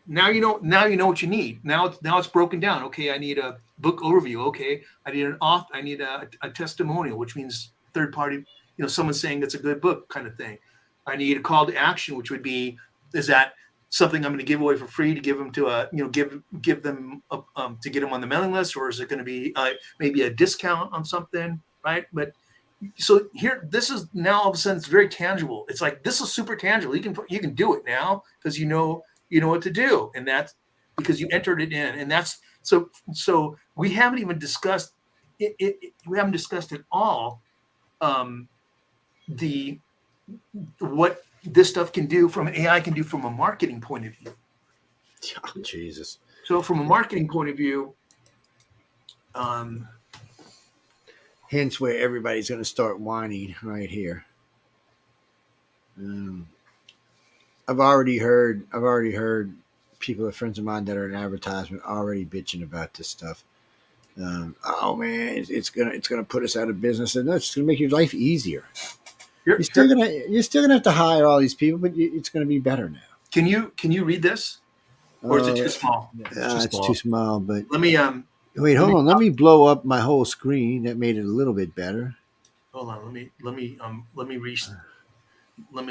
now you know what you need. Now it's broken down. Okay, I need a book overview. Okay, I need an author. I need a testimonial, which means third party. Someone saying it's a good book, kind of thing. I need a call to action, which would be, is that something I'm going to give away for free to give them to give them to get them on the mailing list, or is it going to be maybe a discount on something, right? But so here, this is now all of a sudden it's very tangible. It's like, this is super tangible. You can do it now because you know what to do, and that's because you entered it in, and that's so we haven't even discussed it. We haven't discussed at all what this stuff can do from AI can do from a marketing point of view. Oh, Jesus. So from a marketing point of view, hence where everybody's going to start whining right here. I've already heard people, friends of mine that are in advertisement, already bitching about this stuff. Oh man, it's gonna put us out of business, and it's gonna make your life easier. You're still gonna have to hire all these people, but it's gonna be better now. Can you read this, or is it too small? It's too small. But let me wait. Hold on. Let me blow up my whole screen. That made it a little bit better. Hold on. Let me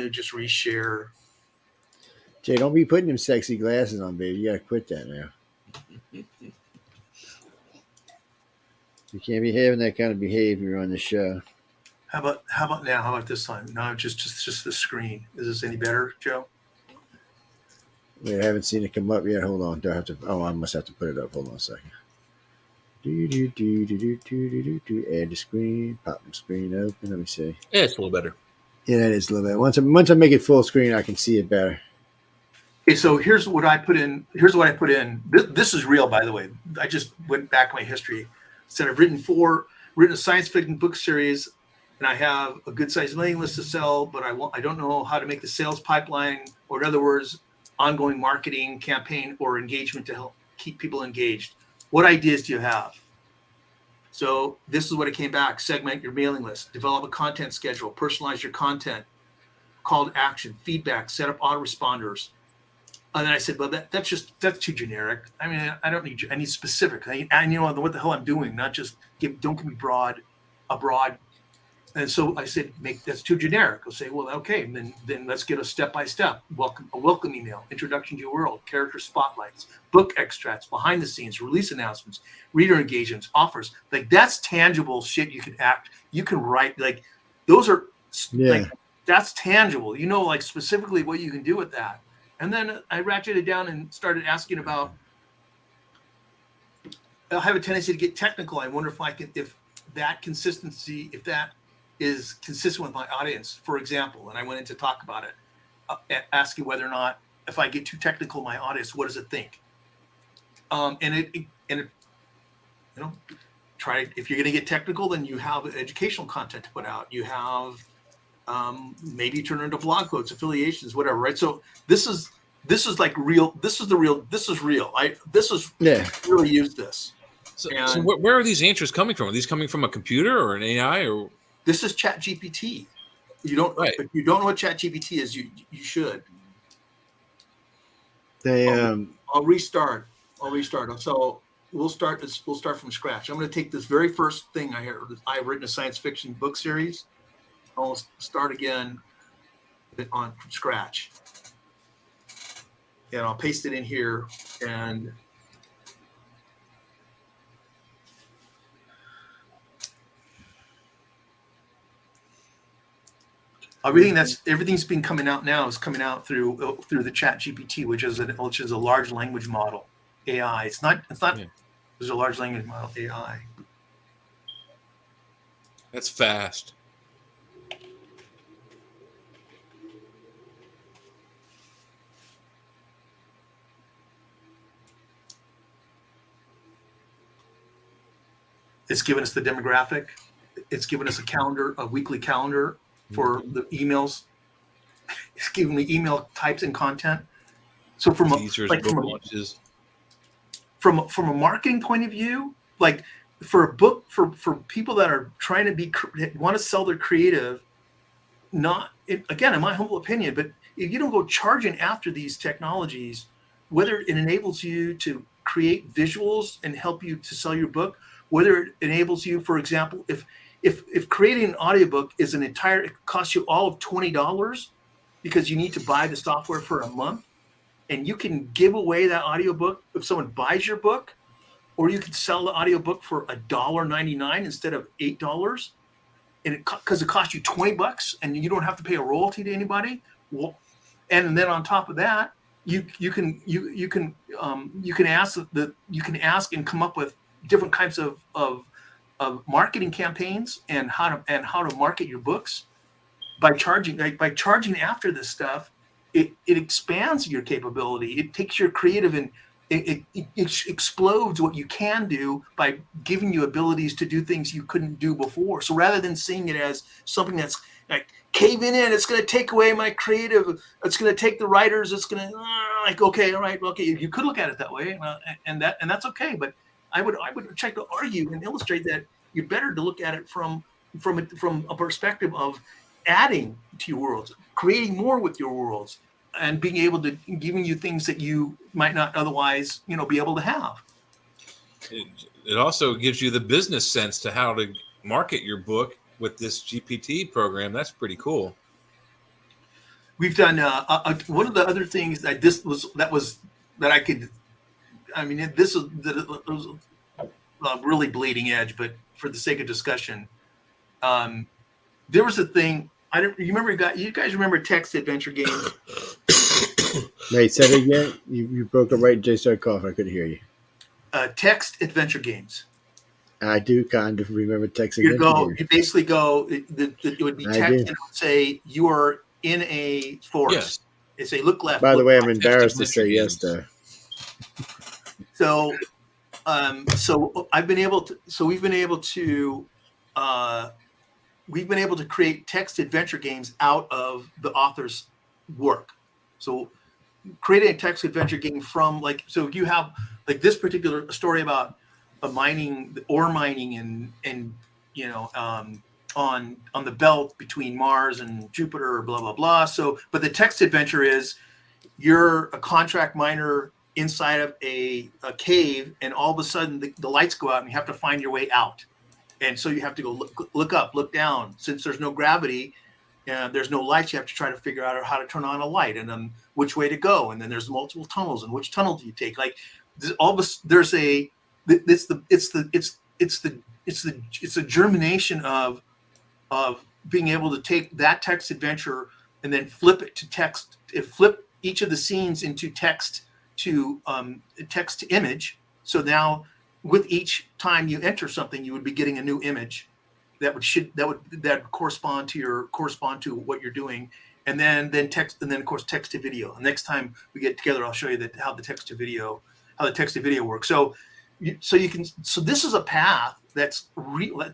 just reshare. Jay, don't be putting them sexy glasses on, baby. You gotta quit that now. You can't be having that kind of behavior on the show. How about now? How about this time? No, just the screen. Is this any better, Joe? Wait, I haven't seen it come up yet. Hold on. Do I have to? Oh, I must have to put it up. Hold on a second. Add the screen. Pop the screen open. Let me see. Yeah, it's a little better. Yeah, that is a little better. Once I make it full screen, I can see it better. Okay, so here's what I put in. This is real, by the way. I just went back in my history. Said I've written a science fiction book series, and I have a good sized mailing list to sell, but I don't know how to make the sales pipeline, or in other words, ongoing marketing campaign or engagement to help keep people engaged. What ideas do you have? So this is what it came back: segment your mailing list, develop a content schedule, personalize your content, call to action, feedback, set up autoresponders. And then I said, well, that's too generic. I mean, I need specific. I know what the hell I'm doing, not just don't give me a broad. And so I said, that's too generic. I'll say, well, okay, then let's get a step-by-step. A welcome email, introduction to your world, character spotlights, book extracts, behind the scenes, release announcements, reader engagements, offers. Like, that's tangible shit you can write. Like, those are, like, that's tangible. Like, specifically what you can do with that. And then I ratcheted it down and started asking about, I have a tendency to get technical. I wonder if that is consistent with my audience, for example. And I went in to talk about it, asking whether or not, if I get too technical in my audience, what does it think? And you know, try, if you're going to get technical, then you have educational content to put out. You have maybe turn into blog posts, affiliations, whatever, right? So this is like real. This is real. Really use this. So where are these answers coming from? Are these coming from a computer or an AI or? This is Chat GPT. You don't, right. If you don't know what Chat GPT is, you should. I'll restart. So we'll start from scratch. I'm going to take this very first thing I've written a science fiction book series. I'll start again from scratch. And I'll paste it in here, and everything's been coming out now is coming out through the Chat GPT, which is a large language model AI. It's not. Yeah. There's a large language model AI. That's fast. It's given us the demographic. It's given us a calendar, a weekly calendar for the emails. It's giving me email types and content. So from a marketing point of view, like for a book, for people that are trying to want to sell their creative, again, in my humble opinion, but if you don't go charging after these technologies, whether it enables you to create visuals and help you to sell your book, whether it enables you, for example, if creating an audiobook is it costs you all of $20 because you need to buy the software for a month, and you can give away that audiobook if someone buys your book, or you can sell the audiobook for $1.99 instead of $8, and because it costs you $20 and you don't have to pay a royalty to anybody. Well, and then on top of that, you can ask and come up with different kinds of marketing campaigns and how to market your books by charging after this stuff. It expands your capability. It takes your creative and it explodes what you can do by giving you abilities to do things you couldn't do before. So rather than seeing it as something that's like caving in, it's going to take away my creative, it's going to take the writers, it's going to okay, all right, okay, you could look at it that way, and that's okay. But I would try to argue and illustrate that you're better to look at it from a perspective of adding to your worlds, creating more with your worlds, and being able to giving you things that you might not otherwise, be able to have. It also gives you the business sense to how to market your book with this GPT program. That's pretty cool. We've done one of the other things that I could. I mean, this was really bleeding edge, but for the sake of discussion, there was a thing. You guys remember text adventure games? Wait, say it again. You broke up right. Jay started coughing. I couldn't hear you. Text adventure games. I do kind of remember text. You basically go. It would be text, and it would say you are in a forest. Yes. They say look left. By the way, I'm embarrassed to say yes there. So we've been able to create text adventure games out of the author's work. So creating a text adventure game from you have this particular story about ore mining and on the belt between Mars and Jupiter, blah blah blah. So, but the text adventure is you're a contract miner inside of a cave, and all of a sudden the lights go out and you have to find your way out. And so you have to go look up, look down. Since there's no gravity, there's no lights, you have to try to figure out how to turn on a light and then which way to go. And then there's multiple tunnels, and which tunnel do you take? It's the germination of being able to take that text adventure and then flip it to text. Flip each of the scenes into text to text to image. So now, with each time you enter something, you would be getting a new image that would correspond to what you're doing, and then text, and then of course text to video. And next time we get together, I'll show you how the text to video works. So So this is a path that's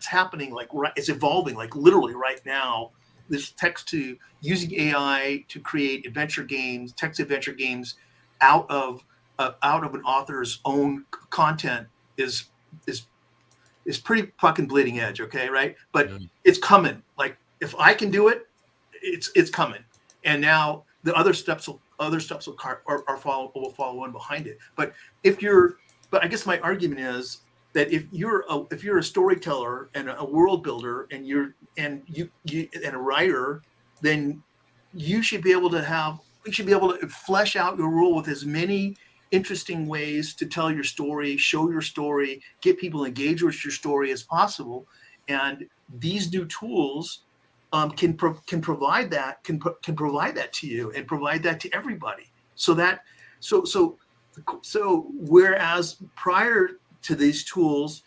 happening, like it's evolving, like literally right now. This text to using AI to create text adventure games out of an author's own content is pretty fucking bleeding edge. Okay, right? But it's coming. Like if I can do it, it's coming. And now the other steps will follow in behind it. But I guess my argument is that if you're a storyteller and a world builder and you a writer, then you should be able to flesh out your role with as many interesting ways to tell your story, show your story, get people engaged with your story as possible. And these new tools can provide that to you and provide that to everybody. So whereas prior to these tools,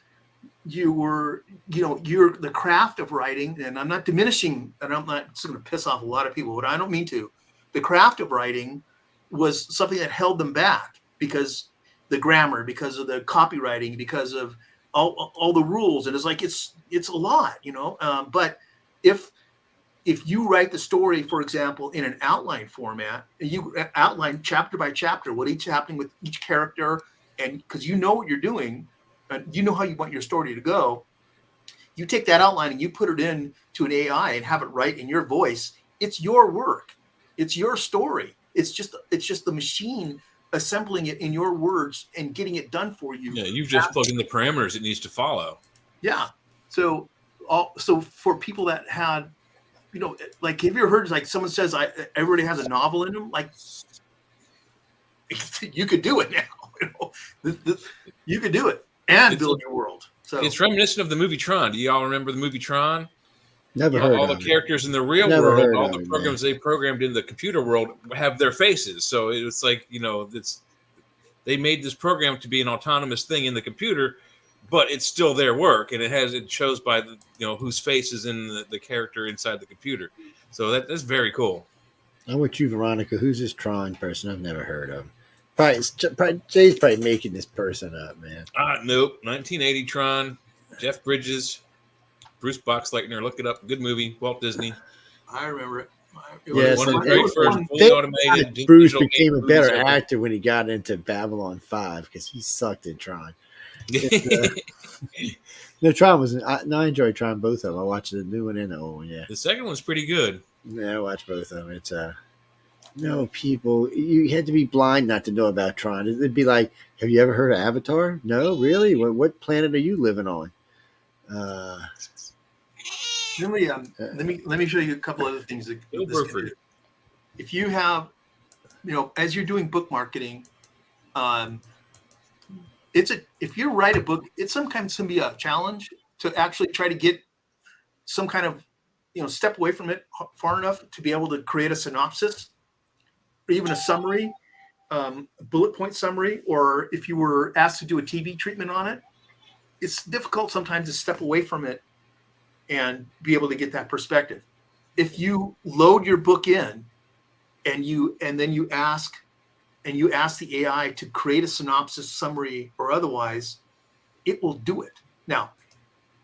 you're the craft of writing, and I'm not diminishing, and I'm not going to piss off a lot of people, but I don't mean to. The craft of writing was something that held them back because the grammar, because of the copywriting, because of all the rules, and it's like it's a lot, but if you write the story, for example, in an outline format, you outline chapter by chapter what each happening with each character, and because you know what you're doing, and you know how you want your story to go, you take that outline and you put it in to an AI and have it write in your voice. It's your work. It's your story. It's just the machine assembling it in your words and getting it done for you. Yeah, you've just plugged in the parameters it needs to follow. Yeah. So for people that had, like, have you ever heard, like, someone says, everybody has a novel in them? Like, you could do it now. You could do it and build your world. So it's reminiscent of the movie Tron. Do y'all remember the movie Tron? Never heard all of the it. characters in the real world, all the programs they programmed in the computer world have their faces. So it's like, they made this program to be an autonomous thing in the computer, but it's still their work, and it shows by the whose face is in the character inside the computer. So that's very cool. I'm with you, Veronica. Who's this Tron person? I've never heard of. Jay's probably making this person up, man. Nope. 1980 Tron, Jeff Bridges, Bruce Boxleitner. Look it up. Good movie. Walt Disney. I remember it. Yes, one of the very first fully automated. Bruce became a better actor when he got into Babylon 5 because he sucked in Tron. No, Tron was. I enjoyed Tron, both of them. I watched the new one and the old one. Yeah, the second one's pretty good. Yeah, I watched both of them. It's no, people, you had to be blind not to know about Tron. It'd be like, have you ever heard of Avatar? No, really? What planet are you living on? Let me show you a couple other things. If you have, as you're doing book marketing, if you write a book, it's sometimes going to be a challenge to actually try to get some kind of, step away from it far enough to be able to create a synopsis or even a summary, bullet point summary, or if you were asked to do a TV treatment on it, it's difficult sometimes to step away from it and be able to get that perspective. If you load your book in and then you ask the AI to create a synopsis, summary, or otherwise, it will do it. Now,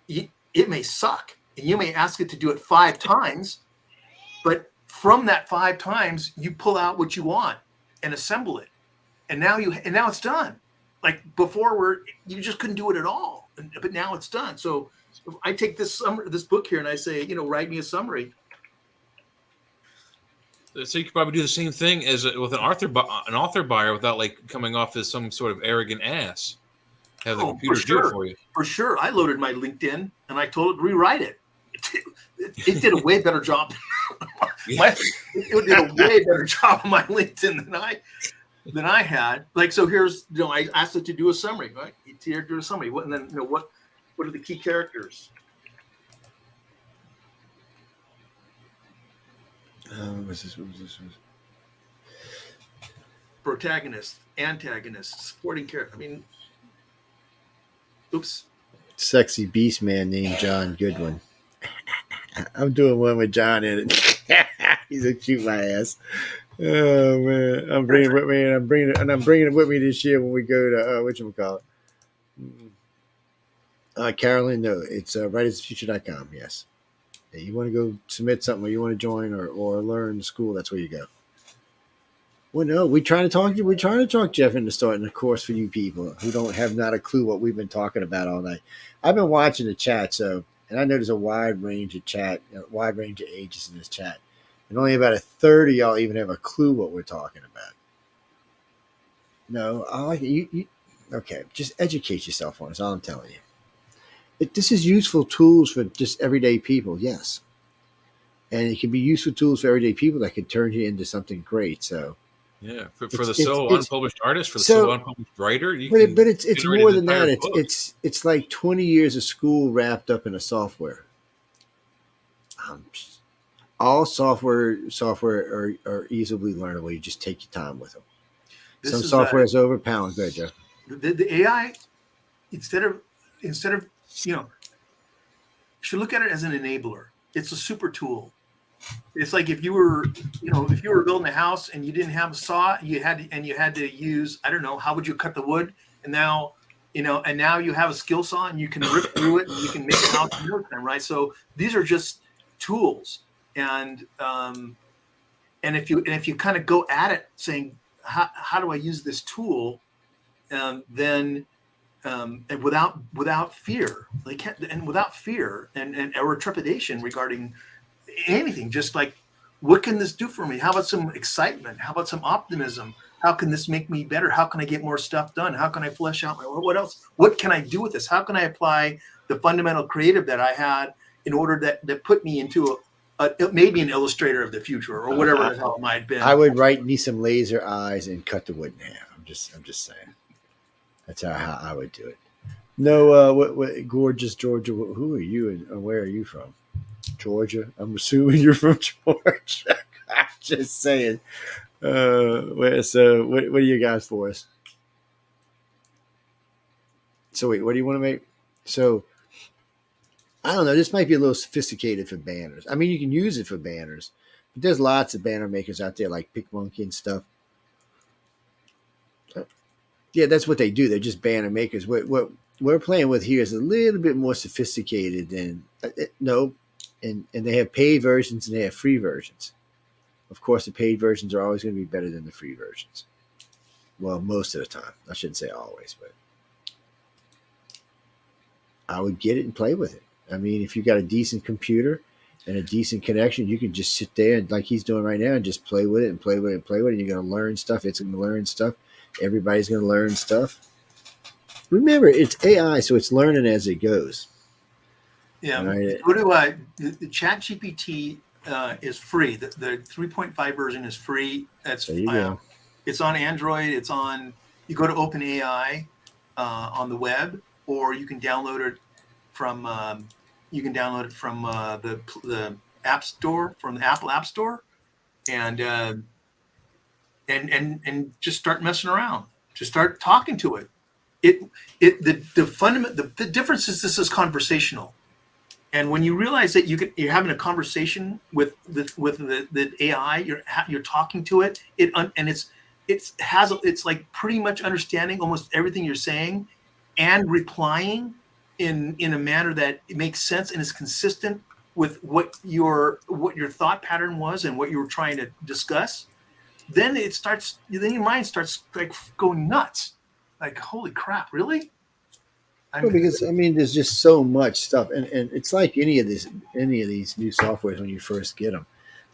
it may suck, and you may ask it to do it 5 times, but from that 5 times, you pull out what you want and assemble it, and now it's done. Like before, you just couldn't do it at all, but now it's done. So if I take this book here and I say, write me a summary. So you could probably do the same thing as with an author buyer without like coming off as some sort of arrogant ass. Have the computer do it for you. For sure. I loaded my LinkedIn and I told it to rewrite it. It did a way better job. It did a way better job on my LinkedIn than I had. Like, so here's, I asked it to do a summary, right? It's here to do a summary. And then, what are the key characters? What was this? Protagonist, antagonist, supporting character. I mean, oops. Sexy beast man named John Goodwin. I'm doing one with John in it. He's gonna shoot my ass. Oh man, I'm bringing it with me, and I'm bringing it with me this year when we go to whatchamacallit, Carolyn, no, it's writersfuture.com. Yes. Yeah, you want to go submit something, or you want to join or learn the school, that's where you go. Well, no, we're trying to talk Jeff into starting a course for you people who don't have not a clue what we've been talking about all night. I've been watching the chat, and I know there's a wide range of ages in this chat, and only about a third of y'all even have a clue what we're talking about. No, I like it. You okay? Just educate yourself on it. That's all I'm telling you. This is useful tools for just everyday people, yes, and it can be useful tools for everyday people that can turn you into something great. So. Yeah, for the unpublished artist, for the unpublished writer, but it's more than that. It's like 20 years of school wrapped up in a software. All software are easily learnable. You just take your time with them. Some software is overpowered. Go ahead, Joe. The AI, instead of you should look at it as an enabler. It's a super tool. It's like if you were building a house and you didn't have a saw, you had to use, I don't know, how would you cut the wood? And now, you have a skill saw and you can rip through it and you can make a house in no time, right? So these are just tools, and if you kind of go at it saying, how do I use this tool, then and without fear, or trepidation regarding anything, just like, what can this do for me? How about some excitement? How about some optimism? How can this make me better? How can I get more stuff done? How can I flesh out what else? What can I do with this? How can I apply the fundamental creative that I had in order that put me into maybe an illustrator of the future or whatever the hell it might have been? I would write me some laser eyes and cut the wood in half. I'm just saying. That's how I would do it. No, what gorgeous Georgia? Who are you and where are you from? Georgia. I'm assuming you're from Georgia. I'm just saying. So what do you guys for us? So wait, what do you want to make? So I don't know. This might be a little sophisticated for banners. I mean, you can use it for banners, but there's lots of banner makers out there like PicMonkey and stuff. Yeah, that's what they do. They're just banner makers. What we're playing with here is a little bit more sophisticated than and they have paid versions and they have free versions. Of course, the paid versions are always going to be better than the free versions. Well, most of the time. I shouldn't say always, but I would get it and play with it. I mean, if you got a decent computer and a decent connection, you can just sit there and like he's doing right now and just play with it and play with it and play with it. And you're going to learn stuff. It's going to learn stuff. Everybody's going to learn stuff. Remember, it's AI, so it's learning as it goes. Yeah. Right. Go to the ChatGPT is free. The 3.5 version is free. That's it's on Android. It's on. You go to OpenAI on the web, or you can download it from the App Store, from the Apple App Store, and just start messing around. Just start talking to it. The difference is this is conversational. And when you realize that you're having a conversation with the AI, you're talking to it, it's like pretty much understanding almost everything you're saying, and replying in a manner that it makes sense and is consistent with what your thought pattern was and what you were trying to discuss. Then your mind starts like going nuts, like, holy crap, really? Because there's just so much stuff, and it's like any of these new softwares when you first get them,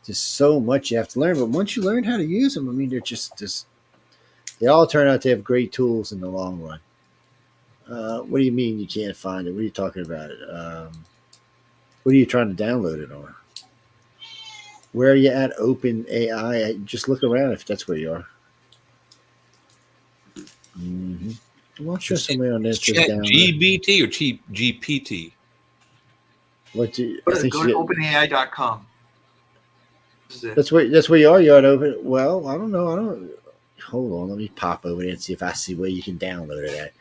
just so much you have to learn. But once you learn how to use them, they're just they all turn out to have great tools in the long run. What do you mean you can't find it? What are you talking about it? What are you trying to download it on? Where are you at? OpenAI? Just look around if that's where you are. Mm-hmm. I'm sure somebody on this is down GBT or GPT. What do you, go to OpenAI.com. That's where you are. You're at Open. Well, I don't know. Hold on. Let me pop over there and see if I see where you can download it at.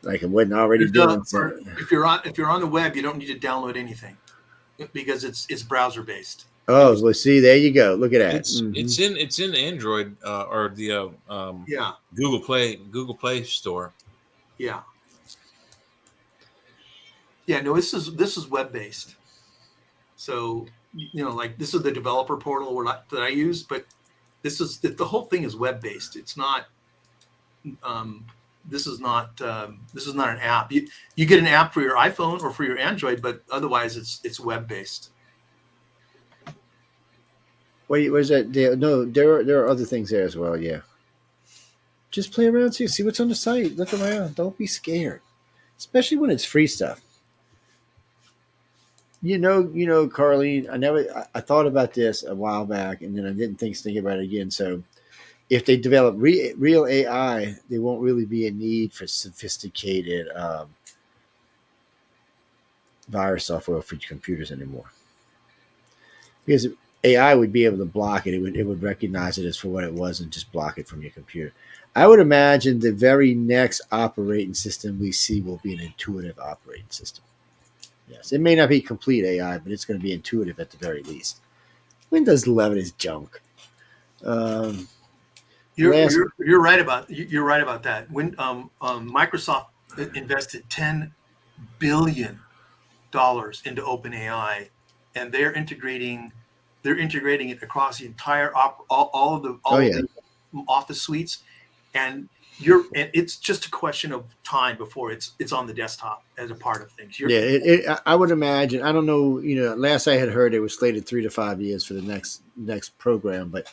Like it wasn't already doing something. If you're on the web, you don't need to download anything because it's browser based. Oh, well, see, there you go. Look at that. It's in Android or the Google Play Store. Yeah. Yeah, no, this is web based. So like this is the developer portal that I use, but the whole thing is web based. It's not. Um, this is not an app. You get an app for your iPhone or for your Android, but otherwise it's web based. Wait, was that? No, there are other things there as well. Yeah, just play around, see what's on the site. Look around. Don't be scared, especially when it's free stuff. Carlene. I thought about this a while back, and then I didn't think about it again. So, if they develop real AI, there won't really be a need for sophisticated virus software for computers anymore, because AI would be able to block it. It would recognize it as for what it was and just block it from your computer. I would imagine the very next operating system we see will be an intuitive operating system. Yes, it may not be complete AI, but it's going to be intuitive at the very least. Windows 11 is junk. You're right about that. When Microsoft invested $10 billion into OpenAI, and they're integrating it across the entire all of the Office suites, and it's just a question of time before it's on the desktop as a part of things. I would imagine. I don't know. Last I had heard, it was slated 3 to 5 years for the next program. But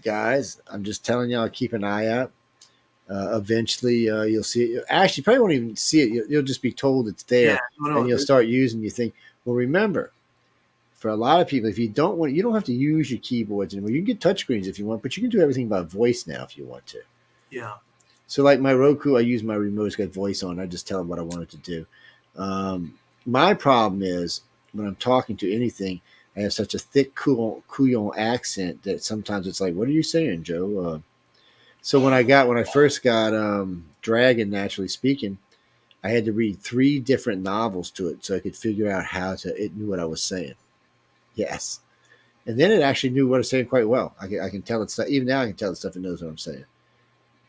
guys, I'm just telling y'all, keep an eye out. Eventually, you'll see it. Actually, you probably won't even see it. You'll just be told it's there, and you'll start using. You think, well, remember, for a lot of people, if you don't want, you don't have to use your keyboards anymore. You can get touchscreens if you want, but you can do everything by voice now if you want to. Yeah. So, like my Roku, I use my remote. It's got voice on. I just tell them what I want it to do. My problem is when I'm talking to anything, I have such a thick Couillon accent that sometimes it's like, "What are you saying, Joe?" So when I first got Dragon, Naturally Speaking, I had to read 3 different novels to it so I could figure out it knew what I was saying. Yes. And then it actually knew what I was saying quite well. I can tell it stuff. Even now I can tell it stuff. It knows what I'm saying.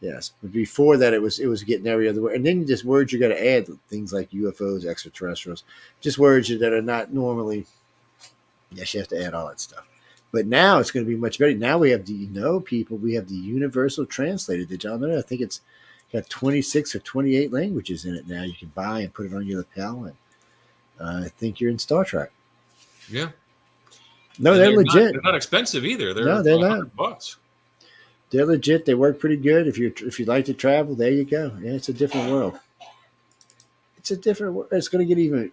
Yes. But before that, it was getting every other word. And then just words you got to add, things like UFOs, extraterrestrials, just words that are not normally. Yes, you have to add all that stuff. But now it's going to be much better. Now we have we have the universal translator. Did y'all know that? I think it's got 26 or 28 languages in it now. You can buy and put it on your lapel, and I think you're in Star Trek. Yeah. No, and they're legit. They're not expensive either. They're not. $100. They're legit. They work pretty good. If you like to travel, there you go. Yeah, it's a different world. It's a different world. It's going to get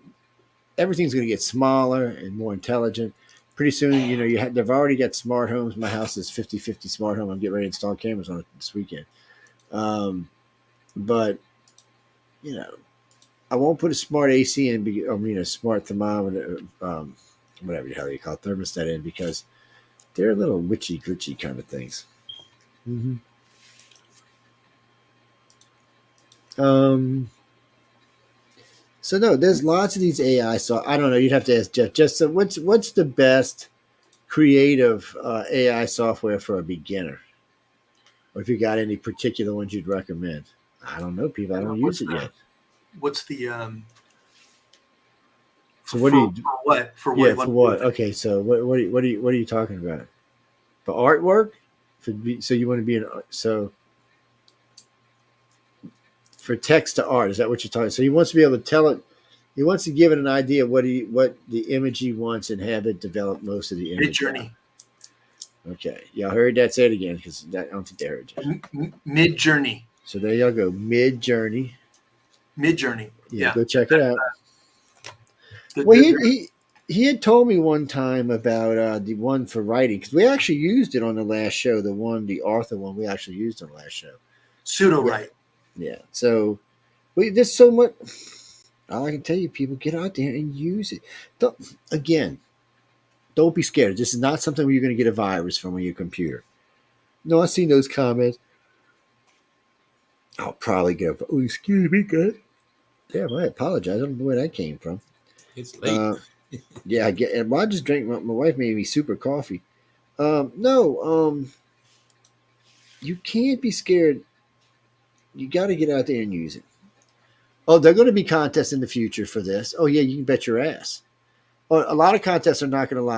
everything's going to get smaller and more intelligent. Pretty soon, they've already got smart homes. My house is 50-50 smart home. I'm getting ready to install cameras on it this weekend. But I won't put a smart AC in, a smart thermometer, whatever the hell you call it, thermostat in, because they're little witchy glitchy kind of things. Mm-hmm. So no, there's lots of these AI. So I don't know. You'd have to ask Jeff. Just what's the best creative AI software for a beginner? Or if you got any particular ones you'd recommend? I don't know, people. I don't use it yet. What's the So what do you do? For what? For what? Okay, so what are you talking about? For artwork? So you want to be for text to art? Is that what you're talking? So he wants to be able to tell it. He wants to give it an idea of what the image he wants and have it develop most of the image. Midjourney. Okay, y'all heard that? Say it again, because I don't think they heard you. Midjourney. So there y'all go. Midjourney. Yeah, go check it out. Well, he had told me one time about the one for writing, because we actually used it on the last show. The Arthur one, we actually used on the last show. Pseudo-write. Yeah. So there's so much. All I can tell you, people, get out there and use it. Don't be scared. This is not something where you're going to get a virus from on your computer. No, I've seen those comments. I'll probably get a. Oh, excuse me, guys. Damn, I apologize. I don't know where that came from. It's late. Yeah, I get. And I just drank. My wife made me super coffee. You can't be scared. You got to get out there and use it. Oh, they're going to be contests in the future for this. Oh, yeah, you can bet your ass. Well, a lot of contests are not going to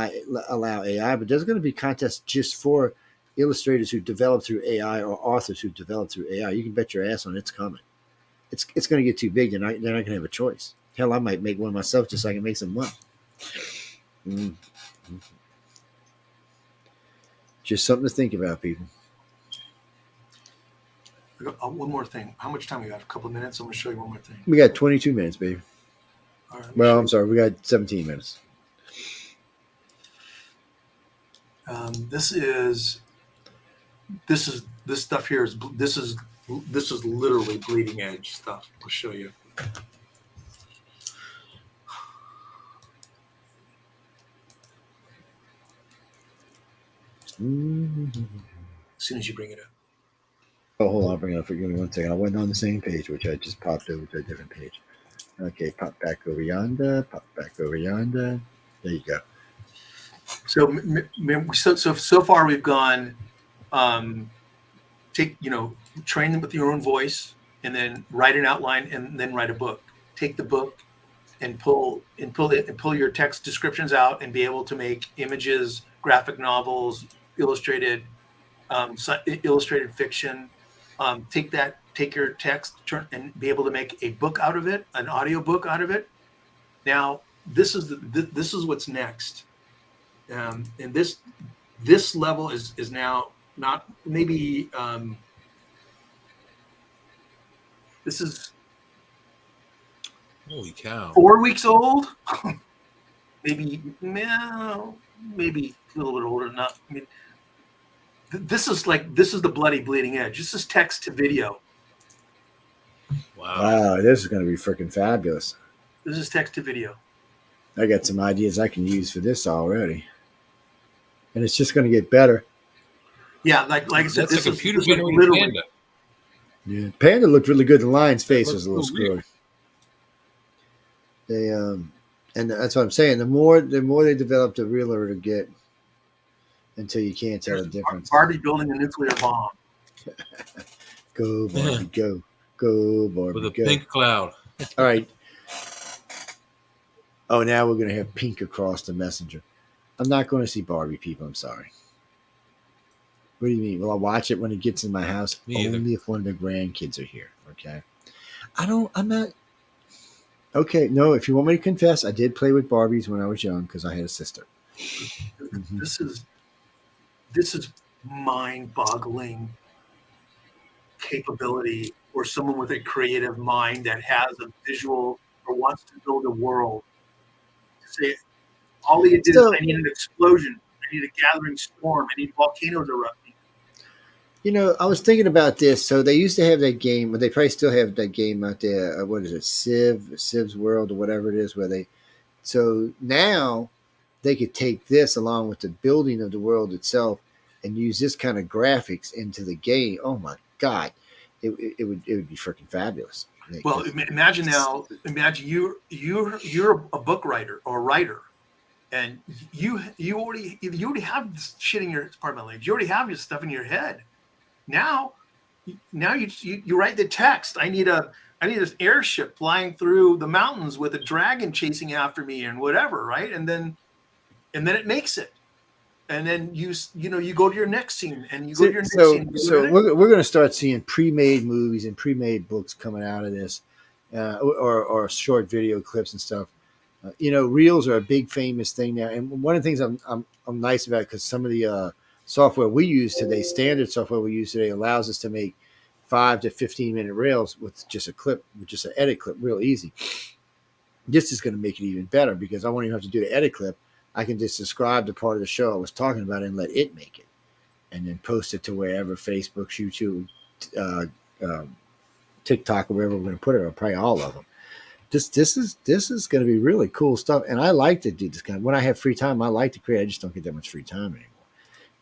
allow AI, but there's going to be contests just for illustrators who develop through AI or authors who develop through AI. You can bet your ass on it's coming. It's going to get too big. They're not going to have a choice. Hell, I might make one myself just so I can make some money. Just something to think about, people. One more thing. How much time we got? A couple of minutes. I'm going to show you one more thing. We got 22 minutes, baby. All right, well, I'm sorry. We got 17 minutes. This stuff here is this is literally bleeding edge stuff. I'll show you. As soon as you bring it up. Oh, hold on. I'll bring it up. Give me one second. I went on the same page, which I just popped over to a different page. Okay, pop back over yonder. Pop back over yonder. There you go. So far we've gone train them with your own voice, and then write an outline, and then write a book. Take the book and pull your text descriptions out, and be able to make images, graphic novels, illustrated fiction. Take your text, and be able to make a book out of it, an audio book out of it. Now this is what's next. And this level is now not maybe this is holy cow 4 weeks old. maybe a little bit older than that. I mean, this is the bloody bleeding edge. This is text to video. Wow, this is going to be freaking fabulous. This is text to video. I got some ideas I can use for this already. And it's just going to get better. Yeah, like I said, that's a computer generated Panda. Yeah, Panda looked really good. The lion's face was a little screwy. They and that's what I'm saying. The more they develop, the realer it'll get. Until you can't tell the difference. Barbie building a nuclear bomb. Go Barbie, go Barbie, with a go. pink cloud. All right. Oh, now we're going to have pink across the messenger. I'm not going to see Barbie, people. I'm sorry. What do you mean? Will I watch it when it gets in my house? Only if one of the grandkids are here. Okay. I'm not. Okay. No, if you want me to confess, I did play with Barbies when I was young because I had a sister. Mm-hmm. This is mind-boggling capability for someone with a creative mind that has a visual or wants to build a world. To say, all he did is, I need an explosion, I need a gathering storm, I need volcanoes erupting. You know, I was thinking about this. So they used to have that game, but they probably still have that game out there. What is it, Civ's World or whatever it is, so now they could take this along with the building of the world itself and use this kind of graphics into the game. Oh my God, it would be freaking fabulous. Well, imagine you're a book writer or a writer, and you already have this shit in your language. You already have your stuff in your head. Now you write the text. I need this airship flying through the mountains with a dragon chasing after me and whatever, right? And then it makes it. And then you go to your next scene, and you go to your next scene. So we're going to start seeing pre-made movies and pre-made books coming out of this, or short video clips and stuff. Reels are a big famous thing now. And one of the things I'm nice about, because some of the software we use today, standard software we use today, allows us to make 5 to 15 minute reels with just a clip, with just an edit clip, real easy. This is going to make it even better because I won't even have to do the edit clip. I can just describe the part of the show I was talking about and let it make it, and then post it to wherever, Facebook, YouTube, TikTok, or wherever we're going to put it, or probably all of them. This is going to be really cool stuff, and I like to do this kind of. When I have free time, I like to create. I just don't get that much free time anymore.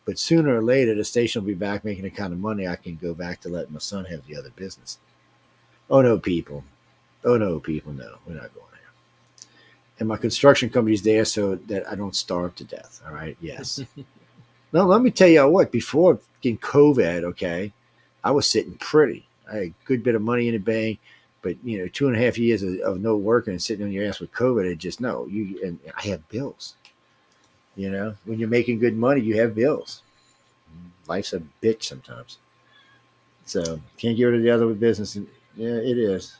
But sooner or later, the station will be back making the kind of money I can go back to let my son have the other business. Oh no, people! No, we're not going there. And my construction company's there so that I don't starve to death. All right. Yes. Now, let me tell you what, before getting COVID, okay, I was sitting pretty. I had a good bit of money in the bank. But 2.5 years of no working and sitting on your ass with COVID, it just and I have bills. When you're making good money, you have bills. Life's a bitch sometimes. So can't get rid of the other business. Yeah, it is.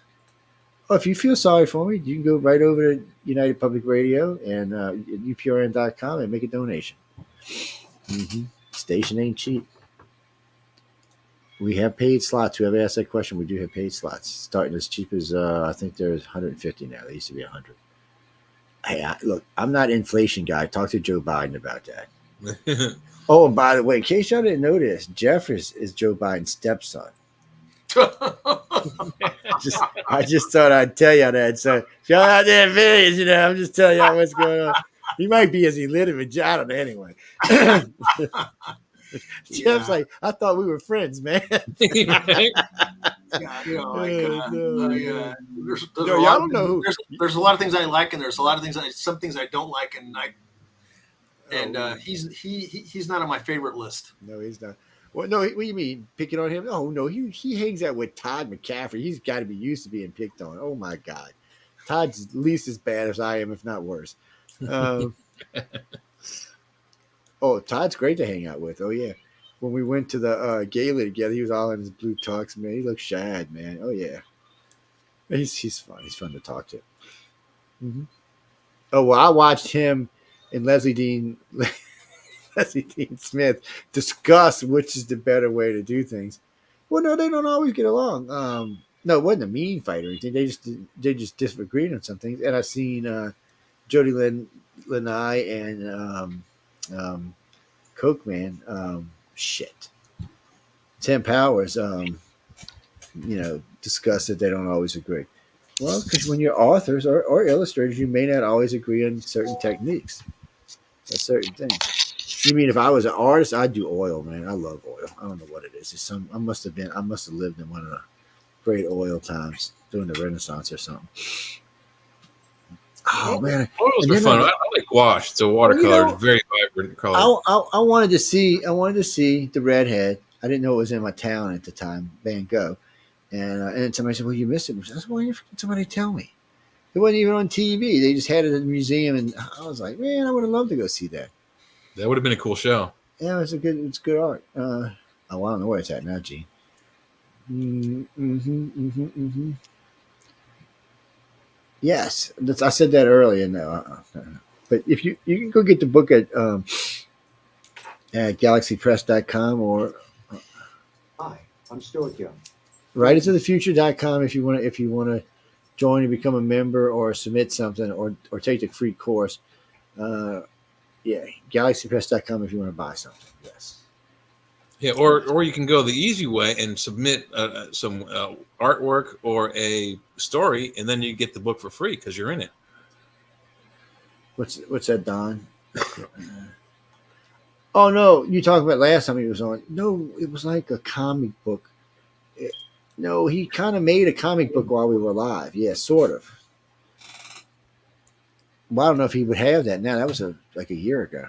Oh, if you feel sorry for me, you can go right over to United Public Radio and uprn.com and make a donation. Station ain't cheap. We have paid slots. Whoever asked that question, we do have paid slots. Starting as cheap as, I think there's 150 now. They used to be 100. Hey, look, I'm not an inflation guy. Talk to Joe Biden about that. Oh, and by the way, in case y'all didn't know this, Jeff is Joe Biden's stepson. I just thought I'd tell y'all that. So if y'all out there in Vegas, I'm just telling y'all what's going on. He might be as illiterate, I don't know. Anyway, Jeff's like, I thought we were friends, man. There's a lot of things I like, and there's a lot of things some things I don't like, and he's not on my favorite list. No, he's not. Well, no, what do you mean picking on him? Oh no, he hangs out with Todd McCaffrey. He's got to be used to being picked on. Oh my God, Todd's at least as bad as I am, if not worse. Oh, Todd's great to hang out with. Oh yeah, when we went to the gala together, he was all in his blue tux, man. He looked shad, man. Oh yeah, he's fun. He's fun to talk to. Oh well, I watched him and Leslie Dean Smith discuss which is the better way to do things. Well, no, they don't always get along. No, it wasn't a mean fight or anything. They just disagreed on some things. And I've seen Jody Lanai and Coke Man. Tim Powers. Discuss that they don't always agree. Well, because when you're authors or illustrators, you may not always agree on certain techniques or certain things. You mean if I was an artist, I'd do oil, man. I love oil. I don't know what it is. I must have lived in one of the great oil times during the Renaissance or something. Oh man, oils are fun. I like gouache. It's a watercolor. It's very vibrant color. I wanted to see the redhead. I didn't know it was in my town at the time, Van Gogh. And somebody said, "Well, you missed it." I said, "Why didn't somebody tell me?" It wasn't even on TV. They just had it at the museum, and I was like, "Man, I would have loved to go see that." That would have been a cool show. Yeah, it's good art. I don't know where it's at now, Gene. Yes, I said that earlier. No, but if you can go get the book at galaxypress.com or Hi, I'm Stoic Young. writertothefuture.com if you want to join and become a member or submit something or take the free course. Yeah, galaxypress.com if you want to buy something. Yes. Yeah, or you can go the easy way and submit some artwork or a story, and then you get the book for free because you're in it. What's that, Don? Oh no, you talked about last time he was on. No, it was like a comic book. No, he kind of made a comic book while we were live. Yeah, sort of. Well, I don't know if he would have that now. That was like a year ago.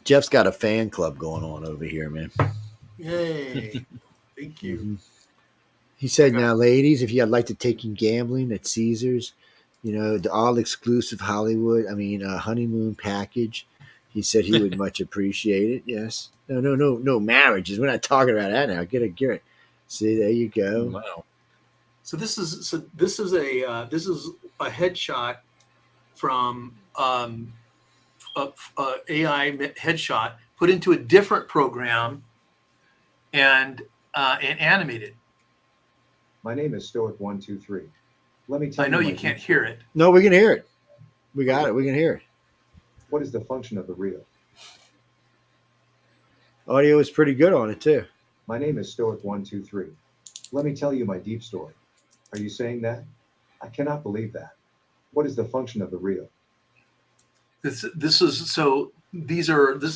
Jeff's got a fan club going on over here, man. Yay. Thank you. He said, now, ladies, if you'd like to take you gambling at Caesars, the all-exclusive honeymoon package, he said he would much appreciate it. Yes. No marriages. We're not talking about that now. Get it. See, there you go. Wow. So this is a headshot from AI headshot put into a different program and animated. My name is Stoic123. Let me tell you. I know you can't hear it. No, we can hear it. We got it. We can hear it. What is the function of the reel? Audio is pretty good on it too. My name is Stoic123. Let me tell you my deep story. Are you saying that? I cannot believe that. What is the function of the reel? This is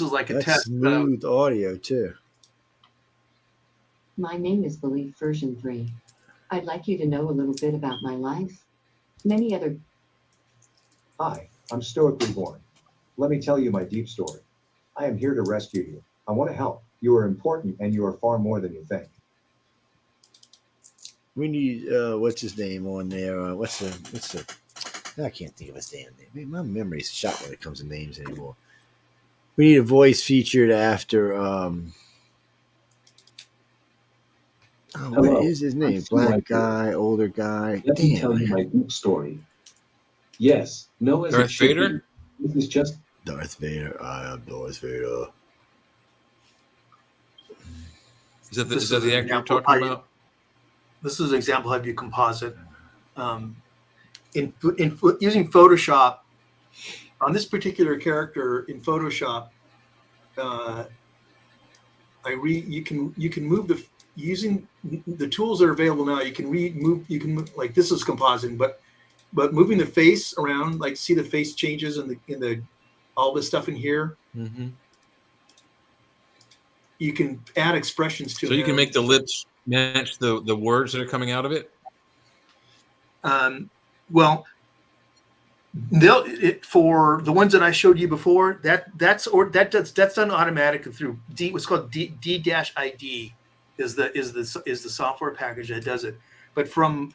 like a That's test. Smooth audio too. My name is Belief version 3. I'd like you to know a little bit about my life. Many other. Hi, I'm Stoic Reborn. Let me tell you my deep story. I am here to rescue you. I want to help. You are important and you are far more than you think. We need what's his name on there? What's the? I can't think of his damn name. Man, my memory's shot when it comes to names anymore. We need a voice featured after. What Hello, is his name? I'm Black right here. guy, older guy. Let me Damn. tell you my deep story. Yes, no, as Darth it should Vader? be. This is just Darth Vader. I am Darth Vader. Is that This the is an actor you're example of talking how you- about? This is an example of how you composite. In using Photoshop on this particular character in Photoshop, you can move using the tools that are available now. You can move like this is compositing, but moving the face around, like see the face changes in the all this stuff in here. Mm-hmm. You can add expressions to So it. you can make the lips match the words that are coming out of it. Well, for the ones that I showed you before, that's done automatically through what's called D-ID is the software package that does it. But from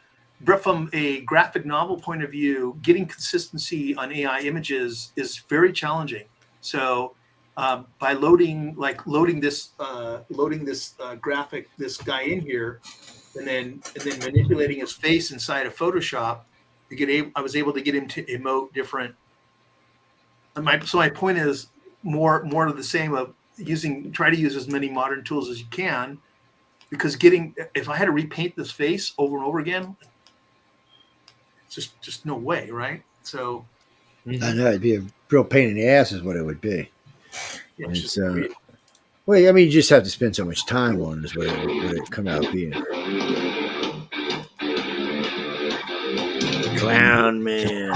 a graphic novel point of view, getting consistency on AI images is very challenging. So by loading this graphic, this guy in here, and then manipulating his face inside of Photoshop, I was able to get him to emote different. So my point is more of the same of try to use as many modern tools as you can, because if I had to repaint this face over and over again, just no way, right? So I know it'd be a real pain in the ass, is what it would be. yeah, Well, I mean, you just have to spend so much time on it, is what it come out being. Clown man.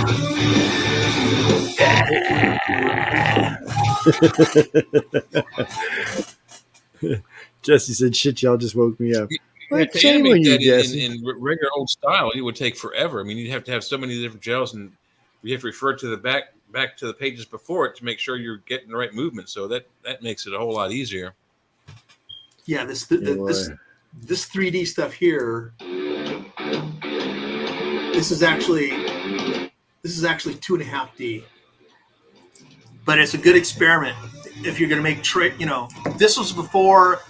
Jesse said, "Shit, y'all just woke me up." Yeah, What? Shame on you, Jesse. in regular old style, it would take forever. I mean, you'd have to have so many different gels, and you have to refer to the back to the pages before it to make sure you're getting the right movement. So that makes it a whole lot easier. Yeah, this 3D stuff here. This is actually 2.5D, but it's a good experiment if you're going to make trick. This was before.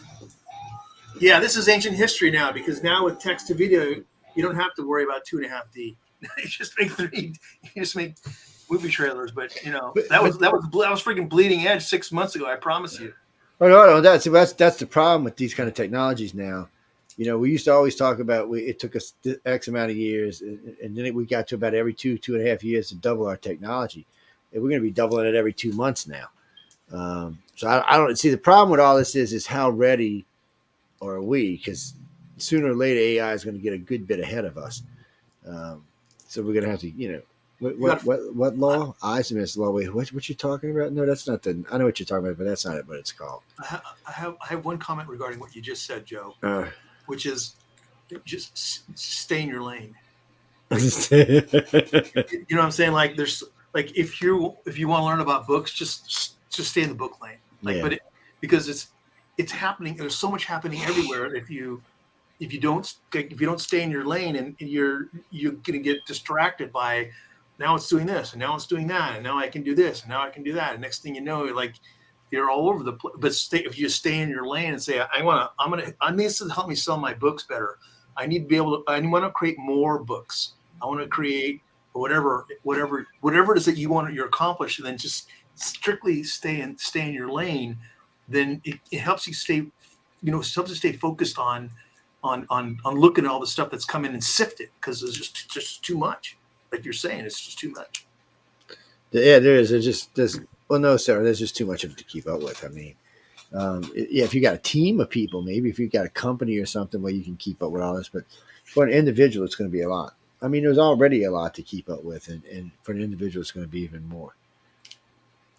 Yeah, this is ancient history now, because now with text to video, you don't have to worry about 2.5D. You just make 3D. You just make movie trailers. But that was freaking bleeding edge 6 months ago. I promise you. Oh no, that's the problem with these kind of technologies now. We used to always talk about it took us X amount of years, and then we got to about every 2.5 years to double our technology. And we're going to be doubling it every 2 months now. So I don't see the problem with all this is how ready are we? Because sooner or later AI is going to get a good bit ahead of us. So we're going to have to, what law? Eisenman's law. Wait, what you talking about? No, that's not I know what you're talking about, but that's not what it's called. I have one comment regarding what you just said, Joe. Which is just stay in your lane. You know what I'm saying? Like if you want to learn about books, just stay in the book lane. Because it's happening. There's so much happening everywhere. If you don't stay in your lane, and you're gonna get distracted by, now it's doing this and now it's doing that and now I can do this and now I can do that, and next thing you know, you're all over the place. But if you stay in your lane and say, I need this to help me sell my books better. I need to be able to. I want to create more books. I want to create whatever it is that you accomplish, and then just strictly stay in your lane. Then it helps you stay, helps you stay focused on looking at all the stuff that's coming and sift it, because there's just too much. Like you're saying, it's just too much. Yeah, there is. Well, no, sir. There's just too much of it to keep up with. I mean, if you got a team of people, maybe if you got a company or something where you can keep up with all this, but for an individual, it's going to be a lot. I mean, there's already a lot to keep up with, and for an individual, it's going to be even more.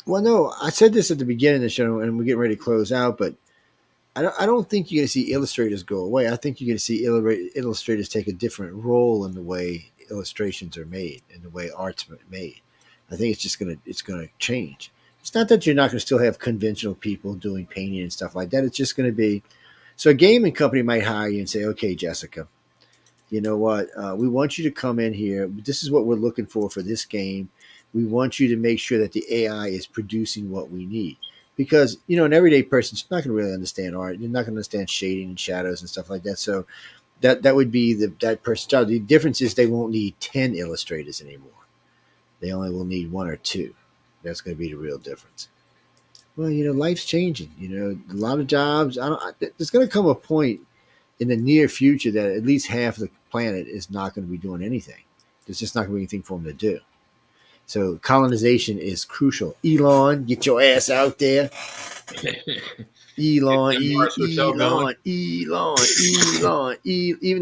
Well, no, I said this at the beginning of the show, and we're getting ready to close out, but I don't think you're going to see illustrators go away. I think you're going to see illustrators take a different role in the way illustrations are made and the way art's made. I think it's going to change. It's not that you're not going to still have conventional people doing painting and stuff like that. It's just going to be, so a gaming company might hire you and say, okay, Jessica, you know what, we want you to come in here. This is what we're looking for this game. We want you to make sure that the AI is producing what we need. Because, you know, an everyday person's not going to really understand art. You're not going to understand shading and shadows and stuff like that. So that would be that person's job. The difference is they won't need 10 illustrators anymore. They only will need 1 or 2. That's going to be the real difference. Well, you know, life's changing. You know, a lot of jobs. There's going to come a point in the near future that at least half of the planet is not going to be doing anything. There's just not going to be anything for them to do. So colonization is crucial. Elon, get your ass out there. Elon. Even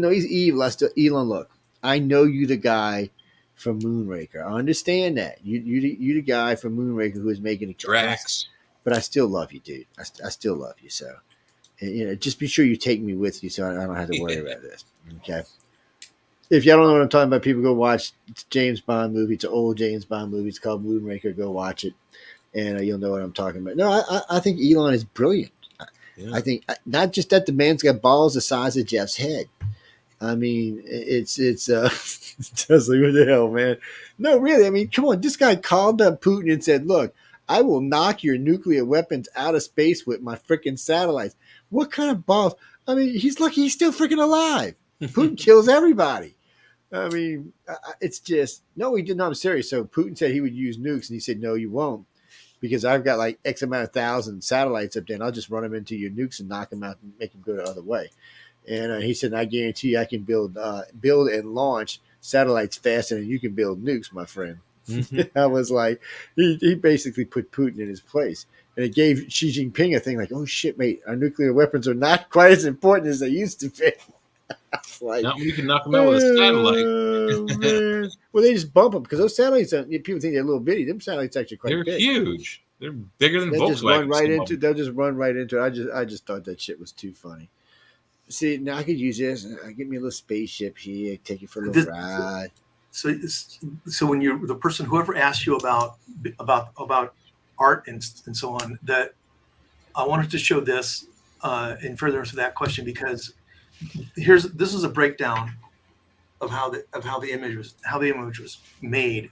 though he's evil, Elon, look, I know you the guy from Moonraker. I understand that. You the guy from Moonraker who is making a Drax. But I still love you, dude. I still love you. So, and, you know, just be sure you take me with you so I don't have to worry about this. Okay. If y'all don't know what I'm talking about, people go watch James Bond movie. It's an old James Bond movie. It's called Moonraker. Go watch it, and you'll know what I'm talking about. No, I think Elon is brilliant. Yeah. I think not just that the man's got balls the size of Jeff's head. I mean, it's just like, what the hell, man? No, really. I mean, come on. This guy called up Putin and said, "Look, I will knock your nuclear weapons out of space with my freaking satellites." What kind of balls? I mean, he's lucky he's still freaking alive. Putin kills everybody. I mean, it's just, no, he did not. I'm serious. So Putin said he would use nukes, and he said, no, you won't, because I've got like X amount of thousand satellites up there, and I'll just run them into your nukes and knock them out and make them go the other way. And he said, I guarantee you I can build and launch satellites faster than you can build nukes, my friend. Mm-hmm. I was like, he basically put Putin in his place. And it gave Xi Jinping a thing like, oh, shit, mate, our nuclear weapons are not quite as important as they used to be. Like, now we can knock them out with a satellite. Well, they just bump them because those satellites, people think they're little bitty. Them satellites actually quite big. They're huge. They're bigger than they'll Volkswagen. They'll just run right into it. I just thought that shit was too funny. See, now I could use this. Get me a little spaceship here. Take you for a little ride. So when you're the person, whoever asks you about art and so on, that I wanted to show this in furtherance of that question, because this is a breakdown of how the image was made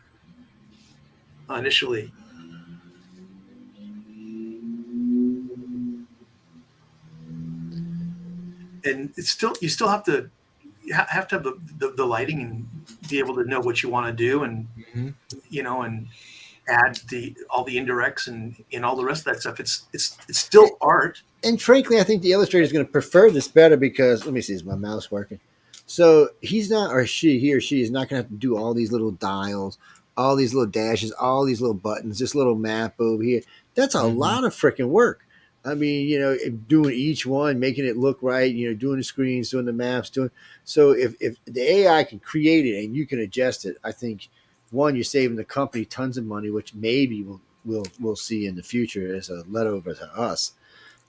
initially. And it's still, you still have to have the lighting and be able to know what you want to do, and you know, and add all the indirects and all the rest of that stuff. It's still art. And frankly, I think the illustrator is going to prefer this better because, let me see, is my mouse working? So he or she is not going to have to do all these little dials, all these little dashes, all these little buttons, this little map over here. That's a lot of freaking work. I mean, you know, doing each one, making it look right, you know, doing the screens, doing the maps, so if the AI can create it and you can adjust it, I think, one, you're saving the company tons of money, which maybe we'll see in the future as a let over to us.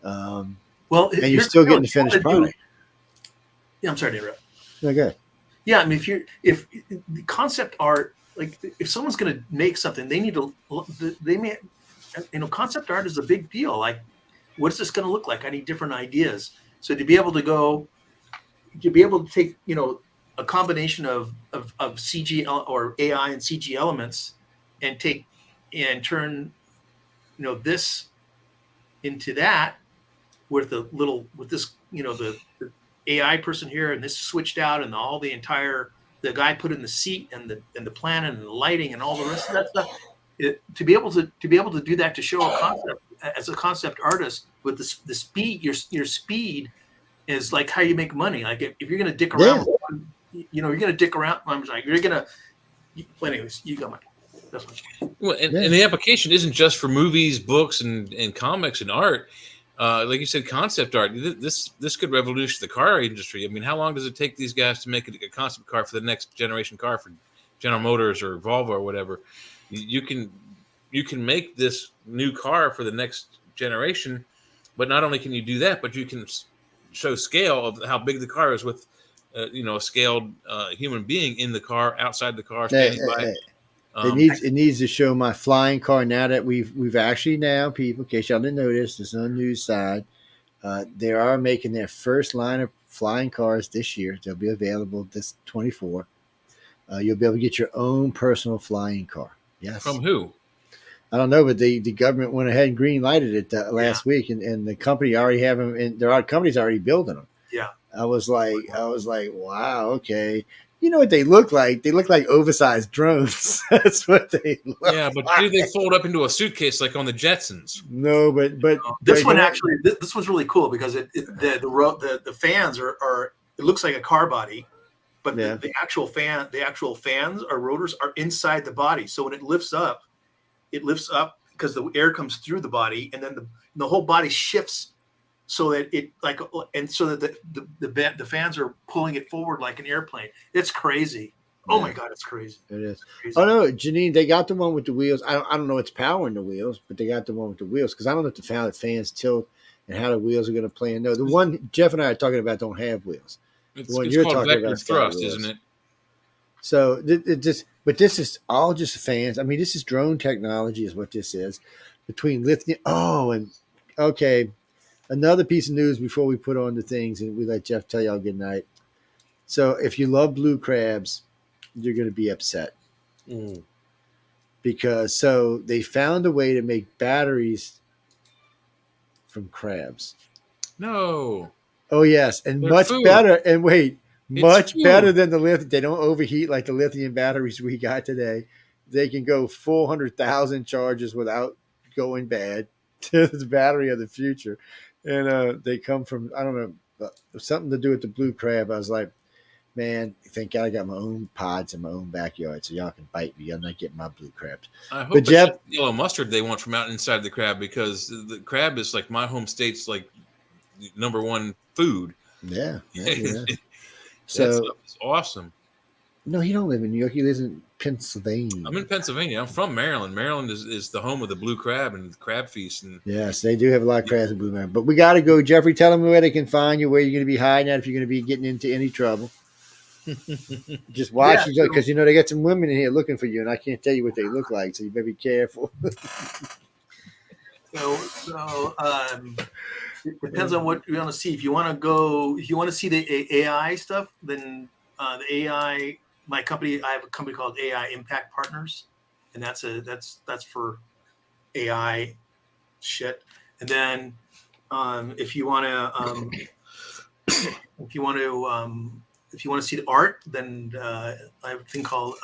And you're still getting the finished product. Yeah, I'm sorry to interrupt. Okay. Yeah, I mean, if the concept art, like if someone's going to make something, concept art is a big deal. Like, what's this going to look like? I need different ideas. So to be able to take, you know, a combination of CG or AI and CG elements and turn, you know, this into that with this, you know, the AI person here, and this switched out, and the guy put in the seat and the planet and the lighting and all the rest of that stuff. To be able to do that, to show a concept as a concept artist with the speed, your speed is like how you make money. Like if you're going to dick around, you know, you're going to dick around. I'm like, you're going to. Well, anyways, you got my. That's what. Well, and the application isn't just for movies, books, and comics and art. Like you said, concept art. This could revolutionize the car industry. I mean, how long does it take these guys to make a concept car for the next generation car for General Motors or Volvo or whatever? You can make this new car for the next generation, but not only can you do that, but you can show scale of how big the car is with, you know, a scaled human being in the car, outside the car, standing by. It needs to show my flying car now that we've actually now, people, in case y'all didn't notice, this on the news side, They are making their first line of flying cars this year. They'll be available this 24. You'll be able to get your own personal flying car. Yes. From who? I don't know, but the government went ahead and green lighted it last week, and the company already have them, and there are companies already building them. Yeah. I was like, wow, okay. You know what they look like? They look like oversized drones. That's what they look like. Yeah, but do they fold up into a suitcase like on the Jetsons? No, but this one actually, this one's really cool because the fans are it looks like a car body, but the actual fans or rotors are inside the body. So when it lifts up because the air comes through the body, and then the whole body shifts so that so that the fans are pulling it forward like an airplane. It's crazy. Oh my God, it's crazy. It is. Crazy. Oh no, Janine, they got the one with the wheels. I don't know what's powering the wheels, but they got the one with the wheels because I don't know if the fans tilt and how the wheels are going to play. And no, the one Jeff and I are talking about don't have wheels. It's called vector thrust, isn't it? So but this is all just fans. I mean, this is drone technology, is what this is. Between lithium. Oh, and okay. Another piece of news before we put on the things and we let Jeff tell y'all good night. So if you love blue crabs, you're going to be upset. Because they found a way to make batteries from crabs. No. Oh, yes. And they're much food. better. And wait, It's much food. better than the lithium. They don't overheat like the lithium batteries we got today. They can go 400,000 charges without going bad to the battery of the future. And they come from, I don't know, something to do with the blue crab. I was like, man, thank God I got my own pods in my own backyard so y'all can bite me. I'm not getting my blue crabs. I hope it's Jeff, yellow mustard they want from out inside the crab, because the crab is like my home state's like number one food. Yeah. So that's awesome. No, he don't live in New York. He lives in Pennsylvania. I'm in Pennsylvania. I'm from Maryland. Maryland is the home of the blue crab and the crab feast. And yes, they do have a lot of crabs in Blue Mountain. But we got to go. Jeffrey, tell them where they can find you, where you're going to be hiding at if you're going to be getting into any trouble. Just watch because they got some women in here looking for you, and I can't tell you what they look like, so you better be careful. It depends on what you want to see. If you want to see the AI stuff, then the AI, my company, I have a company called AI Impact Partners, and that's for AI shit. And then if you want to see the art, then I have a thing called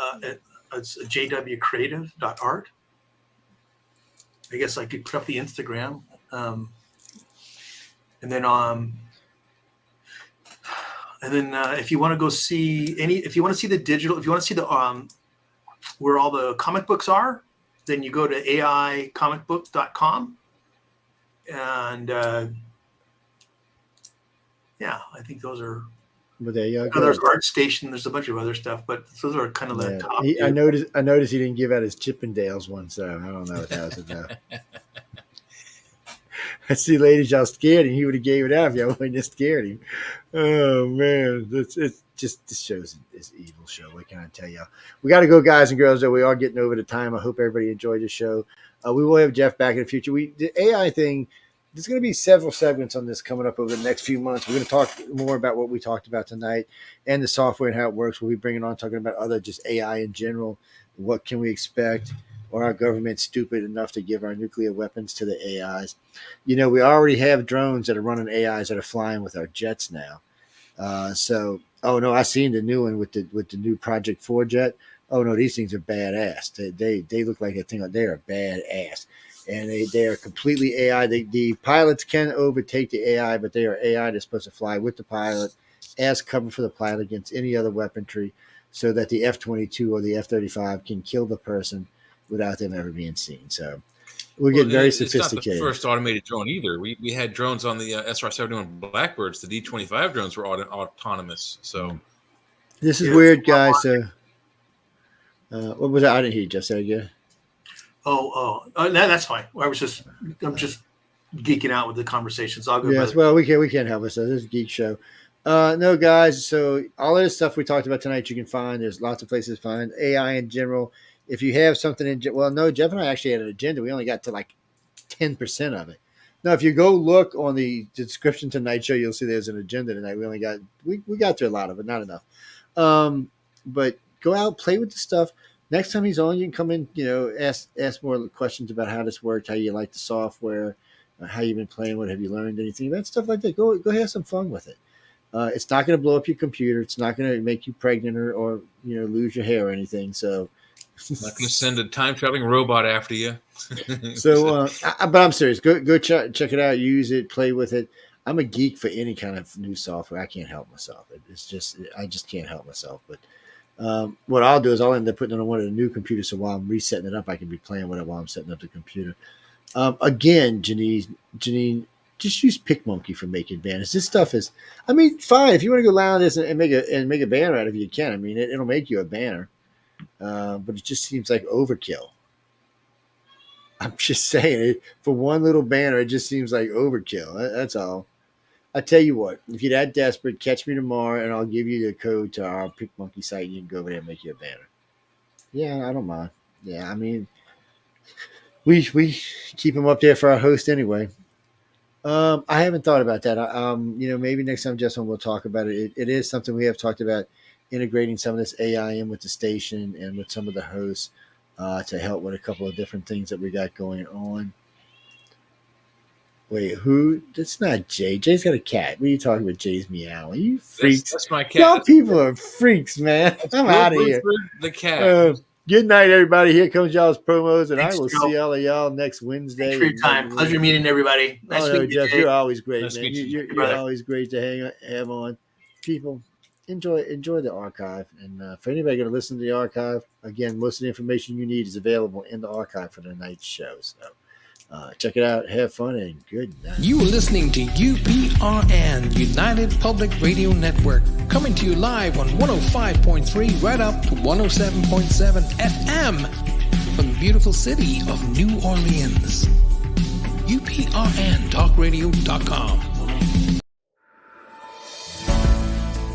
it's jwcreative.art. I guess I could put up the Instagram. And then if you want to go see if you want to see the digital, if you want to see the where all the comic books are, then you go to aicomicbook.com. And I think those are. But there you go. There's ArtStation. There's a bunch of other stuff, but those are kind of the top. I noticed he didn't give out his Chippendales one, so I don't know what that was about. I see, ladies, y'all scared him. He would have gave it out if y'all wouldn't have scared him. Oh man, this show's this evil show. What can I tell y'all? We got to go, guys and girls. Though we are getting over the time. I hope everybody enjoyed the show. We will have Jeff back in the future. The AI thing. There's going to be several segments on this coming up over the next few months. We're going to talk more about what we talked about tonight and the software and how it works. We'll be bringing on talking about other just AI in general. What can we expect? Or our government stupid enough to give our nuclear weapons to the AIs? We already have drones that are running AIs that are flying with our jets now. I seen the new one with the new Project 4 jet. Oh no, these things are badass. They look like a thing. They are badass. And they are completely AI. The pilots can overtake the AI, but they are AI that's supposed to fly with the pilot as cover for the pilot against any other weaponry, so that the F-22 or the F-35 can kill the person without them ever being seen. So we're getting very sophisticated. It's not the first automated drone either. We had drones on the SR-71 Blackbirds. The D-25 drones were autonomous. So this is weird, guys. What was that? I didn't hear you just say again. That's fine. I'm just geeking out with the conversations. I'll go. Yes, well, we can't help ourselves. This is a geek show. No, guys. So all of this stuff we talked about tonight, you can find. There's lots of places to find AI in general. If you have something Jeff and I actually had an agenda. We only got to like 10% of it. Now, if you go look on the description to Night Show, you'll see there's an agenda tonight. We got through a lot of it, not enough. But go out, play with the stuff. Next time he's on, you can come in, ask more questions about how this worked, how you like the software, how you've been playing, what have you learned, anything about stuff like that. Go have some fun with it. It's not going to blow up your computer. It's not going to make you pregnant or lose your hair or anything. So, I'm not going to send a time traveling robot after you. So, but I'm serious. Go check it out. Use it. Play with it. I'm a geek for any kind of new software. I can't help myself. I just can't help myself. But what I'll do is I'll end up putting it on one of the new computers. So while I'm resetting it up, I can be playing with it while I'm setting up the computer. Again, Janine, just use PicMonkey for making banners. This stuff is, fine. If you want to go around this and make a banner out of it, you can. It'll make you a banner. But it just seems like overkill. I'm just saying, for one little banner, it just seems like overkill. That's all. I tell you what, if you're that desperate, catch me tomorrow, and I'll give you the code to our PicMonkey site, and you can go over there and make you a banner. Yeah, I don't mind. Yeah, we keep them up there for our host anyway. I haven't thought about that. Maybe next time, Justin, we'll talk about it. It is something we have talked about, integrating some of this AI in with the station and with some of the hosts to help with a couple of different things that we got going on. Wait, who? That's not Jay. Jay's got a cat. What are you talking about? Jay's meowing. You freaks. That's my cat. Y'all people are freaks, man. I'm out of here. The cat. Good night, everybody. Here comes y'all's promos, and I will see all of y'all next Wednesday. Thanks for your time. Pleasure meeting everybody. Nice meeting you, Jeff. Jay. You're always great, Nice man. meeting you, You're always great to have on. People, enjoy the archive. And for anybody going to listen to the archive, again, most of the information you need is available in the archive for the night show. So check it out. Have fun, and good night. You are listening to UPRN, United Public Radio Network, coming to you live on 105.3 right up to 107.7 FM from the beautiful city of New Orleans. UPRNtalkradio.com.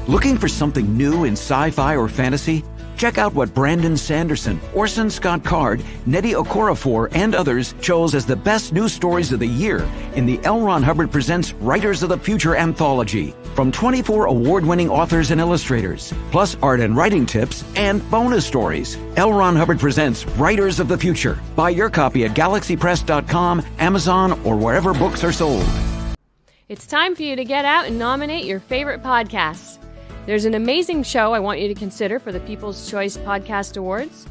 Looking for something new in sci-fi or fantasy? Check out what Brandon Sanderson, Orson Scott Card, Nnedi Okorafor, and others chose as the best news stories of the year in the L. Ron Hubbard Presents Writers of the Future anthology from 24 award-winning authors and illustrators, plus art and writing tips and bonus stories. L. Ron Hubbard Presents Writers of the Future. Buy your copy at galaxypress.com, Amazon, or wherever books are sold. It's time for you to get out and nominate your favorite podcasts. There's an amazing show I want you to consider for the People's Choice Podcast Awards,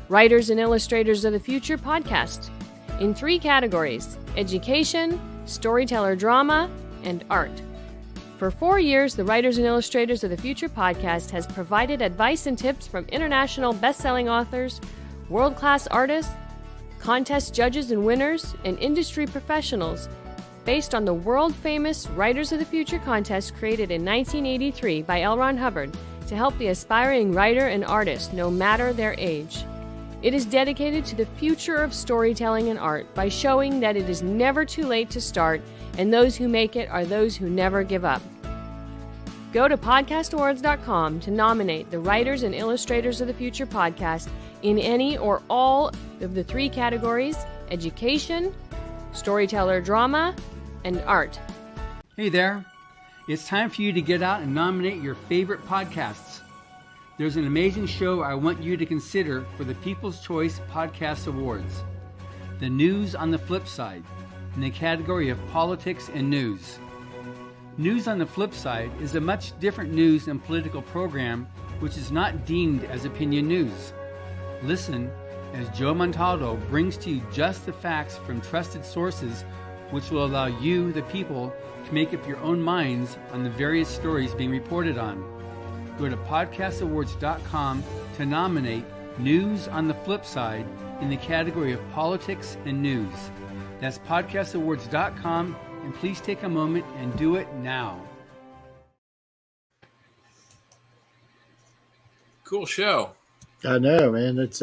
Writers and Illustrators of the Future podcast, in 3 categories: education, storyteller drama, and art. For 4 years, the Writers and Illustrators of the Future podcast has provided advice and tips from international best-selling authors, world-class artists, contest judges and winners, and industry professionals based on the world-famous Writers of the Future contest created in 1983 by L. Ron Hubbard to help the aspiring writer and artist no matter their age. It is dedicated to the future of storytelling and art by showing that it is never too late to start, and those who make it are those who never give up. Go to podcastawards.com to nominate the Writers and Illustrators of the Future podcast in any or all of the 3 categories: education, storyteller drama, and art. Hey there. It's time for you to get out and nominate your favorite podcasts. There's an amazing show I want you to consider for the People's Choice Podcast Awards. The News on the Flipside, in the category of politics and news. News on the Flipside is a much different news and political program which is not deemed as opinion news. Listen as Joe Montaldo brings to you just the facts from trusted sources which will allow you, the people, to make up your own minds on the various stories being reported on. Go to podcastawards.com to nominate News on the Flipside in the category of politics and news. That's podcastawards.com, and please take a moment and do it now. Cool show. I know, man. It's